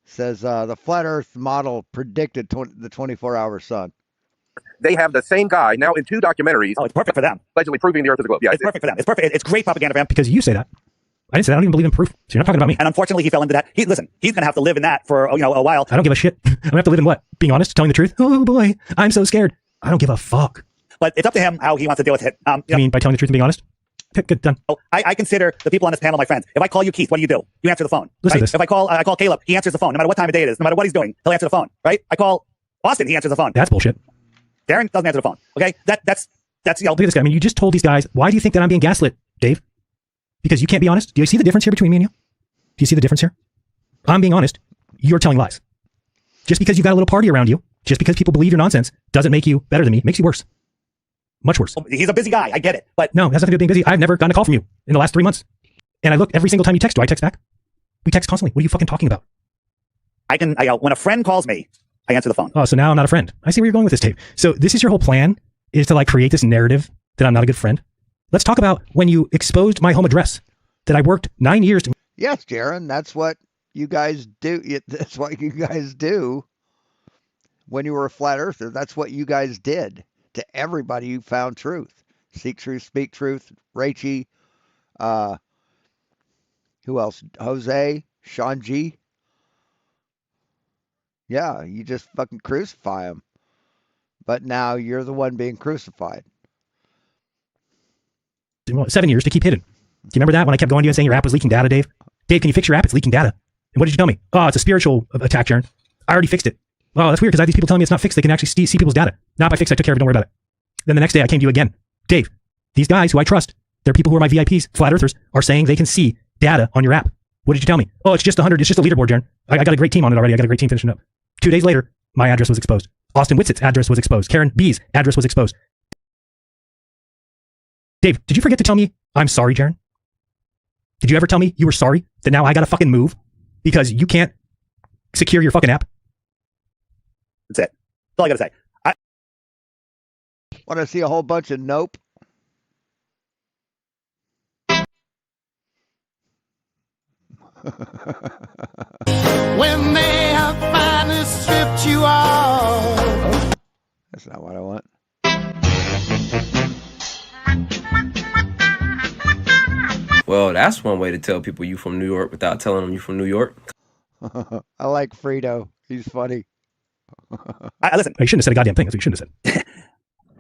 says the flat Earth model predicted the 24-hour sun. They have the same guy now in 2 documentaries. Oh, it's perfect for them. Allegedly proving the Earth is a globe. Yeah, it's perfect for them. It's perfect. It's great propaganda for them. Because you say that. I didn't say that. I don't even believe in proof. So you're not talking about me. And unfortunately, he fell into that. Listen, he's going to have to live in that for a while. I don't give a shit. I'm going to have to live in what? Being honest? Telling the truth? Oh boy, I'm so scared. I don't give a fuck. But it's up to him how he wants to deal with it. You mean by telling the truth and being honest? Good, done. I consider the people on this panel my friends. If I call you Keith, what do? You answer the phone. Listen Right? to this. If I call Caleb, he answers the phone. No matter what time of day it is, no matter what he's doing, he'll answer the phone. Right? I call Austin, he answers the phone. That's bullshit. Darren doesn't answer the phone. Okay? That's you know. Look at this guy. I mean, you just told these guys, why do you think that I'm being gaslit, Dave? Because you can't be honest? Do you see the difference here between me and you? Do you see the difference here? I'm being honest. You're telling lies. Just because you've got a little party around you, just because people believe your nonsense, doesn't make you better than me. Makes you worse. Much worse. He's a busy guy. I get it. But no, it has nothing to do with being busy. I've never gotten a call from you in the last 3 months. And I look every single time you text. Do I text back? We text constantly. What are you fucking talking about? When a friend calls me, I answer the phone. Oh, so now I'm not a friend. I see where you're going with this, Dave. So this is your whole plan, is to like create this narrative that I'm not a good friend. Let's talk about when you exposed my home address that I worked 9 years to. Yes, Jeran, that's what you guys do. That's what you guys do when you were a flat earther. That's what you guys did to everybody who found truth. Seek truth, speak truth. Rachie, who else? Jose, Sean G. Yeah, you just fucking crucify them. But now you're the one being crucified. 7 years to keep hidden. Do you remember that when I kept going to you and saying your app was leaking data, Dave? Dave, can you fix your app? It's leaking data. And what did you tell me? Oh, it's a spiritual attack, Jeran. I already fixed it. Oh, that's weird because I have these people telling me it's not fixed. They can actually see people's data. Now, if I fixed it, I took care of it. Don't worry about it. Then the next day I came to you again. Dave, these guys who I trust, they're people who are my VIPs, flat earthers, are saying they can see data on your app. What did you tell me? Oh, it's just 100. It's just a leaderboard, Jeran. I got a great team on it already. I got a great team finishing up. 2 days later, my address was exposed. Austin Witzett's address was exposed. Karen B's address was exposed. Dave, did you forget to tell me I'm sorry, Jeran? Did you ever tell me you were sorry that now I got to fucking move because you can't secure your fucking app? That's it. That's all I got to say. Want to see a whole bunch of nope? When they have finally stripped you off. That's not what I want. Well, that's one way to tell people you from New York without telling them you from New York. I like Frito. He's funny. Listen. You shouldn't have said a goddamn thing. That's what you shouldn't have said.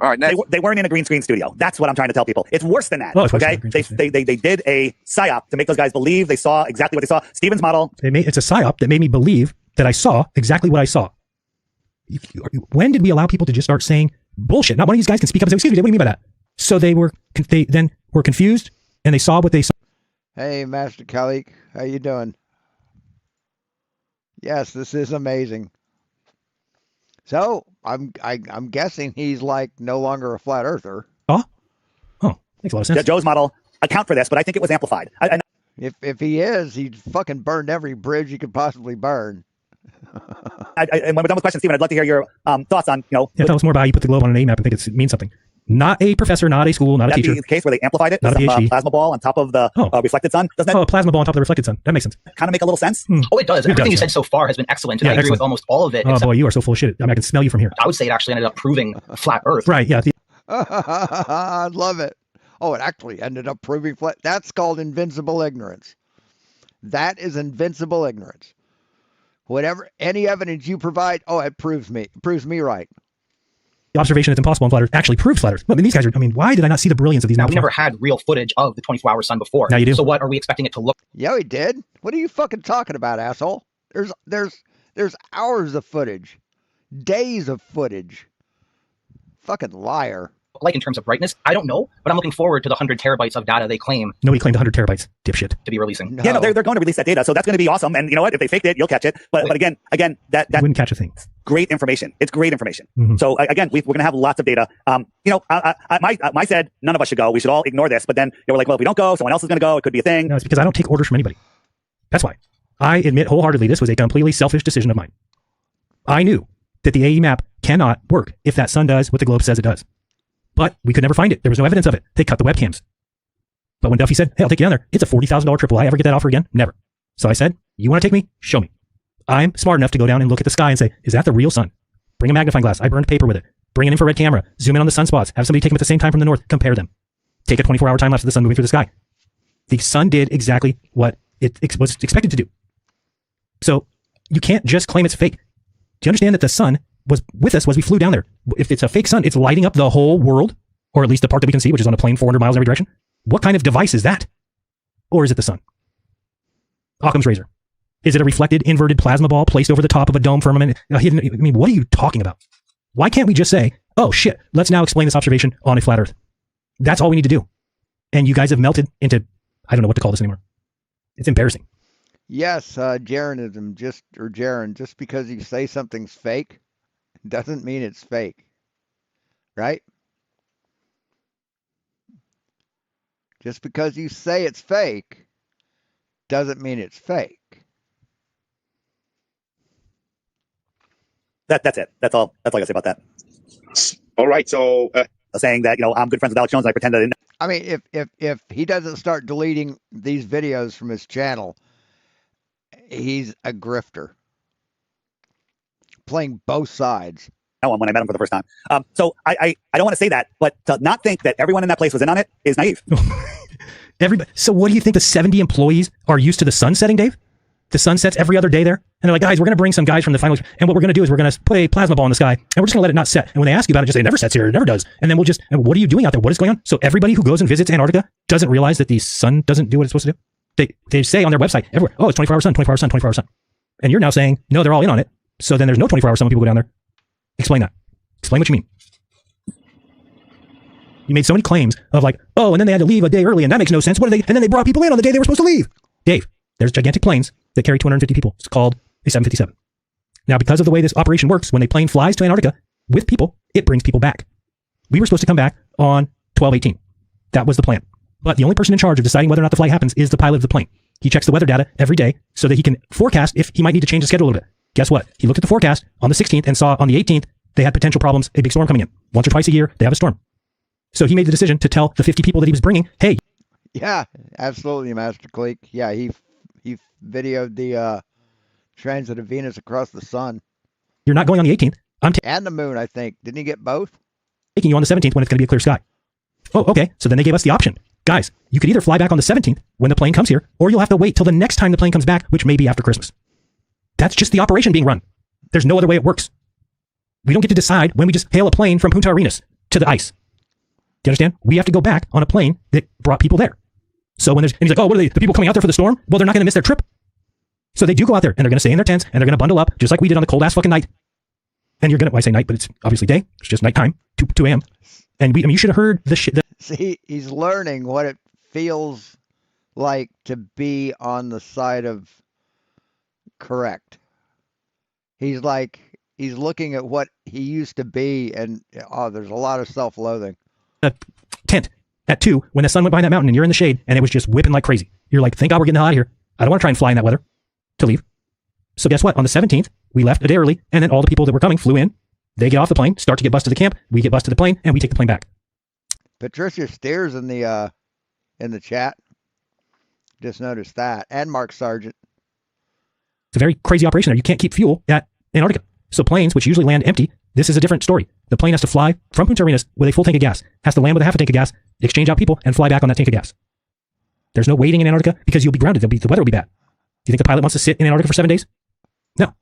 All right, they weren't in a green screen studio. That's what I'm trying to tell people. It's worse than that. Oh, it's okay, they did a psyop to make those guys believe they saw exactly what they saw. Steven's model. It's a psyop that made me believe that I saw exactly what I saw. When did we allow people to just start saying bullshit? Not one of these guys can speak up and say, "Excuse me, what do you mean by that?" So they then were confused and they saw what they saw. Hey, Master Kalik, how you doing? Yes, this is amazing. So I'm guessing he's like no longer a flat earther. Oh, makes a lot of sense. Yeah, Joe's model account for this, but I think it was amplified. If he is, he fucking burned every bridge he could possibly burn. And when we're done with questions, Steven, I'd love to hear your thoughts on Yeah, tell us more about how you put the globe on an AIM map and think it means something. Not a professor, not a school, not a teacher. That'd be the case where they amplified it. Not a PhD. Plasma ball on top of the reflected sun. Doesn't that a plasma ball on top of the reflected sun. That makes sense. kind of make a little sense? Oh, it does. Everything you said so far has been excellent, and I agree with almost all of it. Oh, boy, you are so full of shit. I mean, I can smell you from here. I would say it actually ended up proving flat Earth. Right, yeah. I love it. Oh, it actually ended up proving flat. That's called invincible ignorance. That is invincible ignorance. Whatever, any evidence you provide, it proves me right. The observation it's impossible on flat Earth actually proves flat Earth. I mean, these guys are, why did I not see the brilliance of these Now, maps? we never had real footage of the 24-hour sun before. Now you do. So what are we expecting it to look? Yeah, we did. What are you fucking talking about, asshole? There's hours of footage. Days of footage. Fucking liar. Like in terms of brightness? I don't know, but I'm looking forward to the 100 terabytes of data they claim. Nobody claimed 100 terabytes, dipshit. To be releasing. No. Yeah, no, they're going to release that data, so that's going to be awesome. And you know what? If they faked it, you'll catch it. But again, that you wouldn't catch a thing. Great information. It's great information. Mm-hmm. So again, we're going to have lots of data. I said none of us should go. We should all ignore this. But then we're like, well, if we don't go, someone else is going to go. It could be a thing. No, it's because I don't take orders from anybody. That's why. I admit wholeheartedly this was a completely selfish decision of mine. I knew that the AE map cannot work if that sun does what the globe says it does. But we could never find it. There was no evidence of it. They cut the webcams. But when Duffy said, hey, I'll take you down there, it's a $40,000 trip. Will I ever get that offer again? Never. So I said, you want to take me? Show me. I'm smart enough to go down and look at the sky and say, is that the real sun? Bring a magnifying glass. I burned paper with it. Bring an infrared camera. Zoom in on the sunspots. Have somebody take them at the same time from the north. Compare them. Take a 24-hour time lapse of the sun moving through the sky. The sun did exactly what it was expected to do. So you can't just claim it's fake. Do you understand that the sun was with us as we flew down there? If it's a fake sun, it's lighting up the whole world, or at least the part that we can see, which is on a plane 400 miles in every direction. What kind of device is that? Or is it the sun? Occam's razor. Is it a reflected, inverted plasma ball placed over the top of a dome firmament? I mean, what are you talking about? Why can't we just say, oh shit, let's now explain this observation on a flat Earth? That's all we need to do. And you guys have melted into, I don't know what to call this anymore. It's embarrassing. Yes, Jeranism, Jeran, just because you say something's fake doesn't mean it's fake. Right? Just because you say it's fake doesn't mean it's fake. That's it. That's all I gotta say about that. All right. So saying that, I'm good friends with Alex Jones, and I pretend I didn't. I mean, if he doesn't start deleting these videos from his channel, he's a grifter. Playing both sides. When I met him for the first time. So I don't want to say that, but to not think that everyone in that place was in on it is naive. Everybody. So what do you think the 70 employees are used to the sun setting, Dave? The sun sets every other day there. And they're like, guys, we're going to bring some guys from the finals. And what we're going to do is we're going to put a plasma ball in the sky and we're just going to let it not set. And when they ask you about it, just say, it never sets here. It never does. And then what are you doing out there? What is going on? So everybody who goes and visits Antarctica doesn't realize that the sun doesn't do what it's supposed to do. They say on their website everywhere, oh, it's 24-hour sun, 24-hour sun, 24-hour sun. And you're now saying, no, they're all in on it. So then there's no 24-hour sun when people go down there. Explain that. Explain what you mean. You made so many claims of like, oh, and then they had to leave a day early and that makes no sense. And then they brought people in on the day they were supposed to leave. Dave, there's gigantic planes that carry 250 people. It's called a 757. Now, because of the way this operation works, when the plane flies to Antarctica with people, it brings people back. We were supposed to come back on 12/18. That was the plan. But the only person in charge of deciding whether or not the flight happens is the pilot of the plane. He checks the weather data every day so that he can forecast if he might need to change the schedule a little bit. Guess what? He looked at the forecast on the 16th and saw on the 18th they had potential problems, a big storm coming in. Once or twice a year, they have a storm. So he made the decision to tell the 50 people that he was bringing, hey. Yeah, absolutely, Master Cleek. Yeah, he videoed the transit of Venus across the sun. You're not going on the 18th. And the moon, I think. Didn't he get both? Taking you on the 17th when it's going to be a clear sky. Oh, okay. So then they gave us the option. Guys, you could either fly back on the 17th when the plane comes here, or you'll have to wait till the next time the plane comes back, which may be after Christmas. That's just the operation being run. There's no other way it works. We don't get to decide when we just hail a plane from Punta Arenas to the ice. Do you understand? We have to go back on a plane that brought people there. So when and he's like, oh, what are they? The people coming out there for the storm? Well, they're not going to miss their trip. So they do go out there and they're going to stay in their tents and they're going to bundle up just like we did on the cold ass fucking night. And you're going to, well, I say night, but it's obviously day. It's just nighttime, 2 a.m. And you should have heard the shit. See, he's learning what it feels like to be on the side of correct. He's looking at what he used to be, and there's a lot of self-loathing. A tent at 2 when the sun went behind that mountain and you're in the shade and it was just whipping like crazy. You're like, thank God we're getting out of here. I don't want to try and fly in that weather to leave. So guess what? On the 17th, we left a day early, and then all the people that were coming flew in. They get off the plane, start to get bused to the camp. We get bused to the plane, and we take the plane back. Patricia Steers in the chat. Just noticed that, and Mark Sargent. It's a very crazy operation there. You can't keep fuel at Antarctica. So planes, which usually land empty, this is a different story. The plane has to fly from Punta Arenas with a full tank of gas, has to land with a half a tank of gas, exchange out people, and fly back on that tank of gas. There's no waiting in Antarctica because you'll be grounded. The weather will be bad. Do you think the pilot wants to sit in Antarctica for 7 days? No.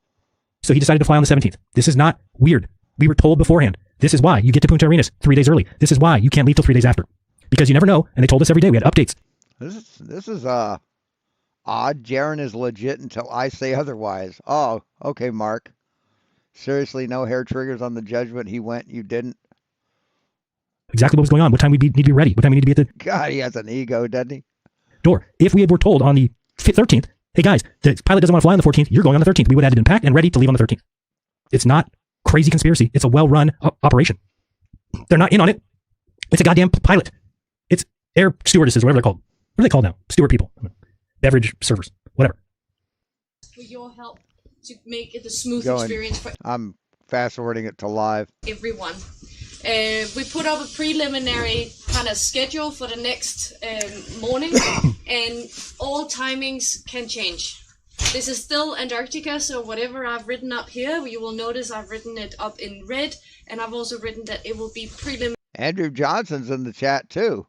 So he decided to fly on the 17th. This is not weird. We were told beforehand. This is why you get to Punta Arenas 3 days early. This is why you can't leave till 3 days after. Because you never know, and they told us every day. We had updates. This is odd. Jeran is legit until I say otherwise. Oh, okay, Mark. Seriously, no hair triggers on the judgment. He went, you didn't. Exactly what was going on. What time we need to be ready. What time we need to be at the... God, he has an ego, doesn't he? Door. If we were told on the 13th, hey guys, the pilot doesn't want to fly on the 14th, you're going on the 13th. We would have had it been packed and ready to leave on the 13th. It's not crazy conspiracy. It's a well-run operation. They're not in on it. It's a goddamn pilot. It's air stewardesses, whatever they're called. What are they called now? Steward people. Beverage servers. Whatever. For your help to make it a smooth experience for I'm fast-forwarding it to live. everyone. We put up a preliminary kind of schedule for the next morning, and all timings can change. This is still Antarctica, so whatever I've written up here, you will notice I've written it up in red, and I've also written that it will be preliminary. Andrew Johnson's in the chat too.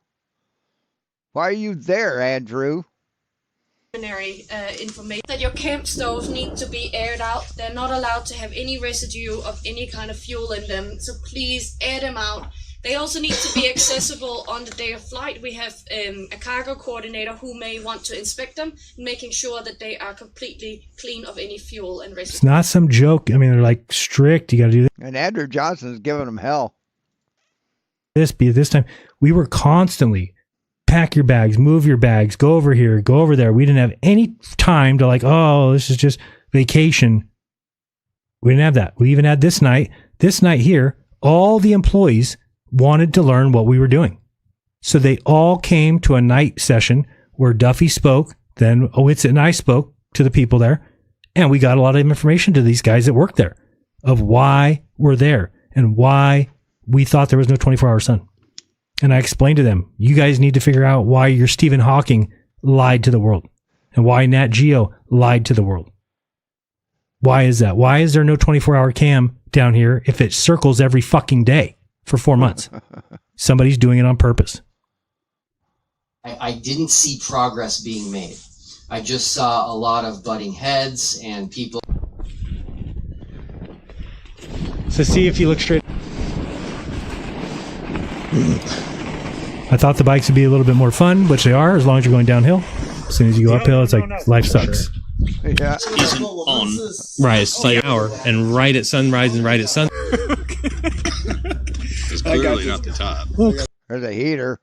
Why are you there, Andrew? Information that your camp stoves need to be aired out. They're not allowed to have any residue of any kind of fuel in them, so please air them out They also need to be accessible on the day of flight. We have a cargo coordinator who may want to inspect them, making sure that they are completely clean of any fuel and residue. It's not some joke. I mean, they're like strict. You got to do And Andrew Johnson's giving them hell. this. Be at this time. We were constantly pack your bags, move your bags, go over here, go over there. We didn't have any time to like, oh, this is just vacation. We didn't have that. We even had this night here, all the employees wanted to learn what we were doing. So they all came to a night session where Duffy spoke, then Owitz and I spoke to the people there, and we got a lot of information to these guys that work there of why we're there and why we thought there was no 24-hour sun. And I explained to them, you guys need to figure out why your Stephen Hawking lied to the world and why Nat Geo lied to the world. Why is that? Why is there no 24-hour cam down here if it circles every fucking day for 4 months? Somebody's doing it on purpose. I didn't see progress being made. I just saw a lot of butting heads and people. So see if you look straight. I thought the bikes would be a little bit more fun, which they are, as long as you're going downhill. As soon as you go uphill, it's like life sucks. Yeah. Isn't on. Right, it's like an hour, and right at sunrise and right at sun. It's clearly not the top. Look. There's a heater.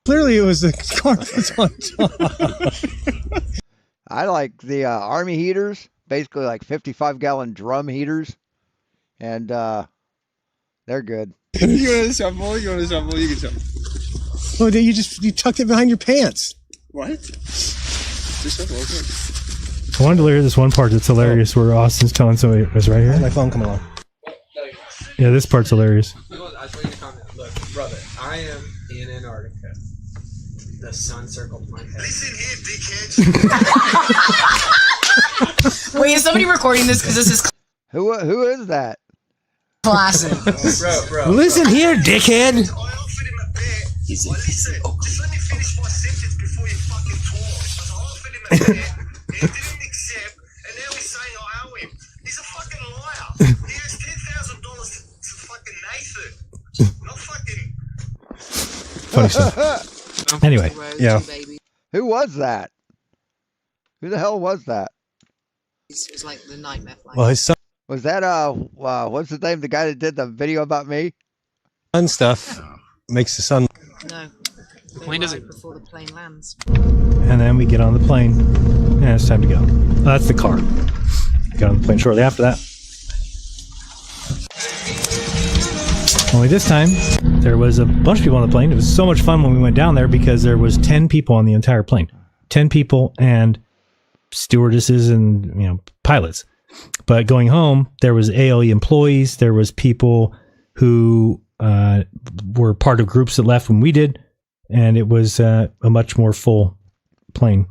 Clearly, it was the car that's on top. I like the Army heaters, basically like 55-gallon drum heaters, and they're good. You want to shuffle? You want to shuffle? You can shuffle. Oh, then you tucked it behind your pants. What? Just shuffle, okay. I wanted to hear this one part that's hilarious where Austin's telling somebody it was right here. My phone coming along. Yeah, this part's hilarious. I just want you to comment. Look, brother, I am in Antarctica. The sun circled my head. Listen here, dickhead. Wait, is somebody recording this? Because this is Who is that? classic. Bro. Listen here, dickhead. Listen, just let me finish my sentence before you fucking talk. I offered him a bet, he didn't accept, and now he's saying I owe him. He's a fucking liar. He has $10,000 to fucking Nathan. Not fucking. Funny stuff. Anyway, yeah. Who was that? Who the hell was that? It was like the nightmare flag. Well, his son Was that what's his name? The guy that did the video about me? stuff makes the sun. No. The plane doesn't. Before the plane lands. And then we get on the plane, and it's time to go. Oh, that's the car. Got on the plane shortly after that. Only this time, there was a bunch of people on the plane. It was so much fun when we went down there because there was 10 people on the entire plane. 10 people and stewardesses and, pilots. But going home, there was ALE employees. There was people who were part of groups that left when we did. And it was a much more full plane.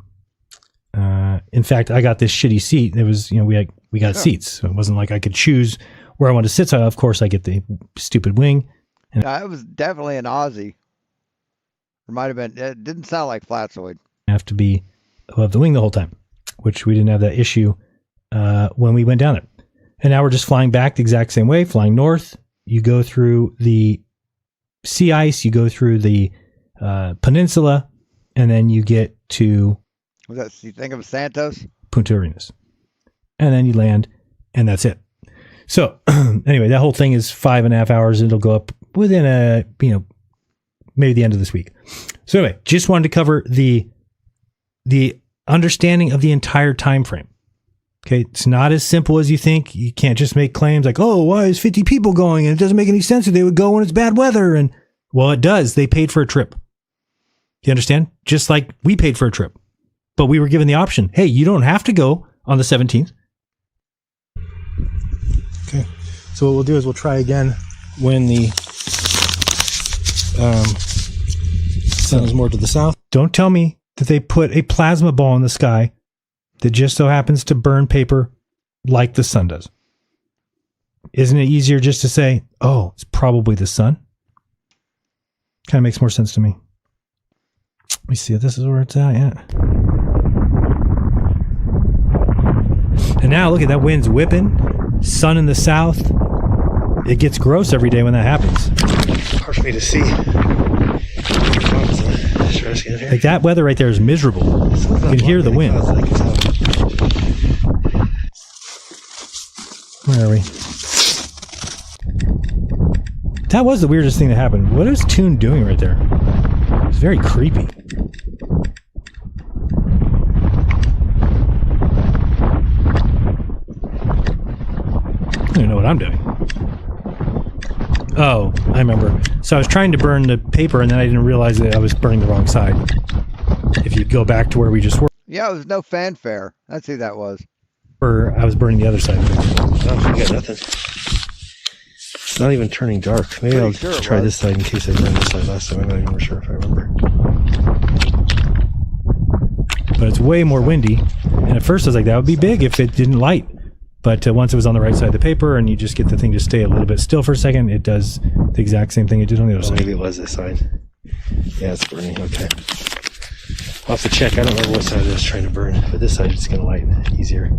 In fact, I got this shitty seat. It was, we got seats. So it wasn't like I could choose where I wanted to sit. So, of course, I get the stupid wing. And it was definitely an Aussie. It might have been. It didn't sound like Flatsoid. Have to be above the wing the whole time, which we didn't have that issue when we went down there. And now we're just flying back the exact same way, flying north. You go through the sea ice, you go through the peninsula, and then you get to... Was that, you think of Santos? Punta Arenas. And then you land, and that's it. So, anyway, that whole thing is 5.5 hours. It'll go up within maybe the end of this week. So anyway, just wanted to cover the understanding of the entire time frame. Okay, it's not as simple as you think. You can't just make claims like, oh, why is 50 people going? And it doesn't make any sense that they would go when it's bad weather. And well, it does. They paid for a trip. You understand? Just like we paid for a trip. But we were given the option. Hey, you don't have to go on the 17th. Okay. So what we'll do is we'll try again when the sun is more to the south. Don't tell me that they put a plasma ball in the sky that just so happens to burn paper like the sun does. Isn't it easier just to say, oh, it's probably the sun? Kind of makes more sense to me. Let me see if this is where it's at. Yeah. And now look at that wind's whipping. Sun in the south. it gets gross every day when that happens. Hard for me to see. Like that weather right there is miserable. You can hear the wind. Where are we? That was the weirdest thing that happened. What is Toon doing right there? It's very creepy. I don't know what I'm doing. Oh, I remember. So I was trying to burn the paper and then I didn't realize that I was burning the wrong side. If you go back to where we just were. Yeah, it was no fanfare. That's who that was. Or I was burning the other side of it. Oh, we got nothing. It's not even turning dark. Maybe I'll just try this side in case I burned this side last time. I'm not even sure if I remember. But it's way more windy. And at first I was like, that would be big if it didn't light. But once it was on the right side of the paper and you just get the thing to stay a little bit still for a second, it does the exact same thing it did on the other side. Maybe it was this side. Yeah, it's burning. Okay. I'll have to check. I don't remember what side I was trying to burn. But this side is going to light easier.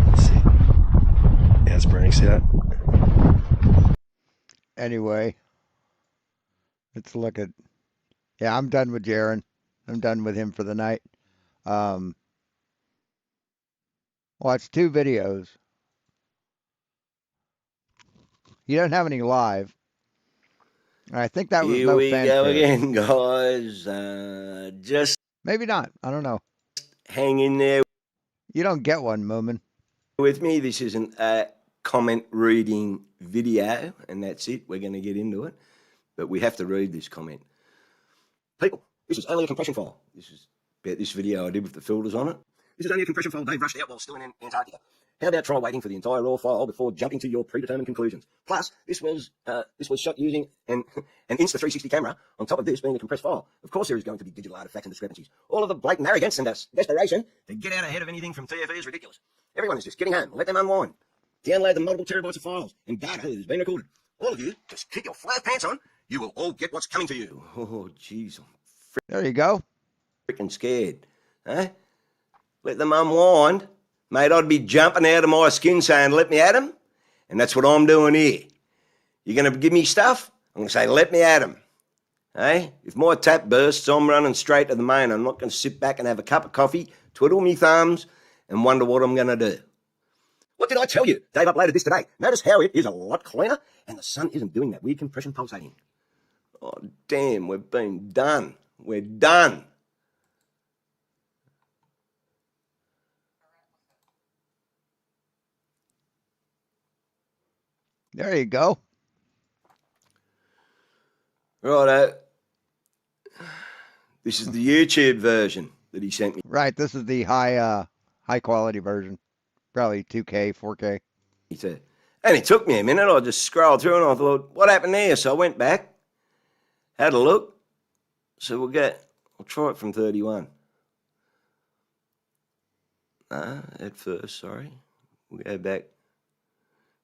Let's see. Yeah, it's burning. See that? Anyway, let's look at... Yeah, I'm done with Jeran. I'm done with him for the night. Watch 2 videos. He doesn't have any live. I think that was Here no we fanfare. go again, guys. Just maybe not. I don't know. Hang in there. You don't get one, Moomin. With me, this isn't a comment reading video, and that's it. We're going to get into it, but we have to read this comment. People, this is only a compression file. This is about this video I did with the filters on it. This is only a compression file Dave rushed out while still in Antarctica. How about try waiting for the entire raw file before jumping to your predetermined conclusions? Plus, this was shot using an Insta360 camera, on top of this being a compressed file. Of course there is going to be digital artifacts and discrepancies. All of the blatant arrogance and desperation to get out ahead of anything from TFE is ridiculous. Everyone is just getting home. Let them unwind. Download the multiple terabytes of files and data that has been recorded. All of you, just keep your flat pants on. You will all get what's coming to you. Oh, jeez. There you go. Freaking scared. Huh? Let them unwind. Mate, I'd be jumping out of my skin saying, let me at him. And that's what I'm doing here. You're going to give me stuff? I'm going to say, let me at him. Hey? If my tap bursts, I'm running straight to the main. I'm not going to sit back and have a cup of coffee, twiddle me thumbs, and wonder what I'm going to do. What did I tell you? Dave uploaded this today. Notice how it is a lot cleaner, and the sun isn't doing that weird compression pulsating. Oh, damn, we've been done. We're done. There you go. Righto. This is the YouTube version that he sent me. Right, this is the high quality version. Probably 2K, 4K. He said, and it took me a minute. I just scrolled through and I thought, what happened there? So I went back, had a look. So we'll try it from 31. At first, sorry. We'll go back.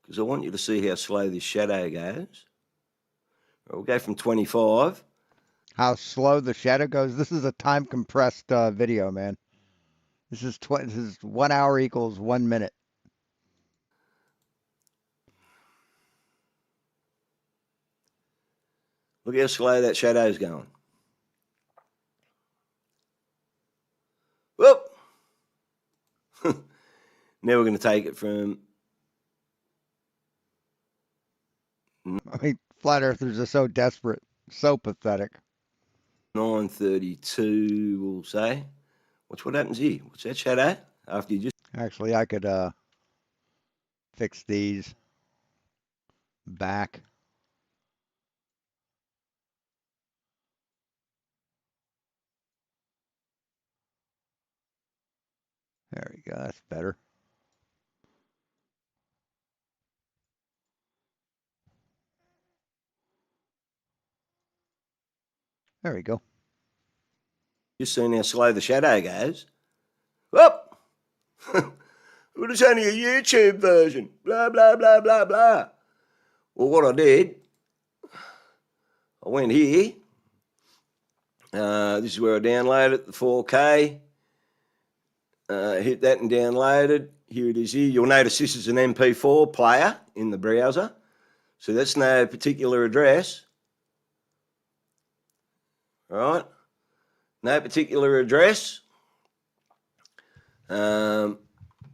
Because I want you to see how slow this shadow goes. We'll go from 25. How slow the shadow goes. This is a time compressed video, man. This is 1 hour equals 1 minute. Look how slow that shadow's going. Whoop! Now we're going to take it from... I mean, flat earthers are so desperate, so pathetic. 9:32, we'll say. Watch what happens here. What's that shadow? After you just... Actually, I could fix these back. There we go. That's better. There we go. Just seen how slow the shadow goes. Whoop! Well, it's only a YouTube version. Blah, blah, blah, blah, blah. Well, what I did, I went here. This is where I downloaded the 4K. Hit that and downloaded. Here it is here. You'll notice this is an MP4 player in the browser. So that's no particular address. All right? No particular address. And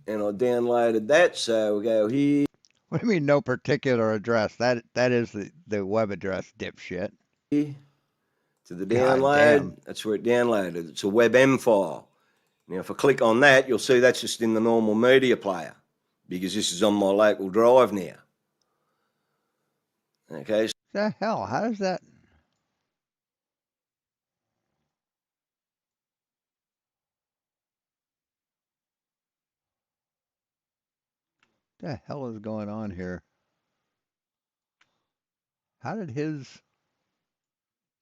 I downloaded that, so we'll go here. What do you mean no particular address? That is the web address, dipshit. To the God download. damn. That's where it downloaded. It's a WebM file. Now, if I click on that, you'll see that's just in the normal media player because this is on my local drive now. Okay. The hell? How does that? The hell is going on here? How did his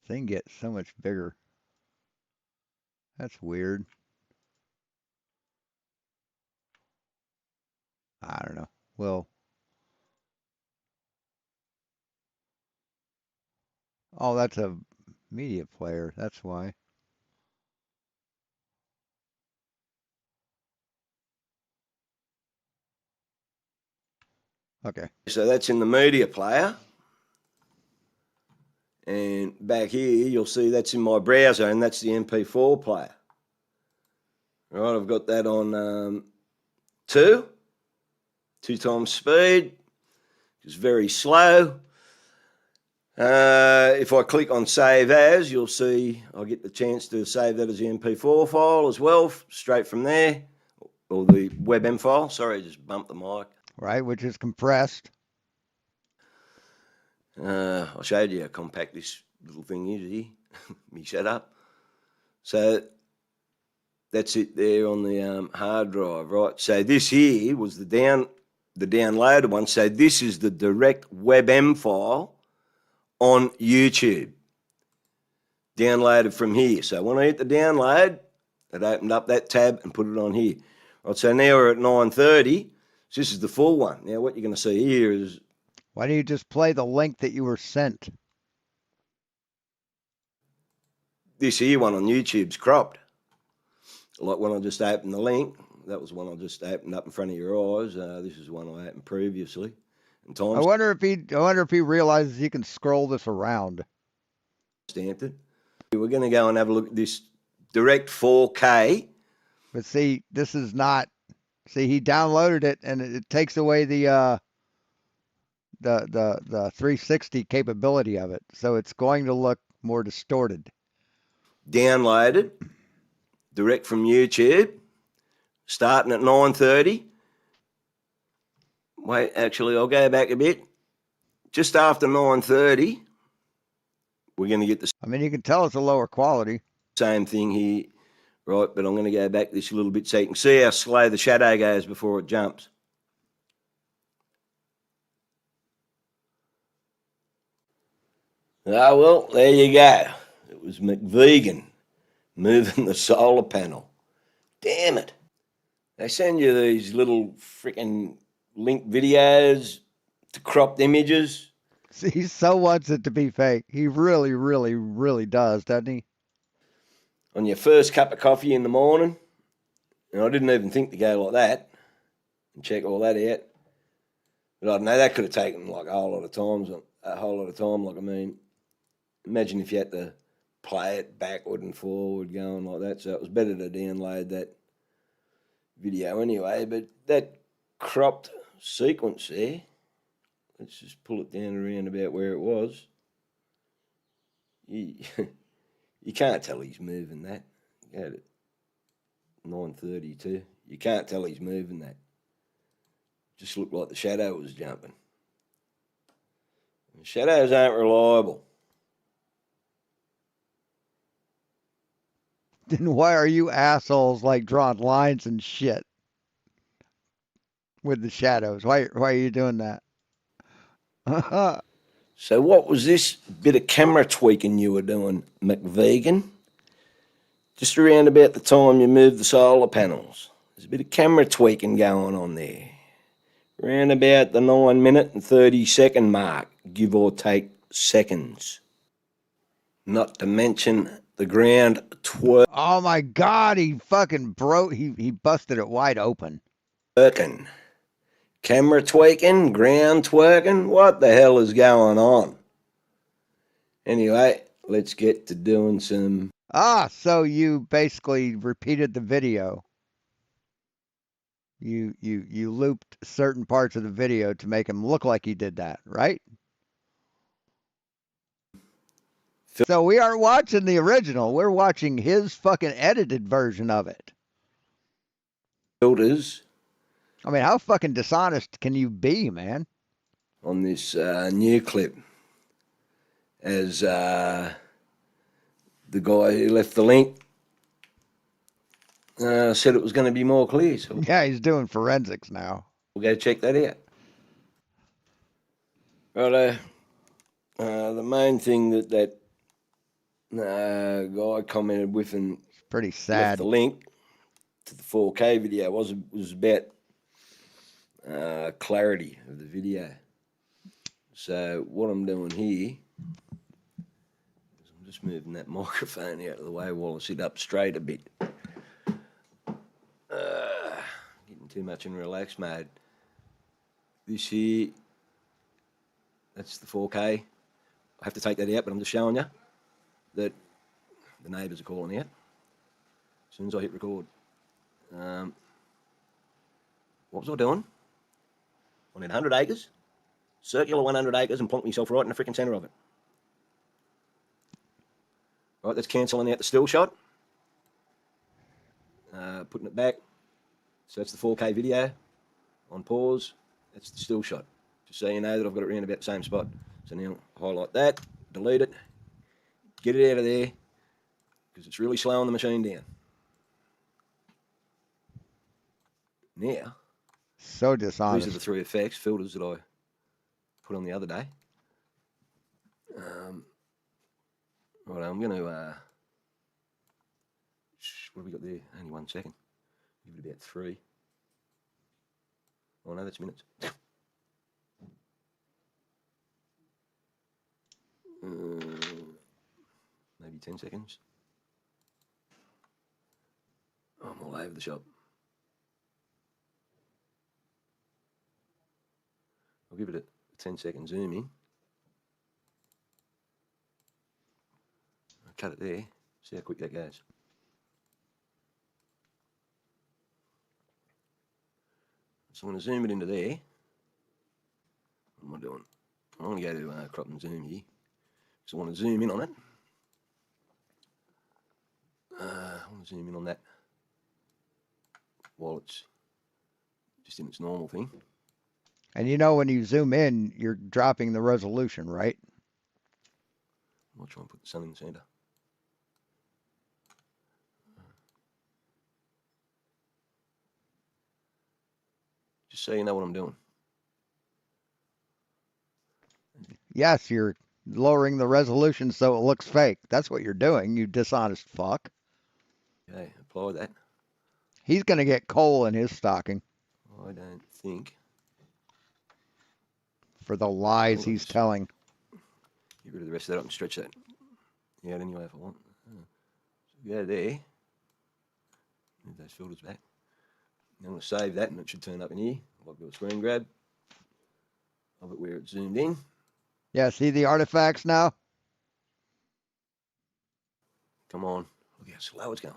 thing get so much bigger? That's weird. I don't know. Well, oh, that's a media player. That's why. Okay. So that's in the media player. And back here, you'll see that's in my browser, and that's the MP4 player. All right, I've got that on 2 times speed. It's very slow. If I click on Save As, you'll see I'll get the chance to save that as the MP4 file as well, straight from there, or the WebM file. Sorry, I just bumped the mic. Right, which is compressed. I showed you how compact this little thing is here, me setup. So that's it there on the hard drive, right? So this here was the downloaded one. So this is the direct WebM file on YouTube, downloaded from here. So when I hit the download, it opened up that tab and put it on here. Right, so now we're at 9:30. So this is the full one. Now what you're going to see here is. Why don't you just play the link that you were sent? This here one on YouTube's cropped. Like when I just opened the link, that was one I just opened up in front of your eyes. This is one I opened previously. And I wonder if he realizes he can scroll this around. Stamped it. We're going to go and have a look at this direct 4K. But see, this is not. See, he downloaded it, and it takes away the 360 capability of it, so it's going to look more distorted. Downloaded direct from YouTube, starting at 9:30. Wait, actually, I'll go back a bit. Just after 9:30, we're going to get the. I mean, you can tell it's a lower quality. Same thing here, right? But I'm going to go back this a little bit so you can see how slow the shadow goes before it jumps. Ah, well, there you go. It was McVegan moving the solar panel. Damn it. They send you these little freaking link videos to cropped images. See, he so wants it to be fake. He really, really, really does, doesn't he? On your first cup of coffee in the morning. And I didn't even think to go like that and check all that out. But I don't know, that could have taken like a whole lot of time. Like, I mean, imagine if you had to play it backward and forward going like that. So it was better to download that video anyway. But that cropped sequence there, let's just pull it down around about where it was. You can't tell he's moving that. You had it 9:32. You can't tell he's moving that. Just looked like the shadow was jumping. Shadows aren't reliable. Then why are you assholes like drawing lines and shit with the shadows? Why are you doing that? So what was this bit of camera tweaking you were doing, McVegan? Just around about the time you moved the solar panels. There's a bit of camera tweaking going on there. Around about the 9-minute and 30-second mark, give or take seconds. Not to mention the ground twerking. Oh my God, he fucking broke. He busted it wide open. Keeping camera tweaking, ground twerking. What the hell is going on? Anyway, let's get to doing some... So you basically repeated the video. You looped certain parts of the video to make him look like he did that, right? So we aren't watching the original. We're watching his fucking edited version of it. Filters. I mean, how fucking dishonest can you be, man? On this new clip. As the guy who left the link said it was going to be more clear. So yeah, he's doing forensics now. We'll go check that out. Right, the main thing that guy commented with and pretty left sad. the link to the 4K video was about clarity of the video. So what I'm doing here is I'm just moving that microphone out of the way while I sit up straight a bit. Getting too much in relax mode. This here, that's the 4K. I have to take that out, but I'm just showing you that the neighbours are calling out as soon as I hit record. What was I doing? I need 100 acres, circular 100 acres, and plonk myself right in the freaking centre of it. Right, that's cancelling out the still shot. Putting it back. So that's the 4K video on pause. That's the still shot. Just so you know that I've got it around about the same spot. So now highlight that, delete it, get it out of there, because it's really slowing the machine down. Now, so dishonest. These are the 3 effects, filters that I put on the other day. Right, I'm going to, what have we got there? Only 1 second. Give it about 3. Oh no, that's minutes. Maybe 10 seconds. I'm all over the shop. I'll give it a 10-second zoom in. I'll cut it there, see how quick that goes. So I'm going to zoom it into there. What am I doing? I'm going to go to crop and zoom here. So I want to zoom in on it. I want to zoom in on that while it's just in its normal thing. And you know when you zoom in, you're dropping the resolution, right? I'll try and put the sun in the centre. Just so you know what I'm doing. Yes, you're lowering the resolution so it looks fake. That's what you're doing, you dishonest fuck. Okay, apply that. He's going to get coal in his stocking. I don't think. For the lies he's telling. Get rid of the rest of that. I can stretch that out anyway if I want. So go there. Move those filters back. Now I'm going to save that and it should turn up in here. I'll do a screen grab of it where it's zoomed in. Yeah, see the artifacts now? Come on. Look how slow it's going.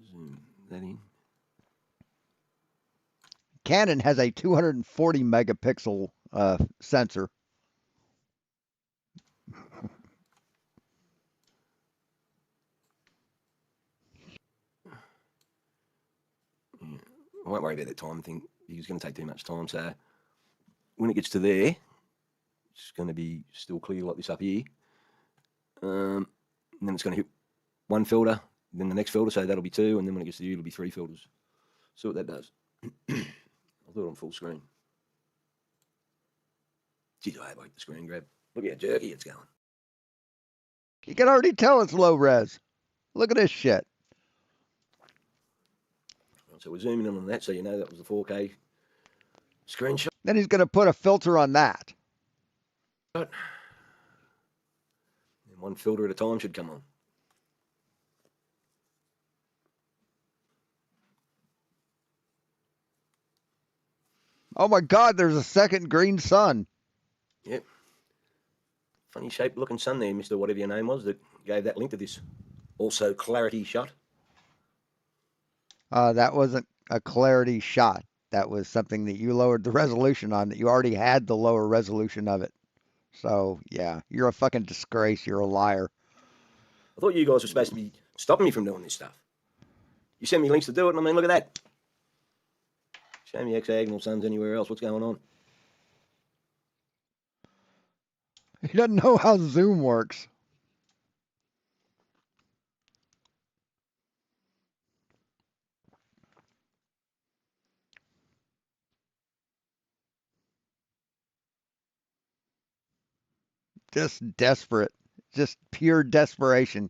Zoom that in. Canon has a 240 megapixel sensor. I won't worry about that time thing. It's going to take too much time. So when it gets to there, it's going to be still clear like this up here. And then it's going to hit 1 filter, then the next filter, so that'll be 2, and then when it gets to you, it'll be 3 filters. See what that does. I'll do it on full screen. Geez, I hate the screen grab. Look how jerky it's going. You can already tell it's low res. Look at this shit. So we're zooming in on that so you know that was the 4K screenshot. Then he's going to put a filter on that. And 1 filter at a time should come on. Oh my God, there's a second green sun. Yep. Funny shaped looking sun there, Mr. Whatever your name was, that gave that link to this. Also clarity shot. That wasn't a clarity shot. That was something that you lowered the resolution on, that you already had the lower resolution of it. So, yeah, you're a fucking disgrace. You're a liar. I thought you guys were supposed to be stopping me from doing this stuff. You sent me links to do it, and I mean, look at that. Show me hexagonal suns anywhere else. What's going on? He doesn't know how Zoom works. Just desperate. Just pure desperation.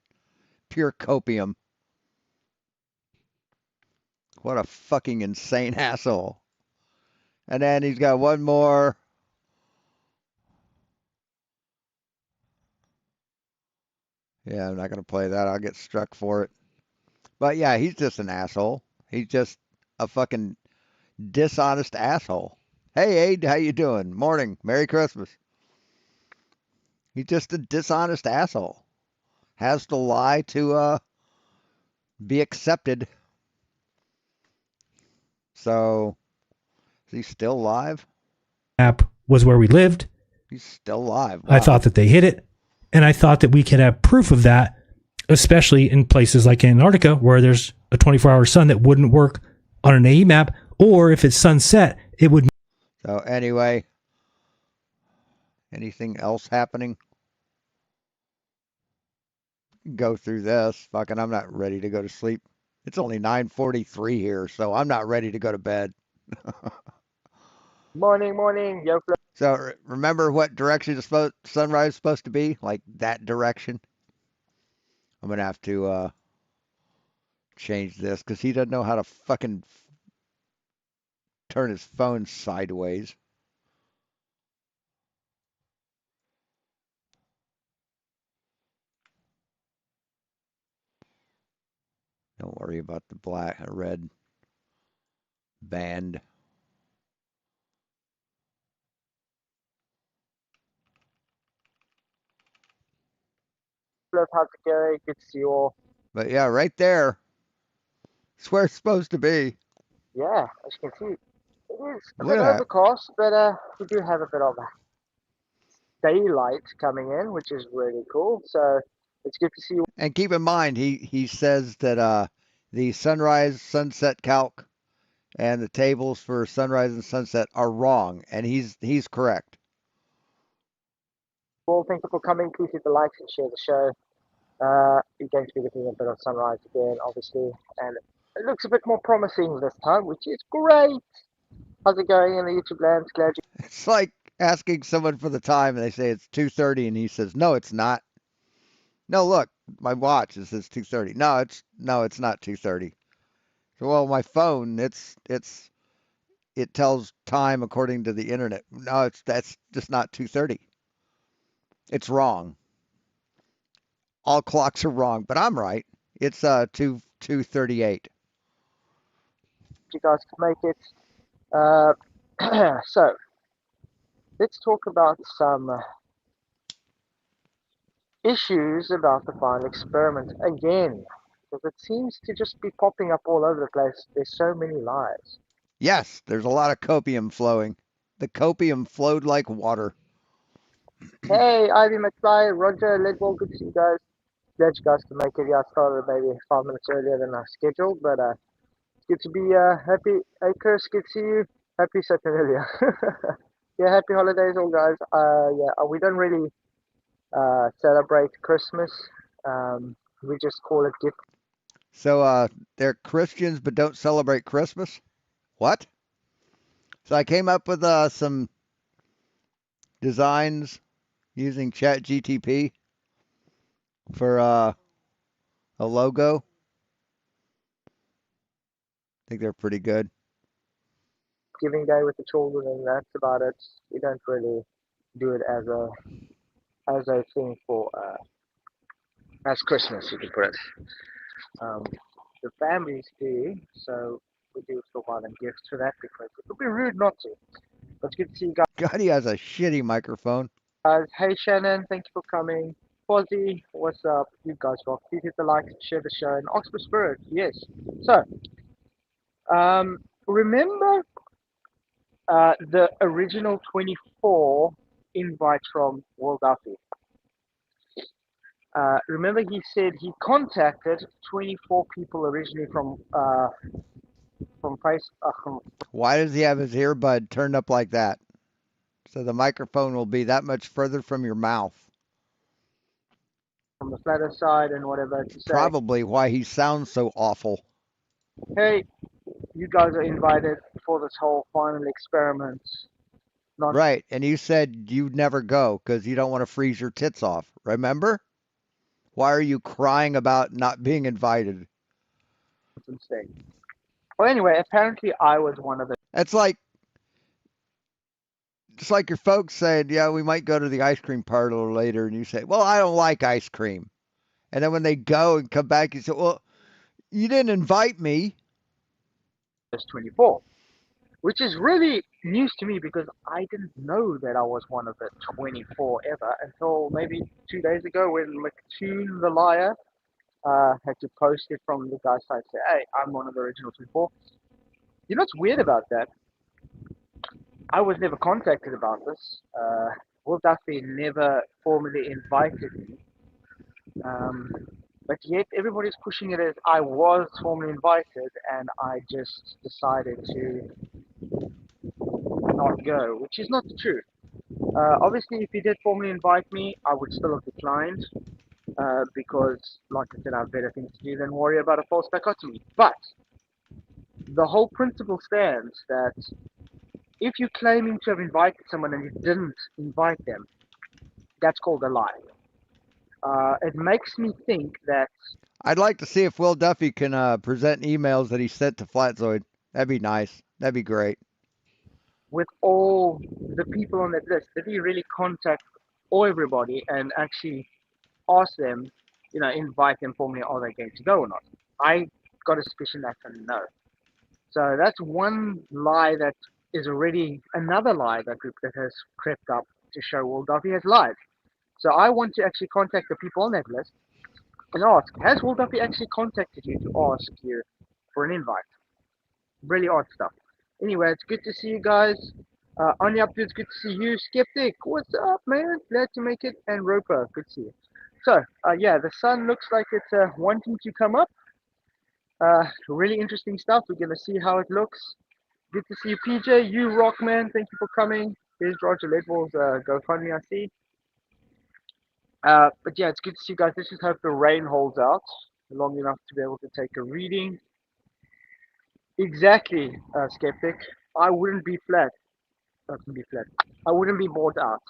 Pure copium. What a fucking insane asshole. And then he's got one more. Yeah, I'm not going to play that. I'll get struck for it. But yeah, he's just an asshole. He's just a fucking dishonest asshole. Hey, Aid, how you doing? Morning. Merry Christmas. He's just a dishonest asshole. Has to lie to be accepted. So, is he still alive? Map was where we lived. He's still alive. Wow. I thought that they hit it, and I thought that we could have proof of that, especially in places like Antarctica, where there's a 24-hour sun that wouldn't work on an AE map, or if it's sunset, it would. So anyway, anything else happening? Go through this. Fucking, I'm not ready to go to sleep. It's only 9:43 here, so I'm not ready to go to bed. Morning, yo. So remember what direction the sunrise is supposed to be? Like that direction? I'm gonna have to change this because he doesn't know how to fucking turn his phone sideways. Don't worry about the red band. How's it going? Good to see you all. But yeah, right there. It's where it's supposed to be. Yeah, as you can see, it is a Look bit at that. overcast, but we do have a bit of daylight coming in, which is really cool. So it's good to see you. And keep in mind, he says that the sunrise sunset calc and the tables for sunrise and sunset are wrong, and he's correct. Well, thank you for coming. Please hit the likes and share the show. You're going to be looking a bit of sunrise again, obviously, and it looks a bit more promising this time, which is great. How's it going in the YouTube land? Glad you. It's like asking someone for the time, and they say it's 2:30, and he says, "No, it's not." No, look, my watch, it says 2:30. No, it's not 2:30. So, well, my phone, it tells time according to the internet. No, that's just not 2:30. It's wrong. All clocks are wrong, but I'm right. It's 2:38. You guys can make it. So let's talk about some issues about the final experiment again, because it seems to just be popping up all over the place. There's so many lies. Yes, there's a lot of copium flowing. The copium flowed like water. Hey, Ivy McFly, Roger, Ledwell, good to see you guys. Glad you guys can make it. Yeah, I started maybe 5 minutes earlier than I scheduled, but it's good to be happy. Hey, Chris, good to see you. Happy Saturnalia. Yeah, happy holidays, all guys. Yeah, we don't really celebrate Christmas. We just call it gift. So they're Christians but don't celebrate Christmas? What? So I came up with some designs using ChatGTP for a logo. I think they're pretty good. Giving Day with the children, and that's about it. We don't really do it as a thing for as Christmas, you could put it. The families do. So we do still buy them gifts for that because it would be rude not to. But it's good to see you guys. God, he has a shitty microphone. Hey Shannon, thank you for coming. Fozzie, what's up? You guys rock. Please hit the like, share the show, and Oxford Spirit, yes. So, remember the original 24 invite from Will Duffy? Remember he said he contacted 24 people originally from Facebook. Why does he have his earbud turned up like that? So the microphone will be that much further from your mouth. From the flatter side and whatever to say. Probably why he sounds so awful. Hey, you guys are invited for this whole final experiment. Right, and you said you'd never go because you don't want to freeze your tits off. Remember? Why are you crying about not being invited? Well, anyway, apparently I was one of the. It's like, just like your folks said, yeah, we might go to the ice cream parlor later, and you say, well, I don't like ice cream. And then when they go and come back, you say, well, you didn't invite me. 24, which is really news to me because I didn't know that I was one of the 24 ever until maybe 2 days ago when McToon the liar had to post it from the guy's side say, hey, I'm one of the original 24. You know what's weird about that? I was never contacted about this. Will Duffy never formally invited me. But yet everybody's pushing it as I was formally invited and I just decided to not go, which is not true. Obviously, if he did formally invite me, I would still have declined because, like I said, I have better things to do than worry about a false dichotomy. But the whole principle stands that if you're claiming to have invited someone and you didn't invite them, that's called a lie. It makes me think that. I'd like to see if Will Duffy can present emails that he sent to Flatzoid. That'd be nice. That'd be great. With all the people on that list, did he really contact everybody and actually ask them, invite them formally, are they going to go or not? I got a suspicion that's a no. So that's one lie that is already another lie that has crept up to show Will Duffy has lied. So I want to actually contact the people on that list and ask, has Will Duffy actually contacted you to ask you for an invite? Really odd stuff. Anyway, it's good to see you guys. Anya, it's good to see you. Skeptic, what's up, man? Glad to make it. And Roper, good to see you. So, yeah, the sun looks like it's wanting to come up. Really interesting stuff. We're going to see how it looks. Good to see you, PJ. You rock, man. Thank you for coming. Here's Roger Ledwell's GoFundMe, I see. But yeah, it's good to see you guys. Let's just hope the rain holds out long enough to be able to take a reading. Exactly, Skeptic. I wouldn't be flat. I wouldn't be bored out.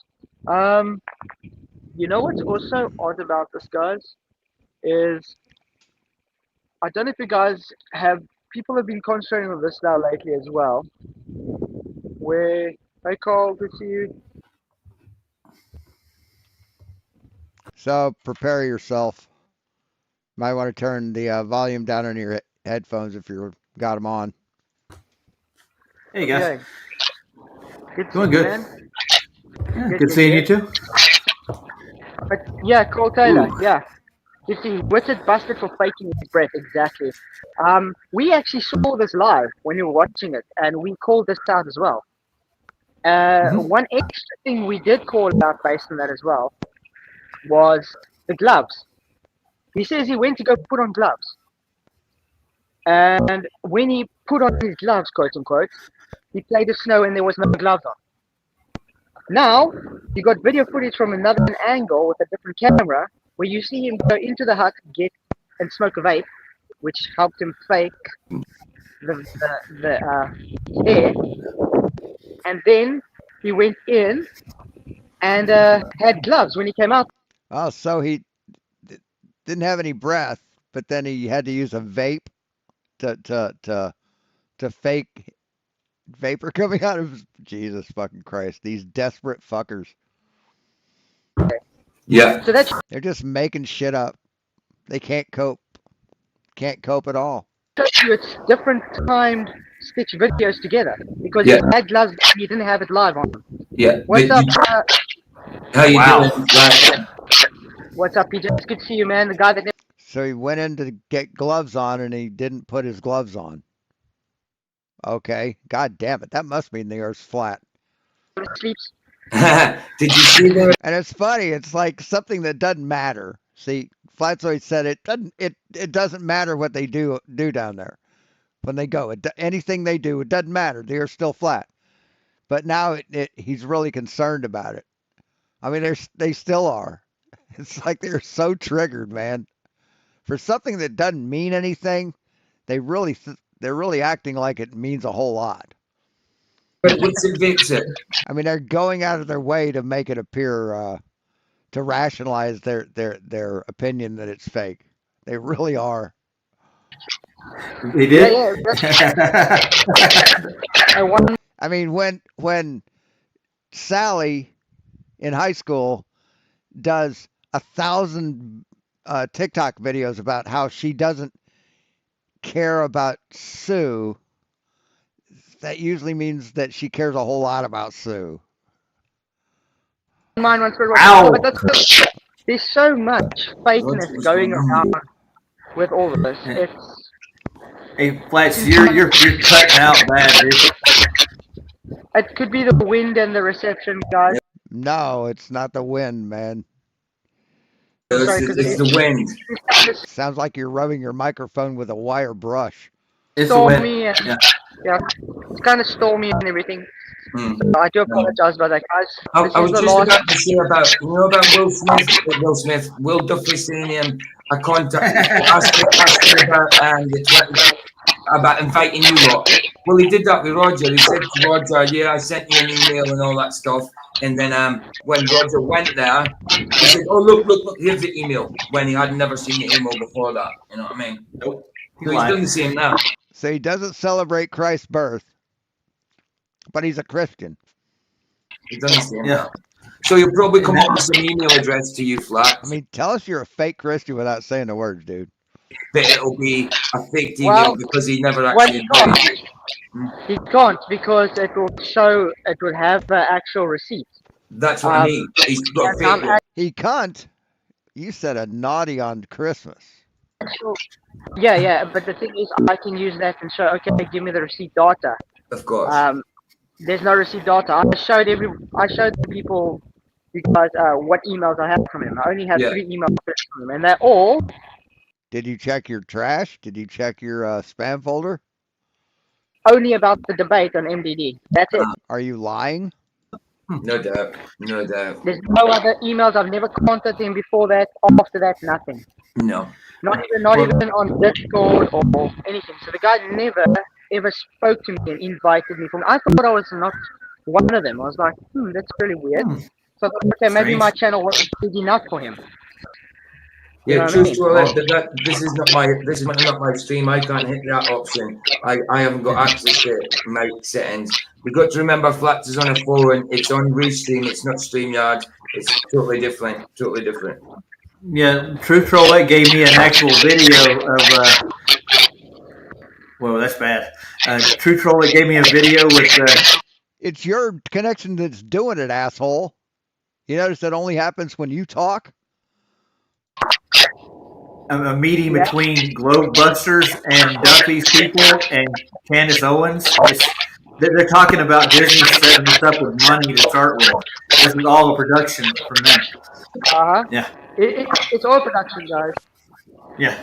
You know what's also odd about this, guys, is I don't know if you guys people have been concentrating on this now lately as well. Where, hey Carl, good to see you. So prepare yourself. Might want to turn the volume down on your headphones if you've got them on. Hey guys. Okay. Good to Doing see you, good. man. Yeah, good seeing you too. But yeah, Cole Taylor, yeah. You see, Witted busted for faking his breath, exactly. We actually saw this live when we were watching it, and we called this out as well. One extra thing we did call out based on that as well was the gloves. He says he went to go put on gloves. And when he put on his gloves, quote unquote, he played the snow and there was no gloves on. Now, you got video footage from another angle with a different camera where you see him go into the hut, get and smoke a vape, which helped him fake the air. And then he went in and had gloves when he came out. Oh, so he didn't have any breath, but then he had to use a vape to fake vapor coming out of his. Jesus fucking Christ! These desperate fuckers. Yeah. So that's they're just making shit up. They can't cope. Can't cope at all. It's different timed stitch videos together because Yeah. he had gloves, but he didn't have it live on. Yeah. What's up? How you Wow. doing? Like, What's up, PJ? It's good to see you, man. The guy that So he went in to get gloves on and he didn't put his gloves on. Okay. God damn it. That must mean the Earth's flat. never sleeps. Did you see that? And it's funny. It's like something that doesn't matter. See, Flatzoid said it doesn't. It doesn't matter what they do down there when they go. Anything they do, it doesn't matter. They are still flat. But now he's really concerned about it. I mean, they still are. It's like they're so triggered, man. For something that doesn't mean anything, they're really acting like it means a whole lot. What's it, Victor? I mean, they're going out of their way to make it appear to rationalize their opinion that it's fake. They really are. They did. I mean, when Sally in high school does 1,000 TikTok videos about how she doesn't care about Sue, that usually means that she cares a whole lot about Sue. Mine once Ow. but there's so much fakeness going around with all of this. It's Hey, Flats, you're cutting out bad, dude. it could be the wind and the reception, guys. No, it's not the wind, man. It's the wind. Sounds like you're rubbing your microphone with a wire brush. It's the wind. And, yeah, it's kind of stormy and everything. So I do apologize about that, guys. I was just about to say about Will Smith, Will Duffy seen him a contact asking about inviting you lot. Well, he did that with Roger. He said to Roger, "Yeah, I sent you an email and all that stuff." And then when Roger went there, he said, "Oh, look, here's the email." When he had never seen the email before that, you know what I mean? Nope. So he's doing the same now. So he doesn't celebrate Christ's birth, but he's a Christian. He doesn't the same now. So you'll probably come up with some email address to you, Flat. I mean, tell us you're a fake Christian without saying the words, dude. But it'll be a fake email because he never actually invited you. He can't because it will show, it will have actual receipts. That's what I mean. He's got fake one. He can't. You said a naughty on Christmas. Yeah, but the thing is, I can use that and show, okay, give me the receipt data. Of course. There's no receipt data. I showed the people, you guys, what emails I have from him. I only have 3 emails from him, and they're all. Did you check your trash? Did you check your spam folder? Only about the debate on MDD. That's it. Are you lying? No doubt. No doubt. There's no other emails. I've never contacted him before that. After that, nothing. No. Not even on Discord or anything. So the guy never ever spoke to me and invited me. I thought I was not one of them. I was like, that's really weird. So I thought, okay, maybe my channel wasn't big enough for him. Yeah, true. This is not my stream. I can't hit that option. I haven't got access to mic settings. We've got to remember, Flats is on a phone. It's on Restream. It's not StreamYard. It's totally different. Totally different. Yeah, True Trollette gave me an actual video of. Well, that's bad. True Trollette gave me a video with. It's your connection that's doing it, asshole. You notice that only happens when you talk? A meeting between Globebusters and Duffy's people and Candace Owens. They're talking about Disney setting us up with money to start with. This is all a production from them. Yeah. It's all production, guys. Yeah.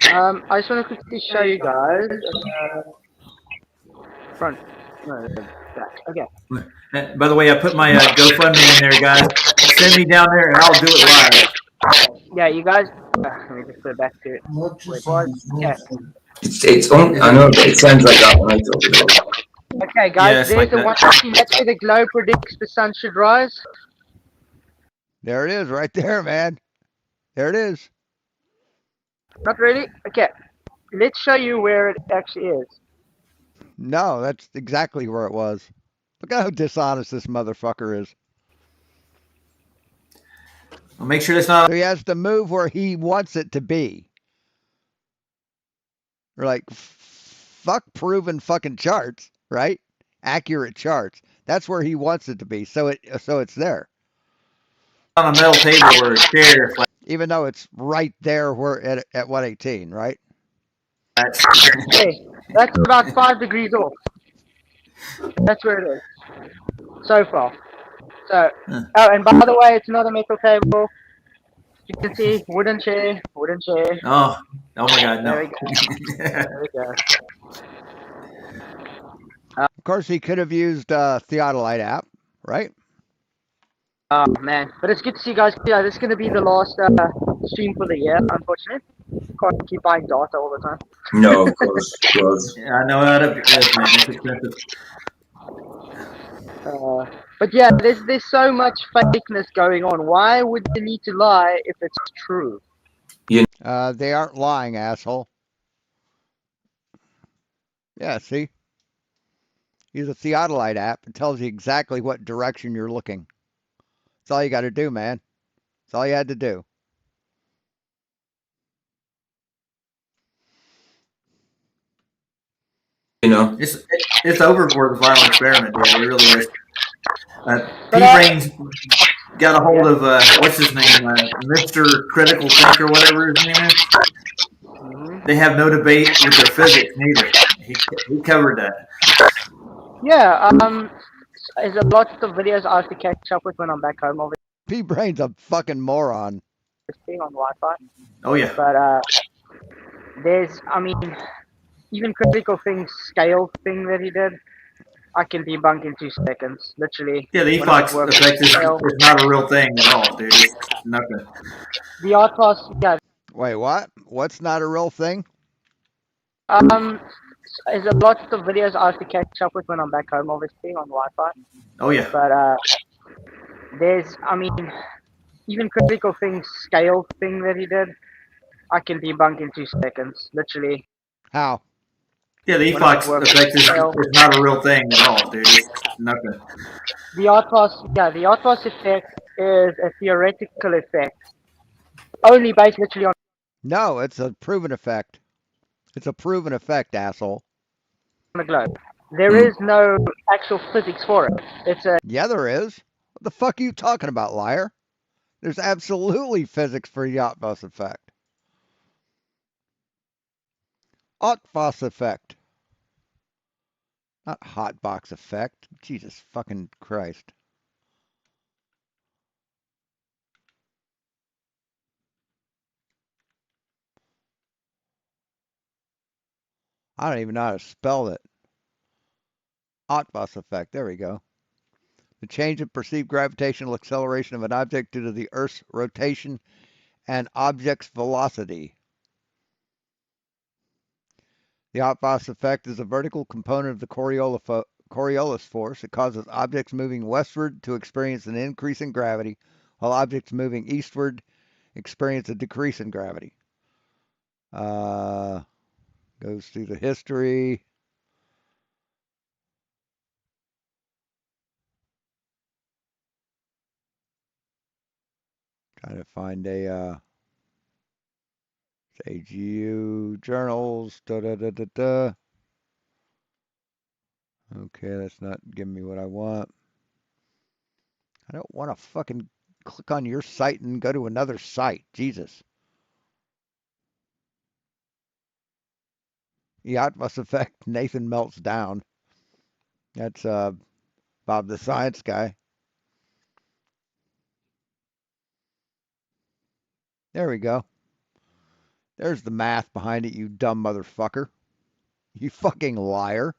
I just want to quickly show you guys. Front. No, back. Okay. By the way, I put my GoFundMe in there, guys. Send me down there and I'll do it live. Yeah, you guys. Let me just go back to it. Yeah. It's on. I know it sounds like that when I talk about it. Okay, guys. There's the one. That's where the globe predicts the sun should rise. There it is, right there, man. There it is. Not really? Okay. Let's show you where it actually is. No, that's exactly where it was. Look how dishonest this motherfucker is. I'll make sure it's not. So he has to move where he wants it to be. They're like, fuck proven fucking charts, right? Accurate charts. That's where he wants it to be. So it's there. On a metal table or a chair. Even though it's right there where at 118, right? Hey, that's about 5 degrees off. That's where it is. So far. So, oh, and by the way, it's not a metal table. You can see wooden chair. Oh my God, no. There we go. There we go. Of course, he could have used Theodolite app, right? Oh man, but it's good to see you guys. Yeah, this is gonna be the last stream for the year. Unfortunately, can't keep buying data all the time. No, of course. Yeah, I know how to. It's expensive. But yeah, there's so much fakeness going on. Why would they need to lie if it's true? They aren't lying, asshole. Yeah, see? Use a Theodolite app. It tells you exactly what direction you're looking. That's all you got to do, man. That's all you had to do. You know, it's over for the final experiment, dude. It really is. P-Brain's got a hold of what's his name, Mr. Critical Thinker, whatever his name is. They have no debate with their physics neither. He covered that. Yeah, there's a lot of videos I have to catch up with when I'm back home. Obviously, P-Brain's a fucking moron. Being on Wi-Fi. Oh yeah. But there's, I mean, even critical things scale thing that he did, I can debunk in 2 seconds, literally. Yeah, the epoch effect is not a real thing at all, dude. It's nothing. The art class, yeah. Wait, what? What's not a real thing? There's a lot of videos I have to catch up with when I'm back home, obviously, on Wi-Fi. Oh yeah. But there's, I mean, even critical things scale thing that he did, I can debunk in 2 seconds, literally. How? Yeah, the epoch effect is not a real thing at all, dude. It's nothing. The art class, yeah, the art class effect is a theoretical effect, only based literally on. No, it's a proven effect. It's a proven effect, asshole. On the globe. There is no actual physics for it. It's a. Yeah, there is. What the fuck are you talking about, liar? There's absolutely physics for the Yachtbus effect. Yachtbus effect. Not hotbox effect. Jesus fucking Christ. I don't even know how to spell it. Yachtbus effect. There we go. The change in perceived gravitational acceleration of an object due to the Earth's rotation and object's velocity. The Yachtbus effect is a vertical component of the Coriolis force. It causes objects moving westward to experience an increase in gravity, while objects moving eastward experience a decrease in gravity. Goes through the history. Trying to find a AGU journals. Okay, that's not giving me what I want. I don't want to fucking click on your site and go to another site. Jesus. Yachtbus effect. Nathan melts down. That's Bob the Science Guy. There we go. There's the math behind it, you dumb motherfucker. You fucking liar.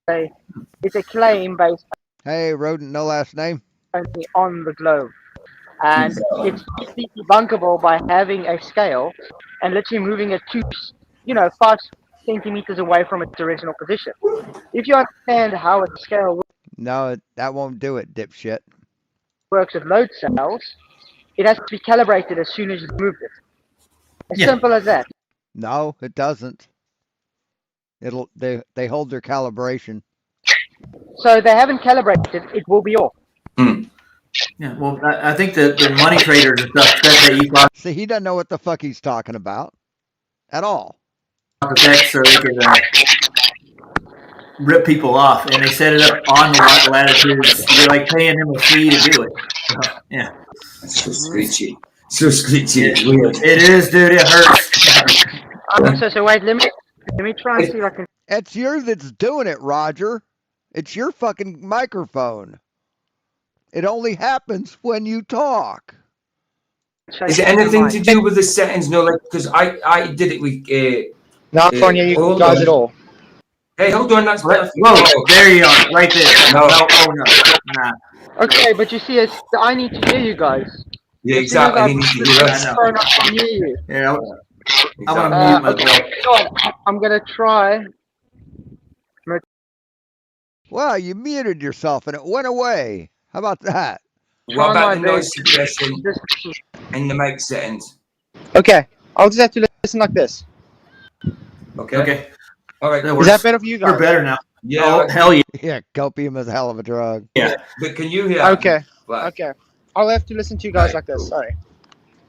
It's a claim based. Hey, rodent, no last name. Only on the globe, and it's easily debunkable by having a scale and literally moving it 5 centimeters away from its original position. If you understand how a scale works, no, that won't do it, dipshit. Works with load cells, it has to be calibrated as soon as you move it. As simple as that. No, it doesn't. They hold their calibration. So they haven't calibrated it will be off. Yeah, well, I think the money traders and stuff said that you thought See, he doesn't know what the fuck he's talking about at all. the text so they could rip people off, and they set it up on the latitudes. You're like paying him a fee to do it. Yeah. That's so screechy. So screechy. It's weird. It is, dude. It hurts. So wait, let me try and see if I can. It's you that's doing it, Roger. It's your fucking microphone. It only happens when you talk. Is it anything to do with the settings? No, like, because I did it with. No, I can't hear you guys at all. Hey, hold on. That's better. Whoa, there you are, right there. No, nah. Okay, but you see, I need to hear you guys. Yeah, exactly. He needs to hear us. I can hear you. Yeah, I'm gonna mute myself. Okay, I'm gonna try. Well, you muted yourself and it went away. How about that? What about the noise suppression and the mic settings? Okay, I'll just have to listen like this. Okay. All right. Is that better for you guys? We're better now. Yeah. Oh, hell yeah. Yeah, copium is a hell of a drug. Yeah. But can you hear? Okay. Okay. I'll have to listen to you guys like this. Sorry.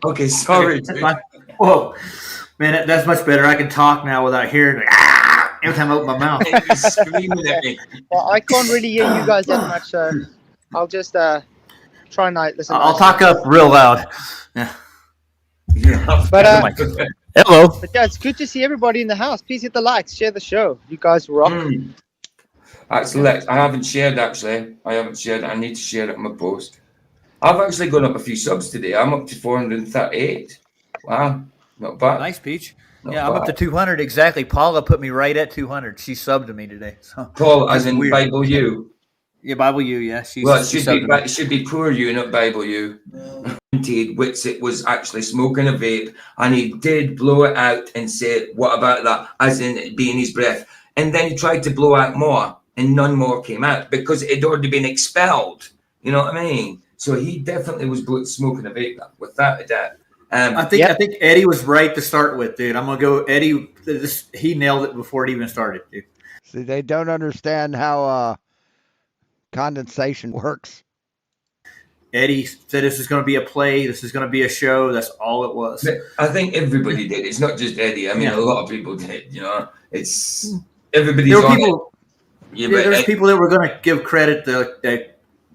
Okay, sorry. That's fine. Whoa, man, that's much better. I can talk now without hearing every time I open my mouth. Screaming at me. Well, I can't really hear you guys that much, so I'll just try and listen. I'll talk up real loud. Yeah. But hello. But yeah, it's good to see everybody in the house. Please hit the likes, share the show. You guys rock. Actually, I haven't shared. Actually, I haven't shared. I need to share it on my post. I've actually gone up a few subs today. I'm up to 438. Wow, not bad. Nice, Peach. Not I'm up to bad. 200 exactly. Paula put me right at 200. She subbed to me today. So Paul, as in weird. Bible U. Yeah, Bible U. Yeah, Well, it she should subbed be to me. it should be poor you, not Bible U. Whitsit was actually smoking a vape, and he did blow it out and said, "What about that?" As in it being his breath, and then he tried to blow out more, and none more came out because it had already been expelled. You know what I mean? So he definitely was smoking a vape, without a doubt. I think Eddie was right to start with, dude. I'm gonna go Eddie. He nailed it before it even started, dude. See, they don't understand how condensation works. Eddie said this is going to be a play. This is going to be a show. That's all it was. But I think everybody did. It's not just Eddie. I mean, a lot of people did. You know, it's everybody's There were on people. it. Yeah, There's but people that were going to give credit to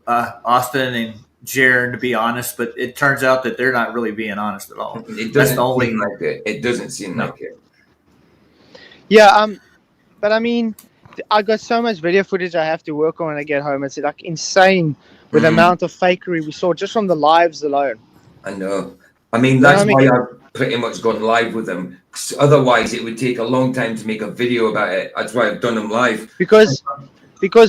Austin and Jeran, to be honest, but it turns out that they're not really being honest at all. it That's doesn't the only. seem like it. It doesn't seem like it. Yeah, but I mean, I got so much video footage I have to work on when I get home. It's like insane with the amount of fakery we saw just from the lives alone. I know. I mean, that's why I've pretty much gone live with them. 'Cause otherwise, it would take a long time to make a video about it. That's why I've done them live. Because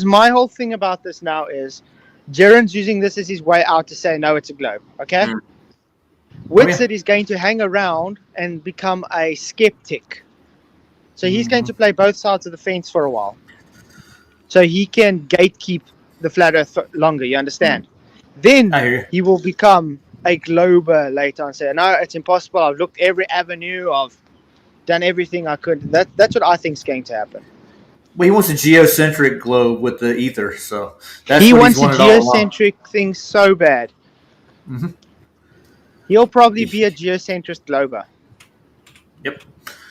my whole thing about this now is Jeran's using this as his way out to say, no, it's a globe. Okay? Whitsit is going to hang around and become a skeptic. So he's going to play both sides of the fence for a while. So he can gatekeep the flat earth longer, you understand? Then he will become a glober later and say, no, it's impossible. I've looked every avenue. I've done everything I could. That's what I think is going to happen. Well, he wants a geocentric globe with the ether, so that's He what wants he's a wanted all along. geocentric thing so bad. Mhm. He'll probably be a geocentrist glober. Yep.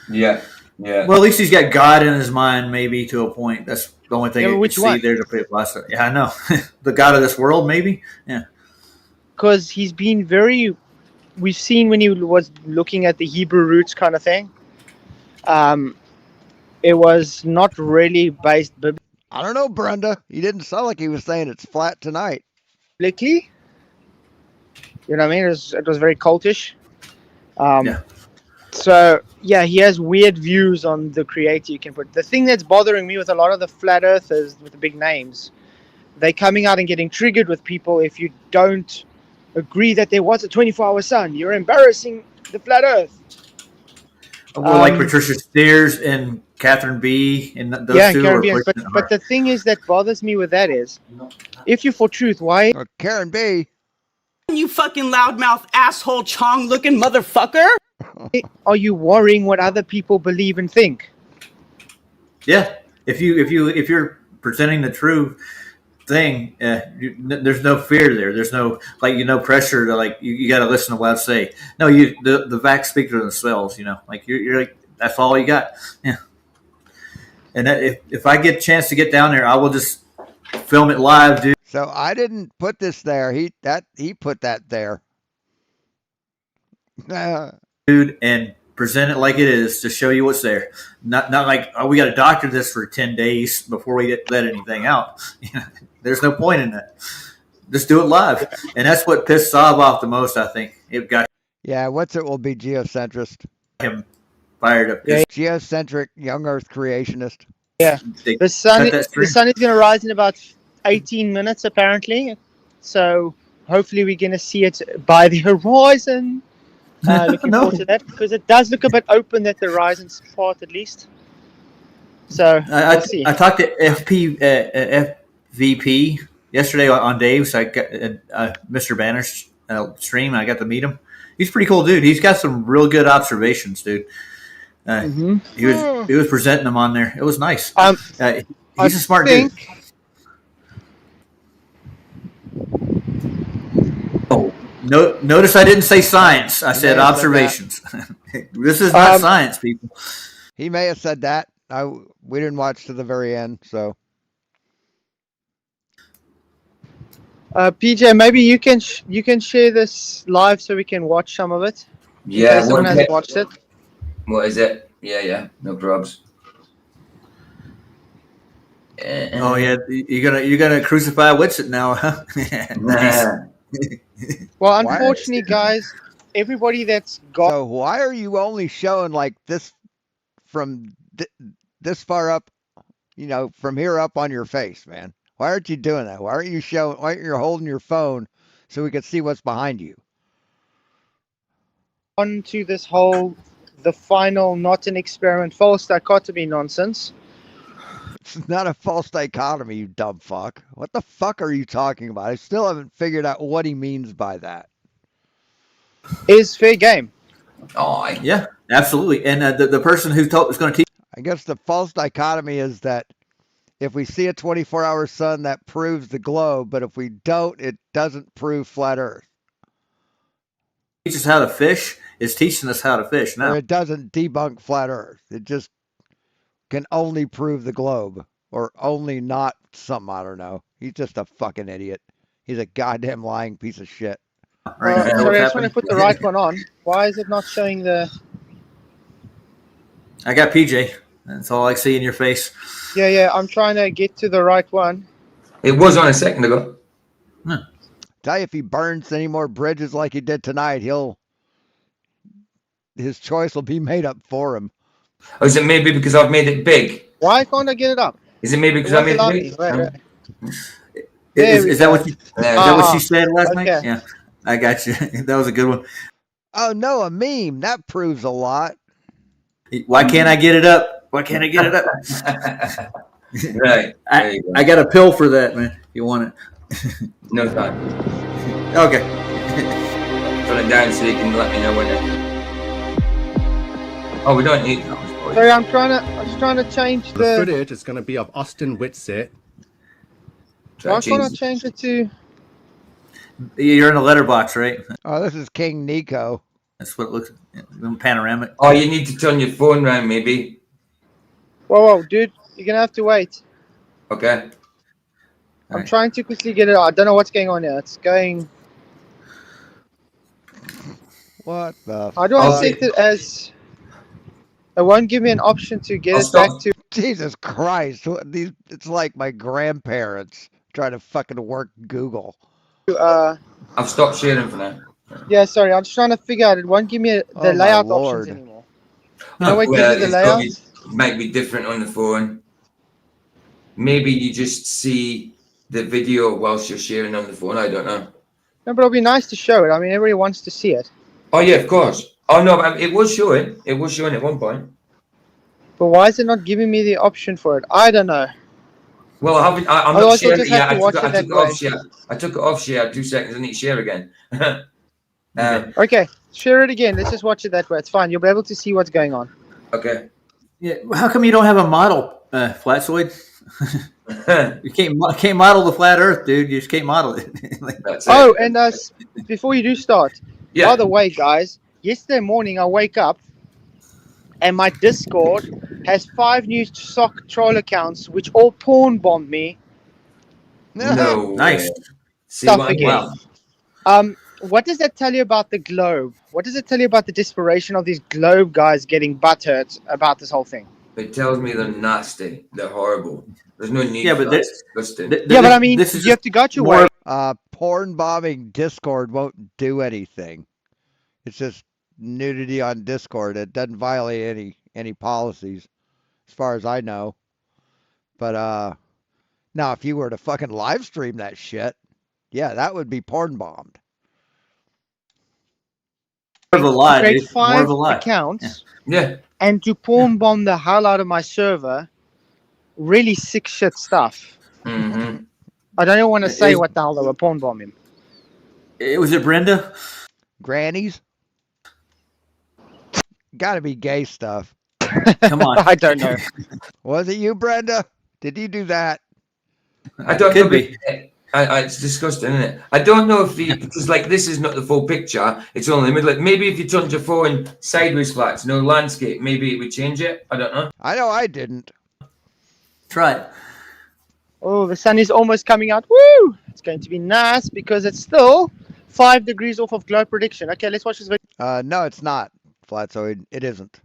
Yeah. Yeah. Well, at least he's got God in his mind, maybe to a point. That's the only thing Yeah, you but can which see one? there to put last. Yeah, I know. The God of this world, maybe. Yeah. Because he's been very... We've seen when he was looking at the Hebrew roots kind of thing. It was not really based I don't know, Brenda. He didn't sound like he was saying it's flat tonight. biblically. You know what I mean? It was very cultish. Yeah. So, yeah, he has weird views on the creator you can put. The thing that's bothering me with a lot of the flat earthers with the big names, they're coming out and getting triggered with people if you don't agree that there was a 24-hour sun. You're embarrassing the flat earth. Well, like Patricia Steers and Catherine B. and those Yeah, two Karen are B. pushing it But hard. the thing is that bothers me with that is, if you're for truth, why... Karen B. You fucking loudmouth asshole Chong looking motherfucker. Are you worrying what other people believe and think? Yeah, if you're presenting the truth, thing, there's no fear there. There's no pressure to you got to listen to what I say. No, the facts speak for themselves. You're like that's all you got. Yeah. And if I get a chance to get down there, I will just film it live, dude. So I didn't put this there. He put that there. Dude, and present it like it is to show you what's there. Not like, oh, we got to doctor this for 10 days before we let anything out. There's no point in that. Just do it live. And that's what pissed Saab off the most, I think. It got will be geocentrist. Him fired up. Yeah. Geocentric young Earth creationist. Yeah. The sun is going to rise in about 18 minutes, apparently. So hopefully we're going to see it by the horizon. Looking forward to that because it does look a bit open at the horizon's part, at least. So we'll see. I talked to FVP yesterday on Dave's. I got Mr. Banner's stream. I got to meet him. He's a pretty cool dude. He's got some real good observations, dude. He was presenting them on there. It was nice. He's a smart dude. Oh, notice I didn't say science. I said observations. This is not science, people. He may have said that. We didn't watch to the very end, so. PJ, maybe you can share this live so we can watch some of it. Yeah, someone hasn't watched it. What is it? Yeah, no probs. Oh yeah, you're gonna crucify Whitsett now, huh? Nice. Well, unfortunately, guys, everybody that's got. So why are you only showing like this from this far up? From here up on your face, man. Why aren't you doing that? Why aren't you holding your phone so we can see what's behind you? On to this whole the final not an experiment false dichotomy nonsense. It's not a false dichotomy, you dumb fuck. What the fuck are you talking about? I still haven't figured out what he means by that. Is fair game. Oh, yeah, absolutely. And the person who is going to teach. I guess the false dichotomy is that if we see a 24-hour sun, that proves the globe, but if we don't, it doesn't prove flat Earth. Teach us how to fish is teaching us how to fish now. Or it doesn't debunk flat Earth. It just can only prove the globe or only not something. I don't know. He's just a fucking idiot. He's a goddamn lying piece of shit. Sorry, I just want to put the right one on. Why is it not showing the... I got PJ. That's all I see in your face. Yeah, I'm trying to get to the right one. It was on a second ago. Tell you, if he burns any more bridges like he did tonight, his choice will be made up for him. Oh, is it maybe because I've made it big? Why can't I get it up? Is it maybe because I made it big? Right. Is that what you said last night? Yeah, I got you. That was a good one. Oh no, a meme. That proves a lot. Why can't I get it up? Why can't I get it up? Right. I got a pill for that, man. If you want it. No time. Okay. Put it down so you can let me know when it. Oh, we don't need. Sorry, I'm trying to change the footage is going to be of Austin Whitsett. Why can't I change it to? You're in a letterbox, right? Oh, this is King Nico. That's what it looks like. Panoramic. Oh, you need to turn your phone around, maybe. Whoa, dude. You're going to have to wait. Okay. I'm trying to quickly get it out. I don't know what's going on here. It's going... What the... How do I set it as... It won't give me an option to get it back to... Jesus Christ. It's like my grandparents trying to fucking work Google. I've stopped sharing for now. Yeah, sorry. I'm just trying to figure out. It won't give me the layout options anymore. No, wait, give me the layout. It might be different on the phone. Maybe you just see the video whilst you're sharing on the phone. I don't know. No, but it'll be nice to show it. I mean, everybody wants to see it. Oh, yeah, of course. Oh, no, it was showing. It was showing at one point. But why is it not giving me the option for it? I don't know. Well, I'm not sharing it yet. I took it off share. 2 seconds. I need to share again. Okay, share it again. Let's just watch it that way. It's fine. You'll be able to see what's going on. Okay. Yeah. How come you don't have a model, Flatsoid? You can't model the flat Earth, dude. You just can't model it. Oh, and before you do start, Yeah. by the way, guys, yesterday morning I wake up and my Discord has 5 new sock troll accounts which all porn bombed me. No Nice. way. See Stuff what I again. mean? What does that tell you about the globe? What does it tell you about the desperation of these globe guys getting butthurt about this whole thing? It tells me they're nasty. They're horrible. There's no need Yeah, for but that. this- Disgusting. Yeah, but I mean, you have to go your way. Porn bombing Discord won't do anything. It's just nudity on Discord. It doesn't violate any policies, as far as I know. But now if you were to fucking live stream that shit, yeah, that would be porn bombed. More of a lie, Create dude. More 5 of a lie. accounts. Yeah. And to porn bomb the hell out of my server. Really sick shit stuff. Mm-hmm. I don't even want to say what the hell they were porn bombing. Was it Brenda? Grannies? Gotta be gay stuff. Come on. I don't know. Was it you, Brenda? Did you do that? I don't Could know. be. It's disgusting, isn't it? I don't know if because like this is not the full picture. It's only the middle. Maybe if you turned your phone sideways flats, no landscape, maybe it would change it. I don't know. I know I didn't. Try it. Oh, the sun is almost coming out. Woo! It's going to be nice because it's still 5 degrees off of globe prediction. Okay, let's watch this video. No, it's not, Flatzoid. It isn't.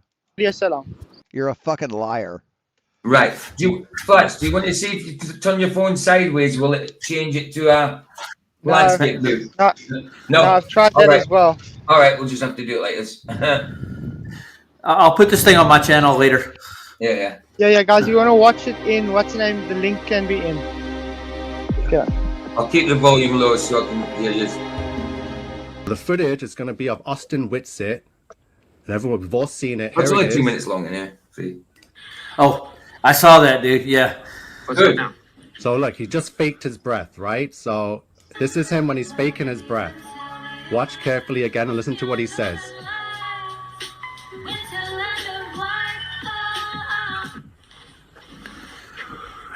So long. You're a fucking liar. Right. Flats, do you want to see if you turn your phone sideways, will it change it to a landscape view? No, I've tried that as well. All right, we'll just have to do it like this. I'll put this thing on my channel later. Yeah. Yeah, guys, you want to watch it in, what's the name? The link can be in. Okay. I'll keep the volume low so I can hear you. The footage is going to be of Austin Whitsitt, and everyone, we've all seen it. It's Here only it 2 is. minutes long in here. See? Oh, I saw that, dude. Yeah. What's it now? So look, he just faked his breath, right? So this is him when he's faking his breath. Watch carefully again and listen to what he says.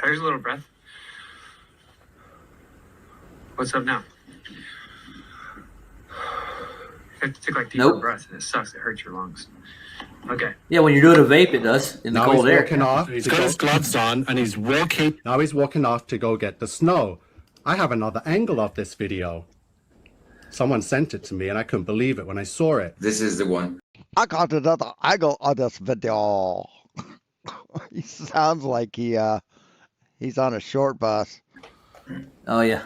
Here's a little breath. What's up now? You have to take like deeper breaths, and it sucks. It hurts your lungs. Okay. Yeah, when you're doing a vape, it does in the Now cold he's air. walking off. He's got his gloves on, and he's walking. Now he's walking off to go get the snow. I have another angle of this video. Someone sent it to me, and I couldn't believe it when I saw it. This is the one. I got another angle on this video. He sounds like he's on a short bus. Oh yeah.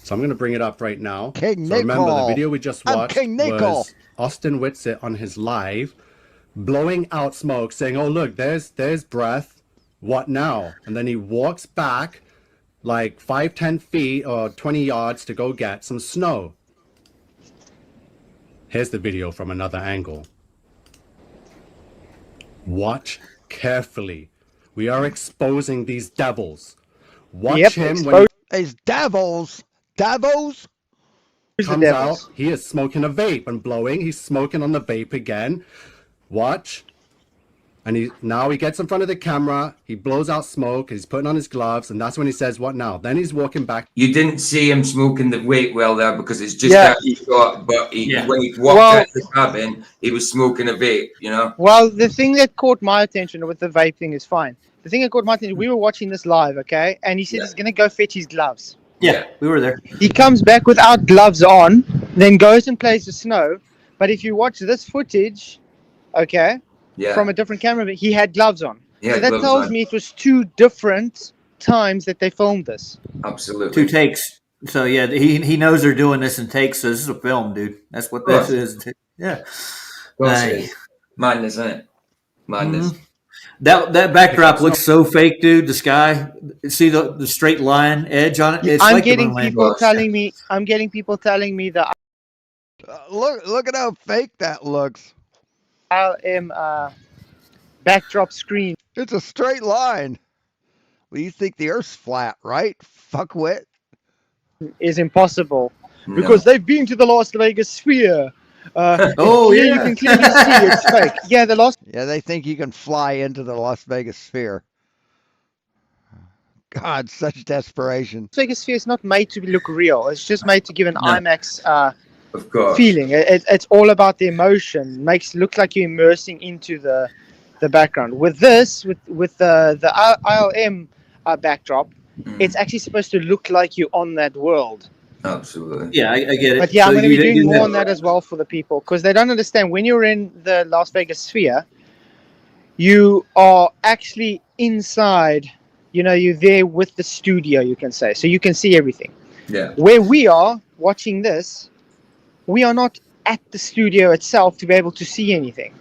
So I'm going to bring it up right now. King So remember, Nickel. the video we just I'm watched King Nickel. was Austin Whitsitt on his live, blowing out smoke, saying, "Oh look, there's breath. What now?" And then he walks back like 5-10 feet or 20 yards to go get some snow. Here's the video from another angle. Watch carefully. We are exposing these devils. Watch him when these devils. Devils? he comes out. He is smoking a vape and blowing. He's smoking on the vape again. Watch. And now he gets in front of the camera. He blows out smoke. He's putting on his gloves, and that's when he says, "What now?" Then he's walking back. You didn't see him smoking the vape well there because it's just that he shot. But when he walked out of the cabin, he was smoking a vape, you know? Well, the thing that caught my attention with the vape thing is fine. The thing that caught my attention, we were watching this live, okay? And he said he's going to go fetch his gloves. Yeah, we were there. He comes back without gloves on, then goes and plays the snow. But if you watch this footage, okay, from a different camera, he had gloves on. Yeah, so that gloves tells on. me it was 2 different times that they filmed this. Absolutely. 2 takes. So yeah, he knows they're doing this in takes. So this is a film, dude. That's what this is. Yeah. Hey. Madness, isn't it? Madness. Mm-hmm. That backdrop looks so fake, dude. The sky. See the straight line edge on it. It's I'm like getting the moon people landing. telling me that Look at how fake that looks. I am backdrop screen. It's a straight line. Well, you think the Earth's flat, right? Fuckwit. Is impossible No. because they've been to the Las Vegas Sphere. yeah. You can clearly see it's fake. Yeah, Yeah, they think you can fly into the Las Vegas Sphere. God, such desperation. Las Vegas sphere is not made to look real. It's just made to give an IMAX Of course. feeling. It's all about the emotion. Makes it look like you're immersing into the background. With this, with the ILM backdrop, it's actually supposed to look like you're on that world. Absolutely. Yeah, I get it. But yeah, So I'm going to be you doing more have- on that as well for the people, because they don't understand when you're in the Las Vegas sphere, you are actually inside. You're there with the studio, you can say, so you can see everything. Yeah. Where we are watching this, we are not at the studio itself to be able to see anything.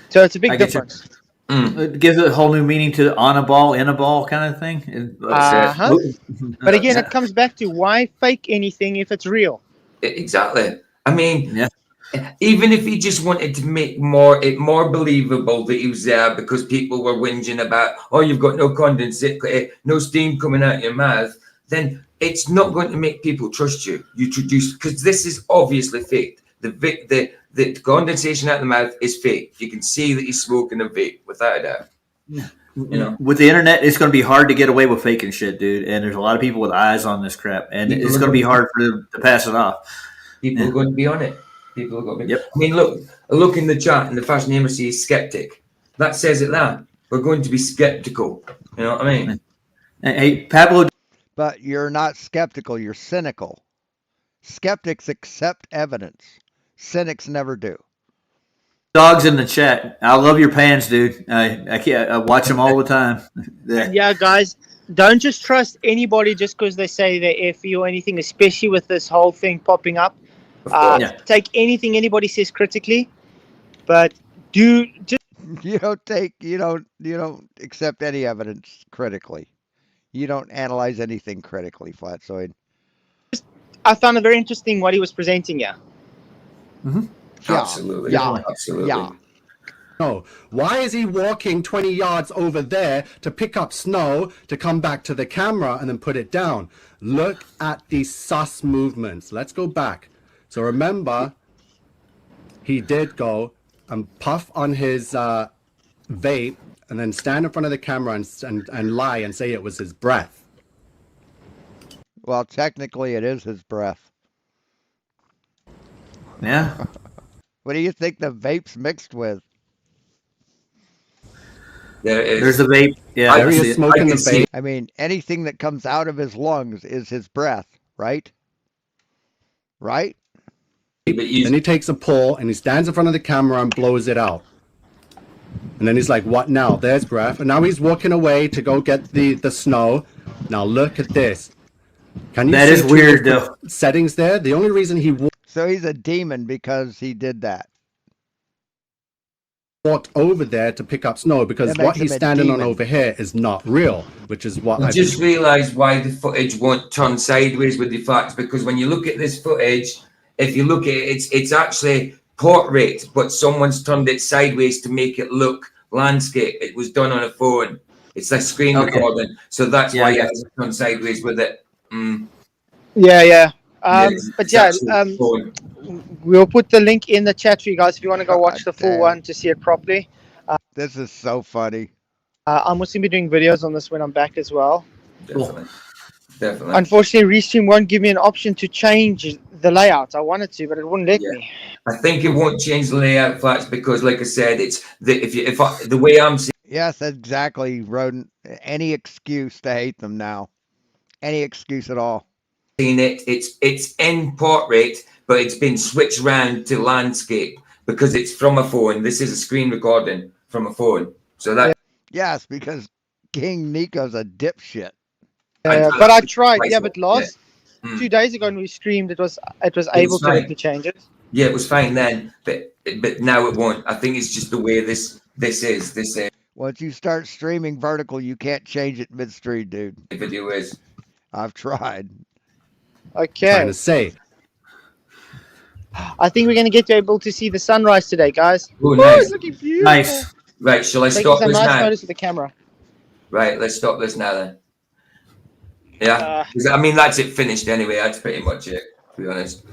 So it's a I big get you. difference. It gives it a whole new meaning to on a ball, in a ball kind of thing. But again, it comes back to why fake anything if it's real. Exactly. I mean, even if he just wanted to make it more believable that he was there because people were whinging about, oh, you've got no condensate, no steam coming out your mouth, then it's not going to make people trust you. You introduce, because this is obviously fake. The condensation out the mouth is fake. You can see that he's smoking a vape without a doubt. With the internet, it's going to be hard to get away with faking shit, dude. And there's a lot of people with eyes on this crap, and People it's are going to be going hard for them to pass it off. People are going to be on it. People are going to be. I mean, look in the chat, and the Fashion Embassy is skeptic. That says it there. We're going to be skeptical. You know what I mean? Hey, Pablo. But you're not skeptical. You're cynical. Skeptics accept evidence. Cynics never do. Dogs in the chat. I love your pans, dude. I watch them all the time. Yeah, guys, don't just trust anybody just because they say they're FE or anything, especially with this whole thing popping up. Take anything anybody says critically, but you don't accept any evidence critically. You don't analyze anything critically, Flatsoid. I found it very interesting what he was presenting here. Absolutely. Absolutely. Yeah. No. Why is he walking 20 yards over there to pick up snow, to come back to the camera and then put it down? Look at these sus movements. Let's go back. So remember, he did go and puff on his vape and then stand in front of the camera and lie and say it was his breath. Well, technically it is his breath. Yeah. What do you think the vape's mixed with? There is. There's a vape. Yeah, There he is is smoking the vape. I mean, anything that comes out of his lungs is his breath, right? Right? Then he takes a pull and he stands in front of the camera and blows it out. And then he's like, what now? There's breath. And now he's walking away to go get the snow. Now look at this. Can you That see is two weird, different settings there? The only reason he So he's a demon because he did that. walked over there to pick up snow because That makes what he's him a standing on demon. over here is not real, which is what I I just realised why the footage won't turn sideways with the facts, because when you look at this footage, if you look at it, it's actually portrait, but someone's turned it sideways to make it look landscape. It was done on a phone. It's a screen recording, so that's why it hasn't turned sideways with it. Yeah. Yes, But it's yeah, actually phone. we'll put the link in the chat for you guys if you want to go watch the full one to see it properly. This is so funny. I'm also going to be doing videos on this when I'm back as well. Definitely. Unfortunately, Restream won't give me an option to change the layout. I wanted to, but it wouldn't let me. I think it won't change the layout flats because, like I said, it's the way I'm seeing. Yes, exactly, Rodent. Any excuse to hate them now. Any excuse at all. It's in portrait, but it's been switched round to landscape because it's from a phone. This is a screen recording from a phone. So that Yes, because King Nico's a dipshit. But I tried. Yeah, but last 2 days ago when we streamed, it was able to let me change it. Yeah, it was fine then, but now it won't. I think it's just the way this is. Once you start streaming vertical, you can't change it midstream, dude. Video is. I've tried. Okay. trying to say. I think we're going to get able to see the sunrise today, guys. Oh, Ooh, nice. it's looking beautiful. Nice. Right, shall I Taking stop some this nice now? photos with the camera. Right, let's stop this now then. Yeah, 'cause, I mean, that's it finished anyway. That's pretty much it, to be honest.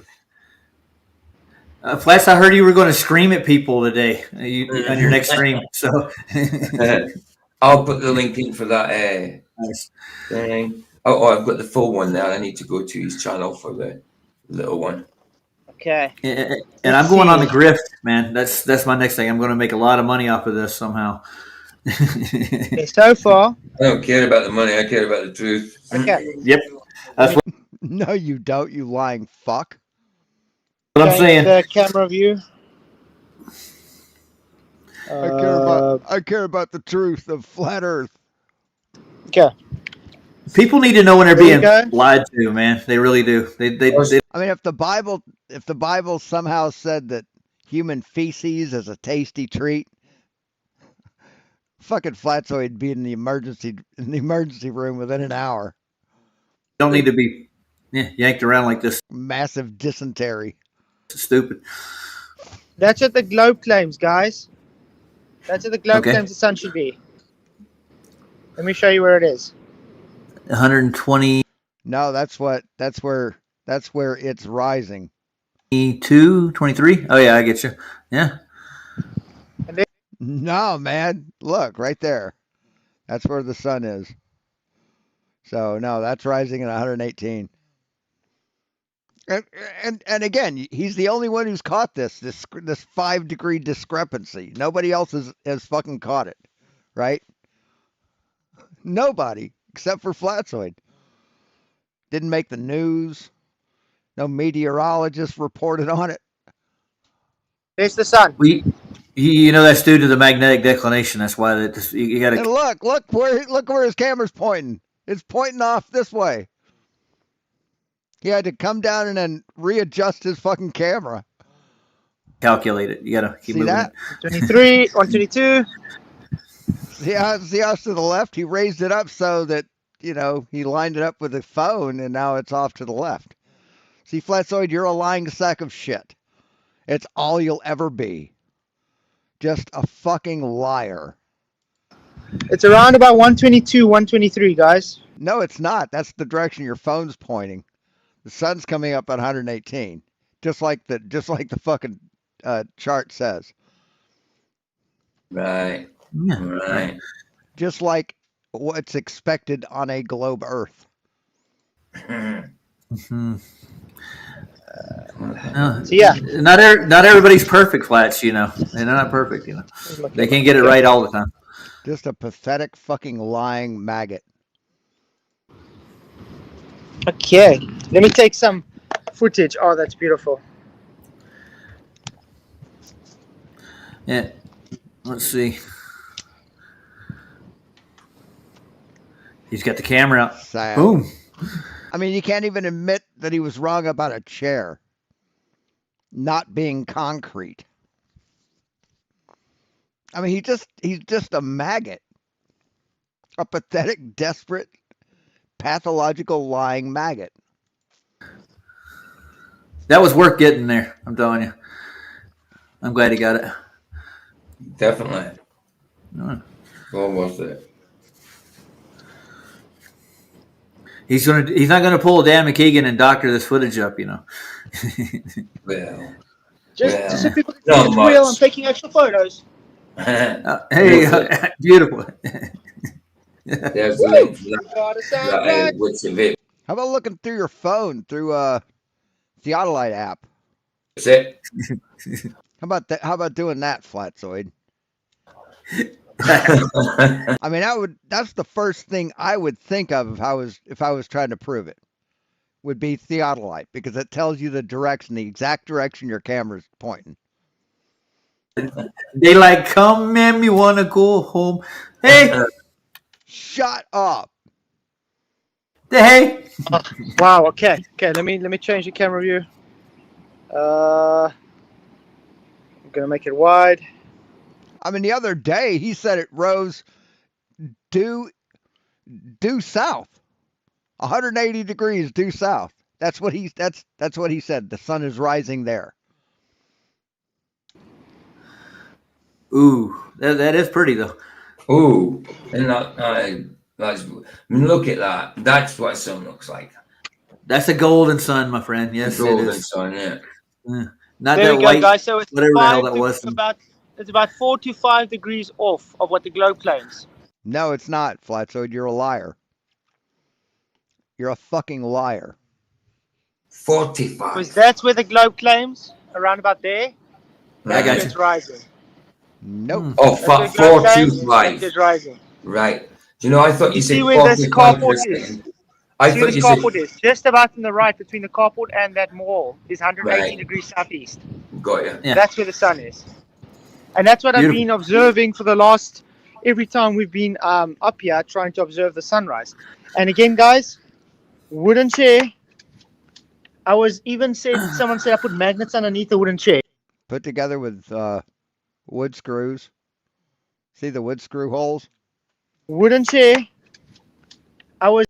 Flats, I heard you were going to scream at people today on your next stream. So I'll put the link in for that thing. Oh, I've got the full one now. I need to go to his channel for the little one. Okay. And I'm going on the grift, man. That's my next thing. I'm going to make a lot of money off of this somehow. Okay, so far. I don't care about the money. I care about the truth. Okay. Yep. That's what No, you don't, you lying fuck. I'm saying. The camera view. I care about the truth of flat Earth. Okay. People need to know when they're being lied to, man. They really do. They I mean, if the Bible somehow said that human feces is a tasty treat, fucking Flatzoid be in the emergency room within an hour. don't need to be yanked around like this. Massive dysentery. It's stupid. That's what the globe claims, guys. That's what the globe claims the sun should be. Let me show you where it is. 120. No, that's where it's rising. 22, 23. Oh yeah, I get you. Yeah. No, man. Look, right there. That's where the sun is. So, no, that's rising at 118. And again, he's the only one who's caught this 5-degree discrepancy. Nobody else has fucking caught it, right? Nobody except for Flatzoid. Didn't make the news. No meteorologist reported on it. There's the sun. You know that's due to the magnetic declination. That's why you got to. And look where his camera's pointing. It's pointing off this way. He had to come down and then readjust his fucking camera. Calculate it. You got to keep See moving. that? 23, 122. See how to the left? He raised it up so that, he lined it up with the phone, and now it's off to the left. See, Flatzoid, you're a lying sack of shit. It's all you'll ever be. Just a fucking liar. It's around about 122, 123, guys. No, it's not. That's the direction your phone's pointing. The sun's coming up at 118, just like the fucking chart says. Right. Yeah. Right. Just like what's expected on a globe Earth. Mm-hmm. So yeah, not everybody's perfect, Flats. They're not perfect. They can't get it right all the time. Just a pathetic fucking lying maggot. Okay, let me take some footage. Oh, that's beautiful. Yeah, let's see. He's got the camera out. Sad. Boom. I mean, you can't even admit that he was wrong about a chair not being concrete. I mean, he's just a maggot. A pathetic, desperate, pathological, lying maggot. That was worth getting there, I'm telling you. I'm glad he got it. Definitely. Right. Almost there. He's not gonna pull a Dan McKeegan and doctor this footage up, Well, just so people can see not it's much. real. I'm taking extra photos. Hey, beautiful. There's the link for that. What's it? How about looking through your phone through Theodolite app? That's it. How about doing that, Flatzoid? I mean, that's the first thing I would think of if I was trying to prove it. Would be Theodolite, because it tells you the exact direction your camera's pointing. They like, come, man, we want to go home. Hey, shut up. Hey. Wow. Okay. Let me change the camera view. I'm gonna make it wide. I mean, the other day he said it rose due south, 180 degrees due south. That's what he said. The sun is rising there. Ooh, that is pretty though. Ooh, and look at that. That's what sun looks like. That's a golden sun, my friend. Yes, golden it is. sun. Yeah. Not there that we go, white, guys. So it's whatever the hell that was. It's about 4 to 5 degrees off of what the globe claims. No, it's not, Flatzoid. You're a liar. You're a fucking liar. 45. Because that's where the globe claims, around about there. That's Right. where it's rising. Nope. Oh, That's where globe claims, that's 425. where it's rising. Right. Do you know, I thought You you see said where this 45 for a carport is? second. I See where thought this you said. carport is? Just about on the right between the carport and that mall is 118 Right. degrees southeast. Got you. Yeah. That's where the sun is. And that's what I've Beautiful. been observing for the last, every time we've been up here trying to observe the sunrise. And again, guys, wooden chair. I was even someone said I put magnets underneath the wooden chair. Put together with wood screws. See the wood screw holes? Wooden chair. I was.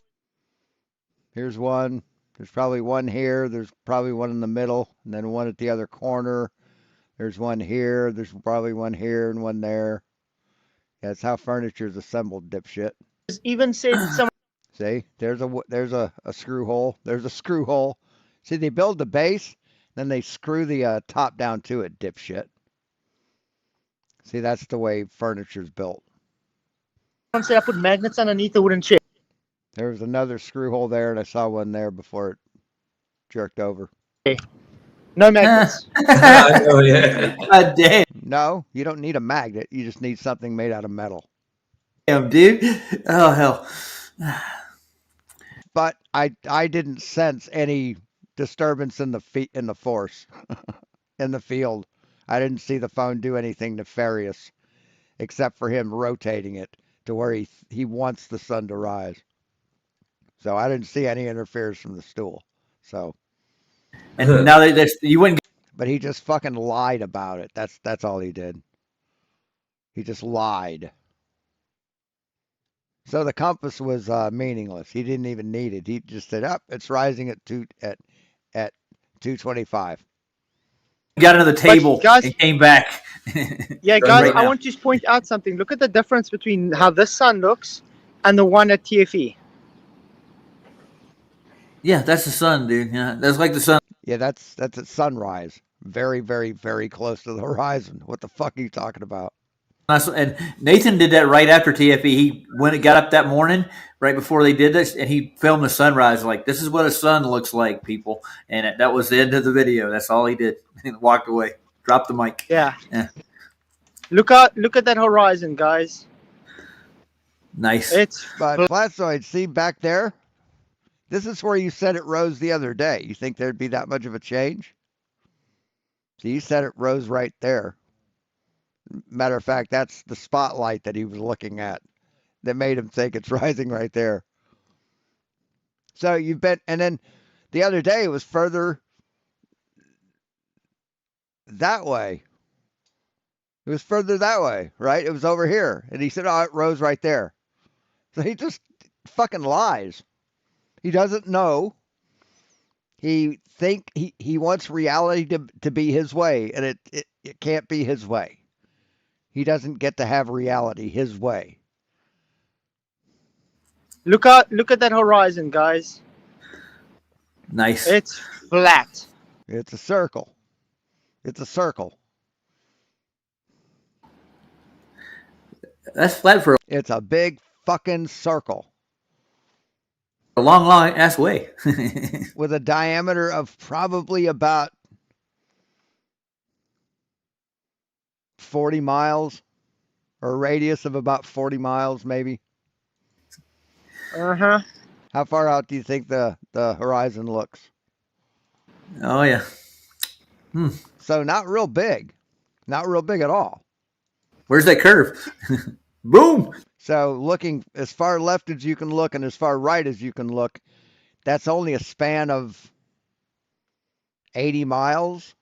Here's one. There's probably one here. There's probably one in the middle, and then one at the other corner. There's one here. There's probably one here and one there. Yeah, that's how furniture's assembled, dipshit. Even said someone. See, there's a screw hole. There's a screw hole. See, they build the base, then they screw the top down to it, dipshit. See, that's the way furniture's built. Someone said I put magnets underneath the wooden chair. There was another screw hole there, and I saw one there before it jerked over. No magnets. Oh, yeah. God damn. No, you don't need a magnet. You just need something made out of metal. Damn, dude. Oh, hell. But I didn't sense any disturbance in the force in the field. I didn't see the phone do anything nefarious except for him rotating it to where he wants the sun to rise. So I didn't see any interference from the stool. So And now you wouldn't. But he just fucking lied about it. That's all he did. He just lied. So the compass was meaningless. He didn't even need it. He just said, "Up, it's rising at 225." Got under the table guys, and came back. Yeah, guys, Right I now. want to point out something. Look at the difference between how this sun looks and the one at TFE. Yeah, that's the sun, dude. Yeah, that's like the sun. Yeah, that's at sunrise. Very, very, very close to the horizon. What the fuck are you talking about? And Nathan did that right after TFE. He got up that morning, right before they did this, and he filmed the sunrise. Like, this is what a sun looks like, people. And that was the end of the video. That's all he did. He walked away, dropped the mic. Yeah. Yeah. Look at that horizon, guys. Nice. But Flatzoid, see back there? This is where you said it rose the other day. You think there'd be that much of a change? So you said it rose right there. Matter of fact, that's the spotlight that he was looking at that made him think it's rising right there. So you've been, and then the other day it was further that way. It was further that way, right? It was over here. And he said, oh, it rose right there. So he just fucking lies. He doesn't know. He wants reality to be his way, and it can't be his way. He doesn't get to have reality his way. Look at that horizon, guys. Nice. It's flat. It's a circle. It's a circle. That's flat for It's a big fucking circle. a long ass way. With a diameter of probably about 40 miles, or a radius of about 40 miles, maybe. Uh-huh. How far out do you think the horizon looks? Oh, yeah. So not real big. Not real big at all. Where's that curve? Boom. So looking as far left as you can look and as far right as you can look, that's only a span of 80 miles.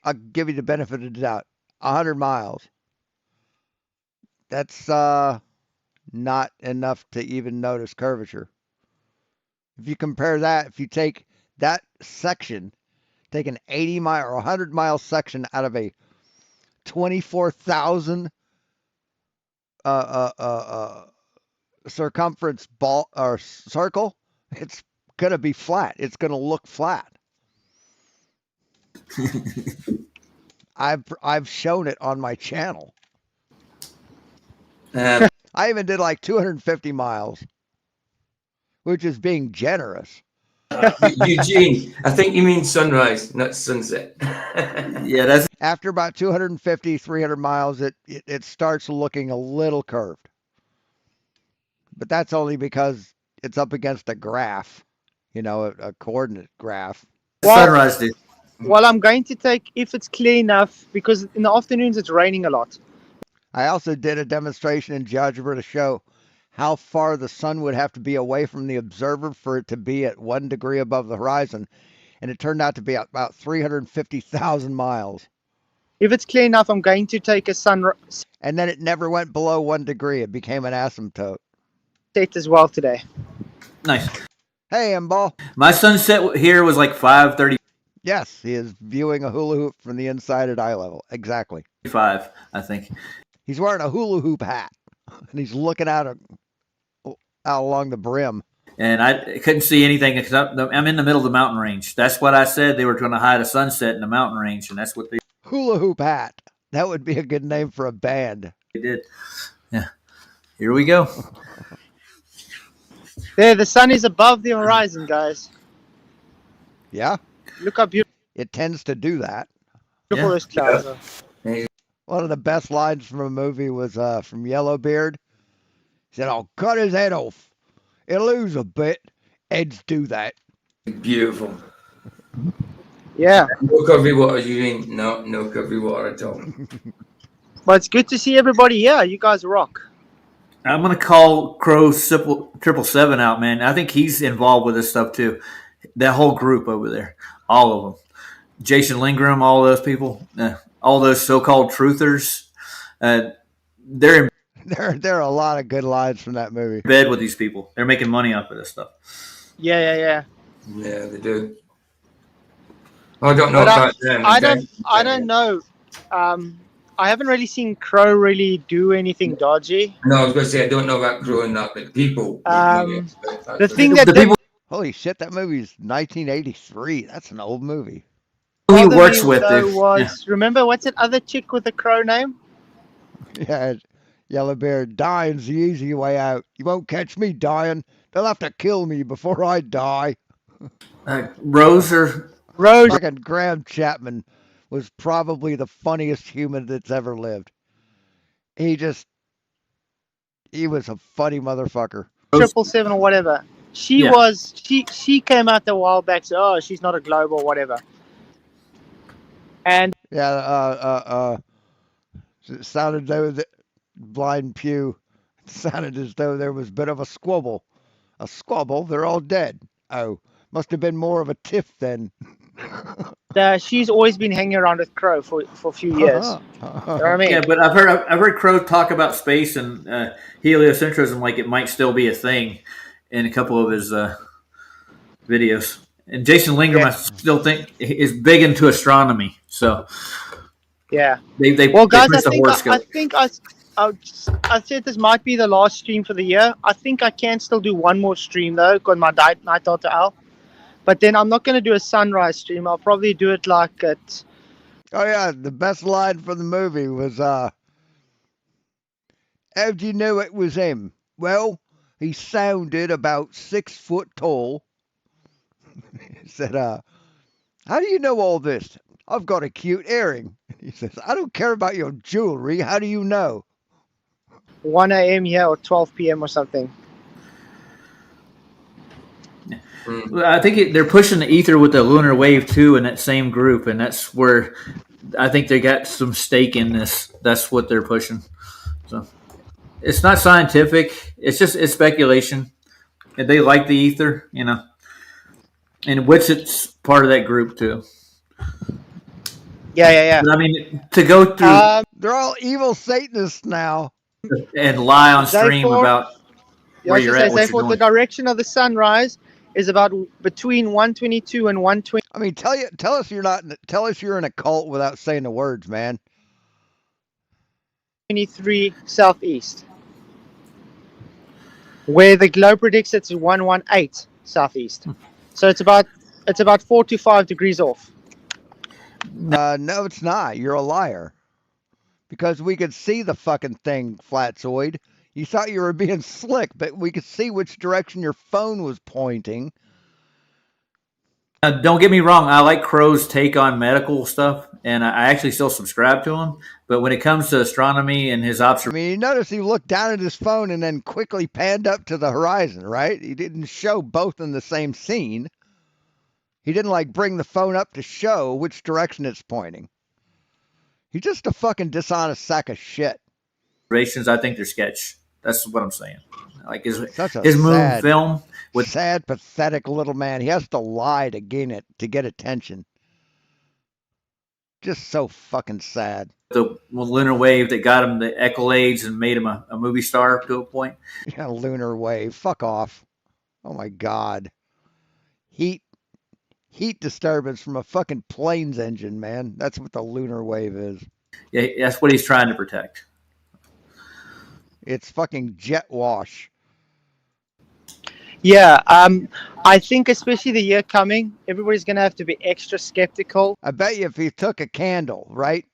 I'll give you the benefit of the doubt. 100 miles. That's not enough to even notice curvature. If you compare that, if you take that section, take an 80 mile or 100 mile section out of a 24,000 circumference ball or circle, it's gonna be flat. It's gonna look flat. I've shown it on my channel. I even did like 250 miles, which is being generous. Eugene, I think you mean sunrise, not sunset. Yeah, that's After about 250, 300 miles, it starts looking a little curved. But that's only because it's up against a graph, a coordinate graph. sunrise, dude. Well, I'm going to take, if it's clear enough, because in the afternoons it's raining a lot. I also did a demonstration in GeoGebra to show how far the sun would have to be away from the observer for it to be at 1 degree above the horizon. And it turned out to be about 350,000 miles. If it's clear enough, I'm going to take a sunset And then it never went below 1 degree. It became an asymptote. as well today. Nice. Hey, M-Ball. My sunset here was like 5:30. Yes, he is viewing a hula hoop from the inside at eye level. Exactly. 5, I think. He's wearing a hula hoop hat, and he's looking out along the brim. And I couldn't see anything except I'm in the middle of the mountain range. That's what I said. They were going to hide a sunset in the mountain range, and that's what they Hula hoop hat. That would be a good name for a band. did. Yeah. Here we go. There, the sun is above the horizon, guys. Yeah? Look how beautiful It tends to do that. those clouds are. One of the best lines from a movie was from Yellowbeard. He said, I'll cut his head off. It'll lose a bit. Heads do that. Beautiful. Yeah. No covery water, Eugene. No covery water at all. But it's good to see everybody here. You guys rock. I'm going to call Crow 777 out, man. I think he's involved with this stuff too. That whole group over there. All of them. Jason Lingram, all those people. All those so-called truthers. They're in There are a lot of good lines from that movie. bed with these people. They're making money off of this stuff. Yeah. Yeah, they do. I don't know But about them. I don't know. I haven't really seen Crow really do anything dodgy. No, I was going to say I don't know about Crow and that, but people. The thing that did Holy shit, that movie's 1983. That's an old movie. Who he bother works me, with, though, dude. was remember what's that other chick with the crow name? Yeah, Yellowbeard, dying's the easy way out. You won't catch me dying. They'll have to kill me before I die. Rose. Fucking Graham Chapman was probably the funniest human that's ever lived. He was a funny motherfucker. 777 or whatever. She was. She came out a while back. So, oh, she's not a globe or whatever. And yeah, it sounded though that Blind Pew sounded as though there was a bit of a squabble. A squabble? They're all dead. Oh, must have been more of a tiff then. she's always been hanging around with Crow for a few years. You know what I mean? Yeah, but I've heard Crow talk about space and heliocentrism like it might still be a thing in a couple of his videos. And Jason Lingram, I still think, is big into astronomy. So yeah, well, guys, I think I said this might be the last stream for the year. I think I can still do one more stream though, got my night Dr. Al. But then I'm not going to do a sunrise stream. I'll probably do it like at. Oh yeah, the best line from the movie was, how'd you know it was him? Well, he sounded about 6 foot tall. He said, how do you know all this? I've got a cute earring. He says, I don't care about your jewelry. How do you know? 1 a.m. here or 12 p.m. or something. I think they're pushing the ether with the lunar wave too in that same group, and that's where I think they got some stake in this. That's what they're pushing. So it's not scientific. It's speculation. And they like the ether, and Witset's part of that group too. Yeah. But I mean, to go through, they're all evil Satanists now, and lie on stream about where you're at. What you're doing. The direction of the sunrise is about between 122 and 120. I mean, tell us you're in a cult without saying the words, man. 23 southeast. Where the globe predicts it's 118 southeast. So it's about 4 to 5 degrees off. No, it's not. You're a liar. because we could see the fucking thing, Flatzoid. You thought you were being slick, but we could see which direction your phone was pointing. Don't get me wrong. I like Crow's take on medical stuff, and I actually still subscribe to him. But when it comes to astronomy and his I mean, you notice he looked down at his phone and then quickly panned up to the horizon, right? He didn't show both in the same scene. He didn't like bring the phone up to show which direction it's pointing. He's just a fucking dishonest sack of shit. observations, I think they're sketch. That's what I'm saying. Like his Such moon film with sad, pathetic little man. He has to lie to gain it, to get attention. Just so fucking sad. the lunar wave that got him the accolades and made him a movie star to a point. Yeah, lunar wave. Fuck off. Oh my god. Heat disturbance from a fucking plane's engine, man. That's what the lunar wave is. Yeah, that's what he's trying to protect. It's fucking jet wash. Yeah, I think especially the year coming, everybody's going to have to be extra skeptical. I bet you if you took a candle, right,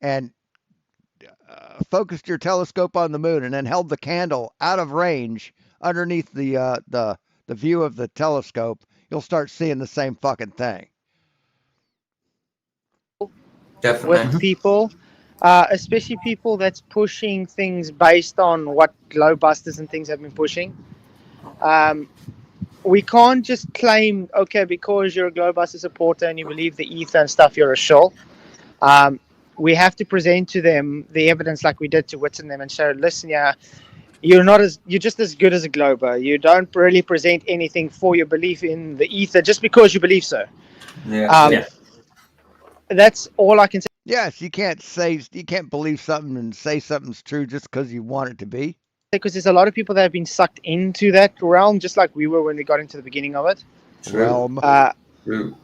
and focused your telescope on the moon and then held the candle out of range underneath the view of the telescope, you'll start seeing the same fucking thing. Definitely. With people, especially people that's pushing things based on what glowbusters and things have been pushing. We can't just claim, okay, because you're a glowbuster supporter and you believe the ether and stuff, you're a shill. We have to present to them the evidence like we did to Wits and them and show, listen, yeah, you're just as good as a glober. You don't really present anything for your belief in the ether just because you believe so. Yeah. That's all I can say. Yes, you can't believe something and say something's true just because you want it to be. Because there's a lot of people that have been sucked into that realm, just like we were when we got into the beginning of it. Realm. True.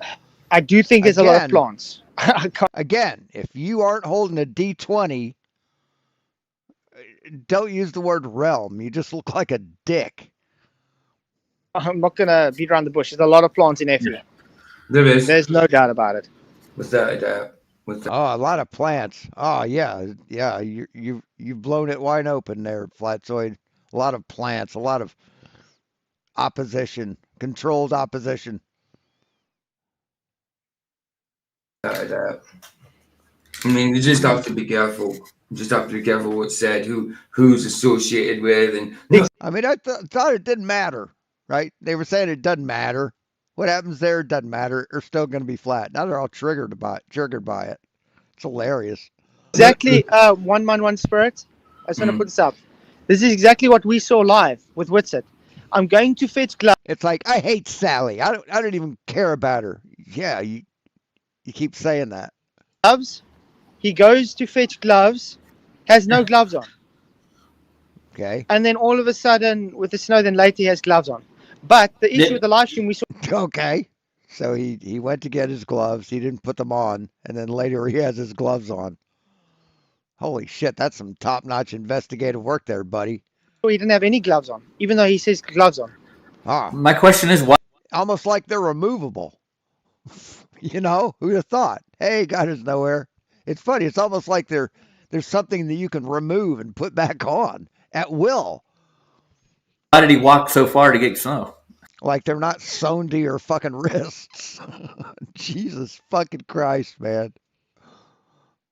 I do think there's a lot of plants. Again, if you aren't holding a D20, don't use the word realm. You just look like a dick. I'm not going to beat around the bush. There's a lot of plants in FE. There is. There's no doubt about it. Without a doubt. Oh, a lot of plants. Oh, yeah. You've blown it wide open there, Flatzoid. A lot of plants, a lot of opposition, controlled opposition. Without a doubt. I mean, you just have to be careful. You just have to be careful what's said, who's associated with, and. I mean, I thought it didn't matter, right? They were saying it doesn't matter. What happens there doesn't matter. They're still going to be flat. Now they're all triggered by it. It's hilarious. Exactly. One man, one spirit. I just want to put this up. This is exactly what we saw live with Witsit. I'm going to fetch gloves. It's like, I hate Sally. I don't even care about her. Yeah, you keep saying that. Gloves. He goes to fetch gloves, has no gloves on. Okay. And then all of a sudden, with the snow, then later he has gloves on. But the issue with the live stream we saw. Okay. So he went to get his gloves. He didn't put them on. And then later he has his gloves on. Holy shit, that's some top-notch investigative work there, buddy. He didn't have any gloves on, even though he says gloves on. Ah. My question is why? Almost like they're removable. You know, who'd have thought? Hey, God is nowhere. It's funny. It's almost like there's something that you can remove and put back on at will. Why did he walk so far to get snow? Like they're not sewn to your fucking wrists. Jesus fucking Christ, man.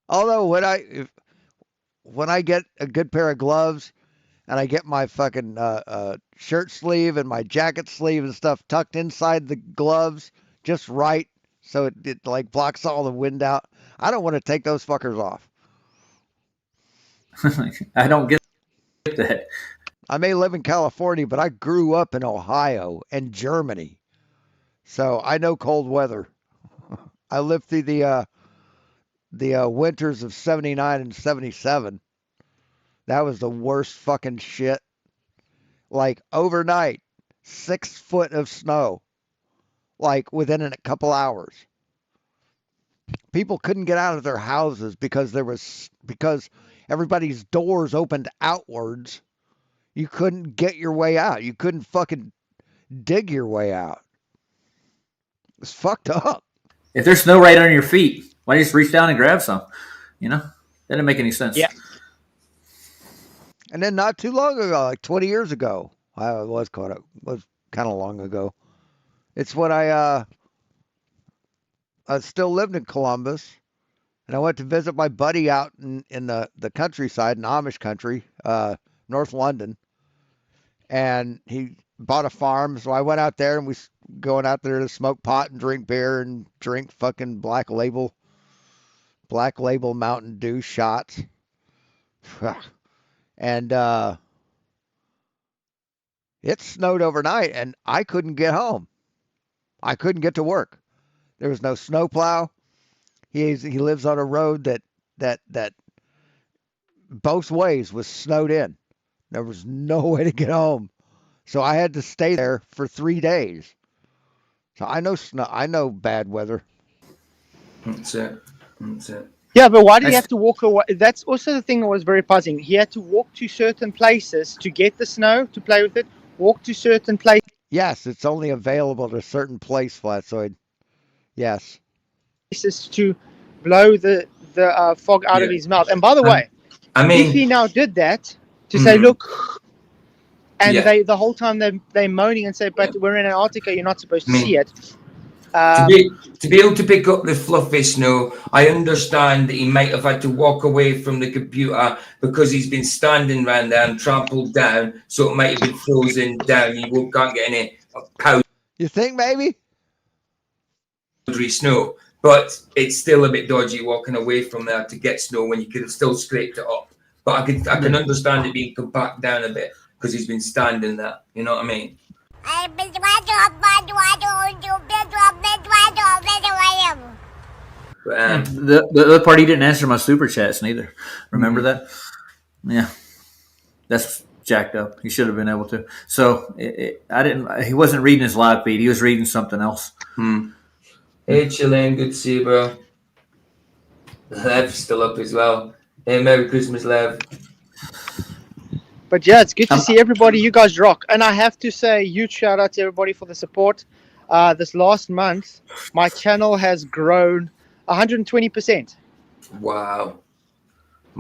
Although when I get a good pair of gloves and I get my fucking shirt sleeve and my jacket sleeve and stuff tucked inside the gloves just right so it like blocks all the wind out, I don't want to take those fuckers off. I don't get that. I may live in California, but I grew up in Ohio and Germany. So I know cold weather. I lived through the winters of 79 and 77. That was the worst fucking shit. Like overnight, 6 foot of snow. Like within a couple hours. People couldn't get out of their houses because everybody's doors opened outwards. You couldn't get your way out. You couldn't fucking dig your way out. It's fucked up. If there's snow right under your feet, why don't you just reach down and grab some? You know, That didn't make any sense. Yeah. And then not too long ago, like 20 years ago, I was caught up. Was kind of long ago. It's when I still lived in Columbus, and I went to visit my buddy out in the countryside, in Amish country, North London, and he bought a farm. So I went out there, and we going out there to smoke pot and drink beer and drink fucking Black Label Mountain Dew shots. And it snowed overnight, and I couldn't get home. I couldn't get to work. There was no snowplow. He lives on a road that both ways was snowed in. There was no way to get home, so I had to stay there for 3 days. So I know snow. I know bad weather. That's it. That's it. Yeah, but why did he have to walk away? That's also the thing that was very puzzling. He had to walk to certain places to get the snow, to play with it, walk to certain places. Yes, it's only available to certain place, Flatsoid. Yes. To blow the fog out of his mouth. And by the way, I mean, if he now did that to say, look, and Yeah. they the whole time they're moaning and say, but we're in Antarctica, you're not supposed to see it. To be able to pick up the fluffy snow, I understand that he might have had to walk away from the computer because he's been standing around there and trampled down, so it might have been frozen down. You can't get any powdery You think maybe? snow, but it's still a bit dodgy walking away from there to get snow when you could have still scraped it up. But I can understand it being compact down a bit because he's been standing there. You know what I mean? But, The other part, he didn't answer my super chats neither. Remember that? Yeah, that's jacked up. He should have been able to. So I didn't. He wasn't reading his live feed. He was reading something else. Hey, Chilean, good to see you, bro. Lev's still up as well. Hey, Merry Christmas, Lev. But yeah, it's good to see everybody. You guys rock. And I have to say, huge shout out to everybody for the support. This last month, my channel has grown 120%. Wow.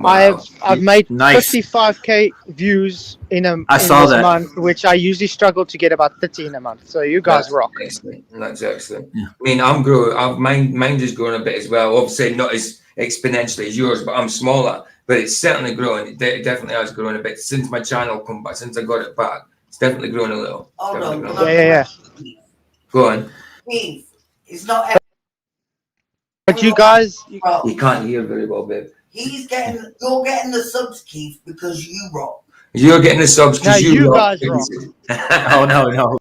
I've made Nice. 55k views in this month, which I usually struggle to get about 30 in a month. So you guys rock. Excellent. That's excellent. Yeah. I mean, I'm growing. Mine is growing a bit as well. Obviously, not as exponentially as yours, but I'm smaller. But it's certainly growing. It definitely has grown a bit since my channel come back. Since I got it back, it's definitely grown a little. Yeah. Go on. Keith, it's not. But you guys, you can't hear very well, babe. You're getting the subs, Keith, because you rock. You're getting the subs because you rock. guys rock. Oh no.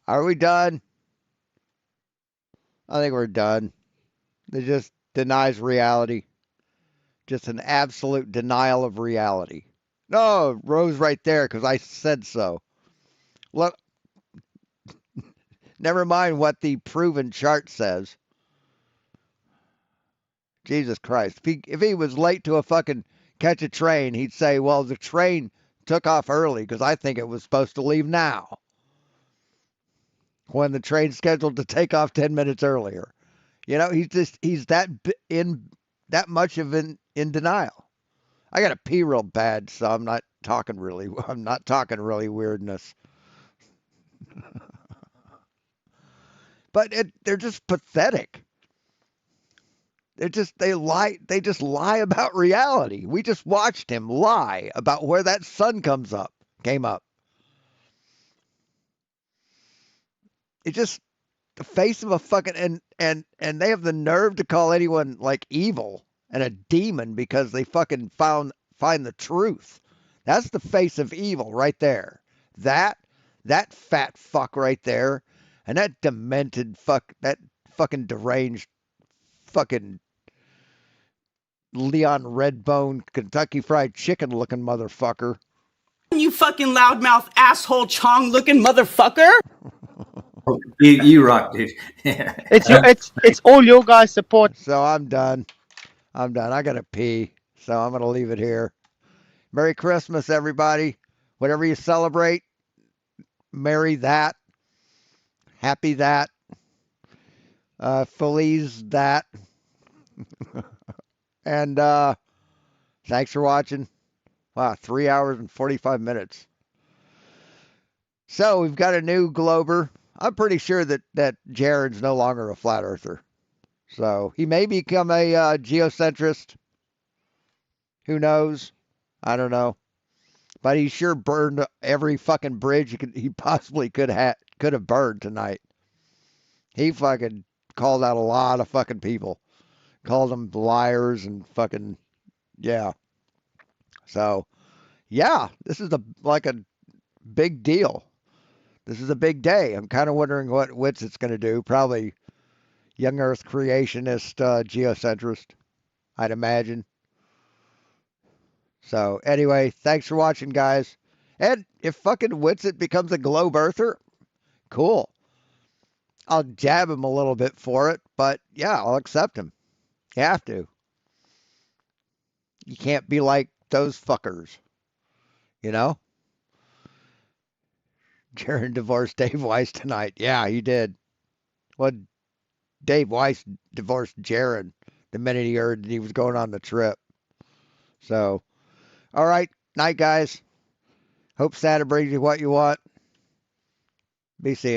Are we done? I think we're done. It just denies reality. Just an absolute denial of reality. No, Rose right there because I said so. Look, never mind what the proven chart says. Jesus Christ. If he was late to catch a train, he'd say, well, the train took off early because I think it was supposed to leave now. When the train's scheduled to take off 10 minutes earlier. You know, he's that much in denial. I got to pee real bad, so I'm not talking really weirdness. But they're just pathetic. They just lie about reality. We just watched him lie about where that sun came up. It just the face of a fucking and they have the nerve to call anyone like evil and a demon because they fucking find the truth. That's the face of evil right there. That fat fuck right there, and that demented that fucking deranged fucking Leon Redbone Kentucky Fried Chicken looking motherfucker. You fucking loudmouth asshole Chong looking motherfucker. You rock, dude. It's all your guys' support. So I'm done. I gotta pee. So I'm gonna leave it here. Merry Christmas, everybody. Whatever you celebrate, merry that. Happy that. Feliz that. And Thanks for watching. Wow, 3 hours and 45 minutes. So we've got a new Glober. I'm pretty sure that Jeran's no longer a flat earther. So he may become a geocentrist. Who knows? I don't know. But he sure burned every fucking bridge he possibly could have burned tonight. He fucking called out a lot of fucking people. Called them liars and fucking, yeah. So, yeah, this is like a big deal. This is a big day. I'm kind of wondering what Witz it's going to do. Probably young Earth creationist, geocentrist, I'd imagine. So, anyway, thanks for watching, guys. And if fucking Witsit becomes a globe earther, cool. I'll jab him a little bit for it, but yeah, I'll accept him. You have to. You can't be like those fuckers. You know? Jeran divorced Dave Weiss tonight. Yeah, he did. Well, Dave Weiss divorced Jeran the minute he heard that he was going on the trip. So, all right. Night, guys. Hope Santa brings you what you want. Be seeing you.